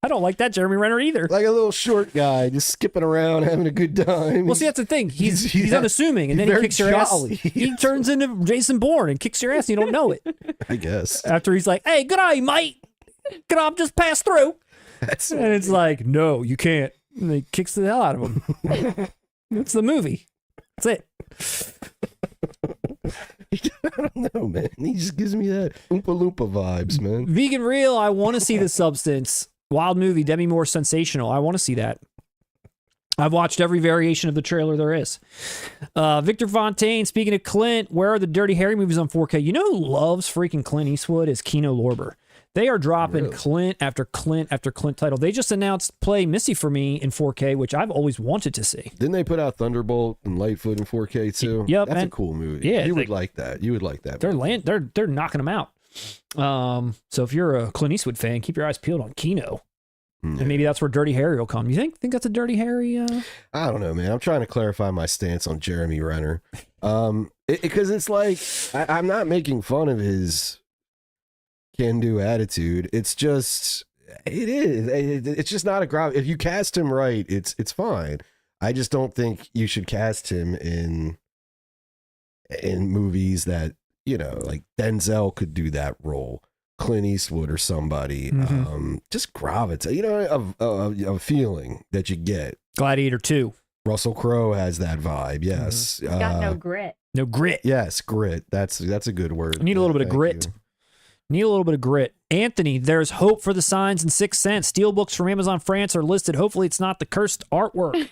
I don't like that Jeremy Renner either. Like a little short guy just skipping around having a good time. Well, see, that's the thing. He's unassuming, and then he kicks your ass. He turns into Jason Bourne and kicks your ass, and you don't know it. I guess. After he's like, hey, good night, mate. Can I just pass through? And it's like, no, you can't. And he kicks the hell out of him. That's the movie. That's it. I don't know, man. He just gives me that Oompa Loompa vibes, man. Vegan Real, I want to see The Substance. Wild movie, Demi Moore sensational. I want to see that. I've watched every variation of the trailer there is. Victor Fontaine, speaking of Clint, where are the Dirty Harry movies on 4K? You know who loves freaking Clint Eastwood is Kino Lorber. They are dropping Clint after Clint after Clint title. They just announced Play Missy for Me in 4K, which I've always wanted to see. Didn't they put out Thunderbolt and Lightfoot in 4K too? Yep, that's a cool movie. Yeah, you would like that. You would like that. They're knocking them out. So if you're a Clint Eastwood fan, keep your eyes peeled on Kino. And maybe that's where Dirty Harry will come. You think that's a Dirty Harry? I don't know, man. I'm trying to clarify my stance on Jeremy Renner. Because it's like I'm not making fun of his can-do attitude. It's just it's just not a grab. If you cast him right, it's fine. I just don't think you should cast him in movies that, like Denzel could do that role, Clint Eastwood or somebody. Just gravitate, a feeling that you get. Gladiator 2. Russell Crowe has that vibe. Yes. He's got no grit. No grit. Yes, grit. That's a good word. I need a little bit of grit. Need a little bit of grit. Anthony, there's hope for The Signs and Sixth Sense. Steelbooks from Amazon France are listed. Hopefully it's not the cursed artwork.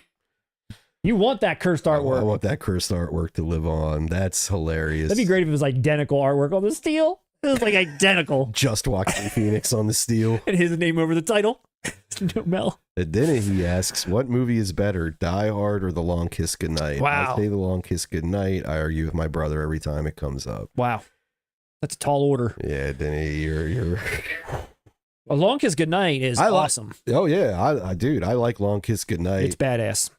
You want that cursed artwork. I want that cursed artwork to live on. That's hilarious. That'd be great if it was identical artwork on the steel. It was like identical. Just Joaquin Phoenix on the steel. And his name over the title. No Mel. And then he asks, what movie is better, Die Hard or The Long Kiss Goodnight? Wow. I say The Long Kiss Goodnight. I argue with my brother every time it comes up. Wow. That's a tall order. Yeah, Denny, you're A Long Kiss Goodnight is awesome. Oh yeah, dude, I like Long Kiss Goodnight. It's badass.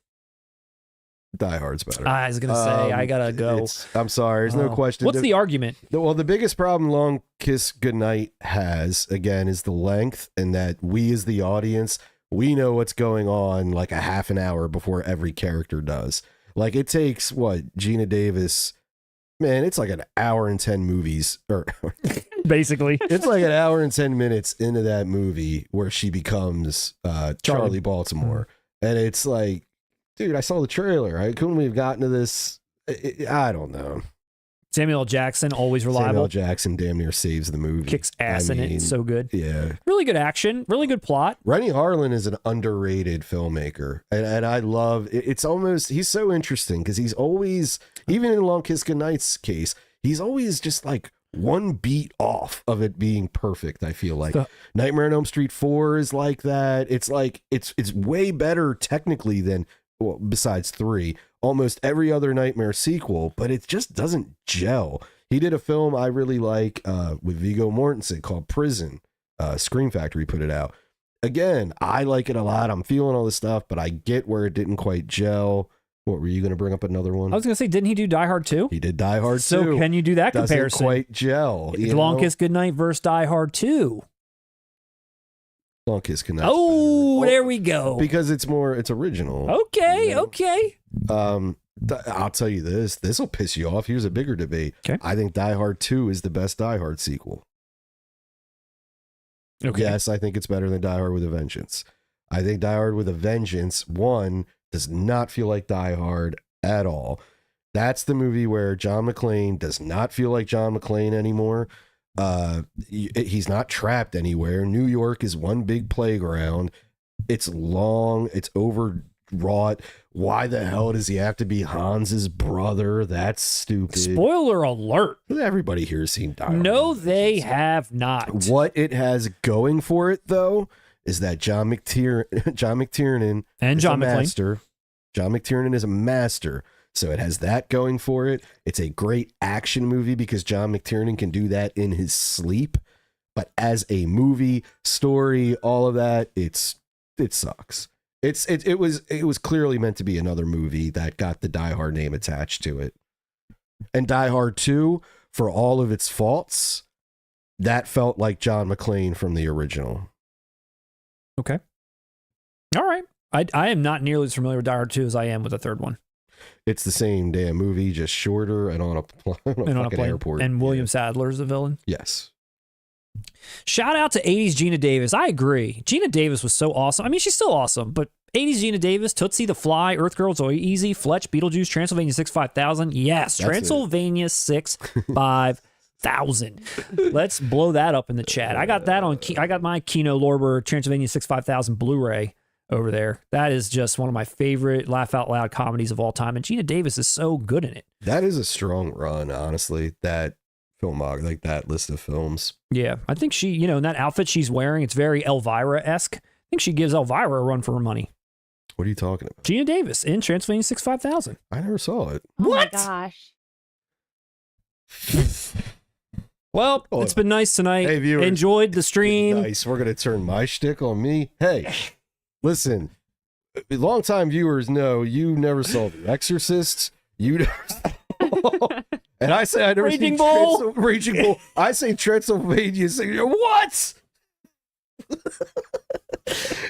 Die Hard's better. I was gonna say I gotta go. I'm sorry, there's no question. What's the argument? Well, the biggest problem Long Kiss Goodnight has, again, is the length, and that we as the audience, we know what's going on like a half an hour before every character does. Like it takes Gina Davis. Man, it's like an hour and 10 movies, or basically, it's like an hour and 10 minutes into that movie where she becomes Charlie Baltimore, and it's like, dude, I saw the trailer. Couldn't we have gotten to this? I don't know. Samuel L. Jackson, always reliable. Samuel L. Jackson damn near saves the movie. Kicks ass in it. It's so good. Yeah. Really good action. Really good plot. Rennie Harlan is an underrated filmmaker. And I love, it's almost, he's so interesting because he's always, even in Long Kiss Goodnight's case, he's always just like one beat off of it being perfect. I feel like So- Nightmare on Elm Street 4 is like that. It's like it's way better technically than, well, besides 3, almost every other Nightmare sequel, but it just doesn't gel. He did a film I really like with Viggo Mortensen called Prison. Scream Factory put it out. Again, I like it a lot. I'm feeling all this stuff, but I get where it didn't quite gel. What were you going to bring up another one? I was going to say, didn't he do Die Hard 2? He did Die Hard 2. So can you do that Doesn't comparison? quite gel. Long Kiss Goodnight versus Die Hard 2. Long Kiss Goodnight. Oh, there we go. Because it's original. Okay, you know? okay. I'll tell you this will piss you off. Here's a bigger debate. Okay. I think Die Hard 2 is the best Die Hard sequel. Okay. Yes, I think it's better than Die Hard with a Vengeance. I think Die Hard with a Vengeance 1 does not feel like Die Hard at all. That's the movie where John McClane does not feel like John McClane anymore. He's not trapped anywhere. New York is one big playground. It's long. It's overwrought. Why the hell does he have to be Hans's brother? That's stupid. Spoiler alert. Everybody here has seen Die Hard. No, they have not. What it has going for it, though, is that John McTiernan And is John a McClane. master. John McTiernan is a master. So it has that going for it. It's a great action movie because John McTiernan can do that in his sleep. But as a movie, story, all of that, it sucks. It was clearly meant to be another movie that got the Die Hard name attached to it. And Die Hard 2, for all of its faults, that felt like John McClane from the original. Okay. All right. I am not nearly as familiar with Die Hard 2 as I am with the third one. It's the same damn movie, just shorter and on a fucking airport. And William Sadler's the villain. Yes. Shout out to 80s Gina Davis. I agree. Gina Davis was so awesome. I mean, she's still awesome, but 80s Gina Davis, Tootsie the Fly, Earth Girl, So Easy, Fletch, Beetlejuice, Transylvania 65000. Yes, That's Transylvania 65000. Let's blow that up in the chat. I got that on. I got my Kino Lorber Transylvania 65000 Blu-ray over there. That is just one of my favorite laugh out loud comedies of all time, and Gina Davis is so good in it. That is a strong run, honestly. That filmography, like that list of films. Yeah, I think she, in that outfit she's wearing, it's very Elvira-esque. I think she gives Elvira a run for her money. What are you talking about? Gina Davis in Transylvania 65000. I never saw it. Oh What? my gosh. Well, it's been nice tonight. Hey, viewers. Enjoyed the stream. Nice. We're gonna turn my shtick on me. Hey, listen. Longtime viewers know you never saw The Exorcist. You never saw. And I say I never Raging seen Bull. Raging Bull. I say Transylvania. What?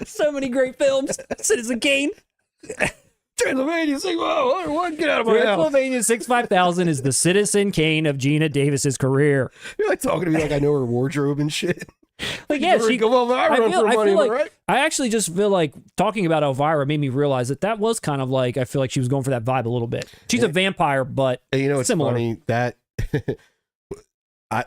So many great films. Citizen Kane. Transylvania. What? Get out of my house. Transylvania 65000 is the Citizen Kane of Gina Davis's career. You're like talking to me like I know her wardrobe and shit. Like, yeah, she go, well, I run for money, right? I actually just feel like talking about Elvira made me realize that was kind of like, I feel like she was going for that vibe a little bit. She's a vampire, but And it's similar. funny that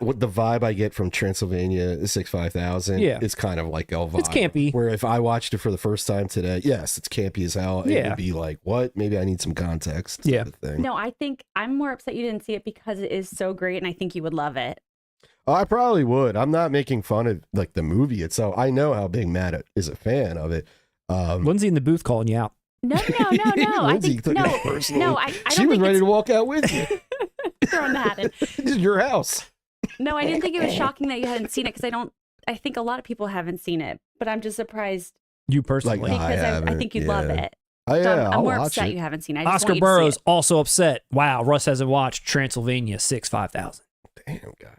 what the vibe I get from Transylvania 65000 is kind of like Elvira. It's campy. Where if I watched it for the first time today, yes, it's campy as hell. It would be like, what? Maybe I need some context. Yeah. Thing. No, I think I'm more upset you didn't see it because it is so great and I think you would love it. I probably would. I'm not making fun of like the movie itself. I know how big Matt is a fan of it. Lindsay in the booth calling you out. No. I Lindsay think took it no. personally. No, I don't She was think ready it's to walk out with you. throwing the hat in. This is your house. No, I didn't think it was shocking that you hadn't seen it because I think a lot of people haven't seen it, but I'm just surprised You personally. Like, because I haven't, think you'd love it. Oh, So yeah, I'm I'll more watch upset it. you haven't seen it. I just Oscar want you to see Burroughs it. also upset. Wow, Russ hasn't watched Transylvania 65000. Damn, guys.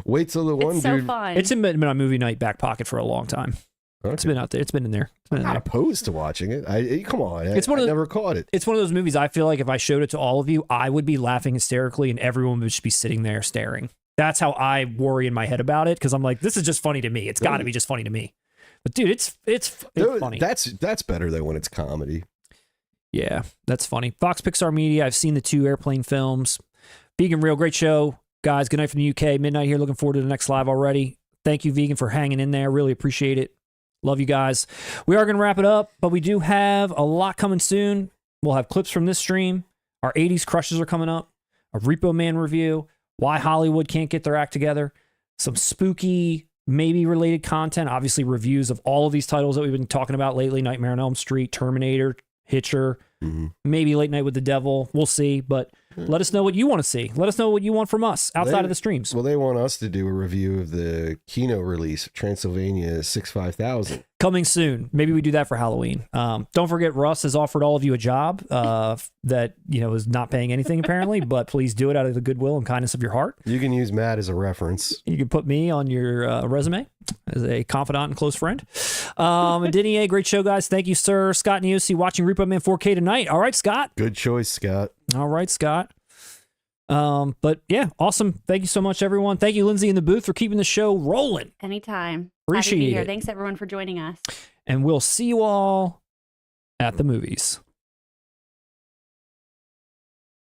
Wait till the one It's so dude. fun. It's been on movie night back pocket for a long time. It's been out there. It's been in there. It's been I'm in not there. opposed to watching it. Come on. It's one of I the- never caught it. It's one of those movies I feel like if I showed it to all of you, I would be laughing hysterically and everyone would just be sitting there staring. That's how I worry in my head about it because I'm like, this is just funny to me. It's got to be just funny to me. But dude, it's funny. That's better than when it's comedy. Yeah, that's funny. Fox Pixar Media. I've seen the 2 airplane films. Vegan Real, great show. Guys, good night from the UK. Midnight here. Looking forward to the next live already. Thank you, Vegan, for hanging in there. Really appreciate it. Love you guys. We are going to wrap it up, but we do have a lot coming soon. We'll have clips from this stream. Our 80s crushes are coming up. A Repo Man review. why Hollywood can't get their act together, some spooky, maybe related content, obviously reviews of all of these titles that we've been talking about lately, Nightmare on Elm Street, Terminator, Hitcher, maybe Late Night with the Devil. We'll see, but let us know what you want to see. Let us know what you want from us outside of the streams. Well, they want us to do a review of the Kino release, Transylvania 65000. Coming soon. Maybe we do that for Halloween. Don't forget, Russ has offered all of you a job that, is not paying anything apparently, but please do it out of the goodwill and kindness of your heart. You can use Matt as a reference. You can put me on your resume as a confidant and close friend. And Denny A, great show, guys. Thank you, sir. Scott and Yossi watching Repo Man 4K tonight. All right, Scott. Good choice, Scott. All right, Scott. But yeah, awesome. Thank you so much, everyone. Thank you, Lindsay, in the booth, for keeping the show rolling. Anytime. Appreciate Happy to be here. it. Thanks, everyone, for joining us. And we'll see you all at the movies.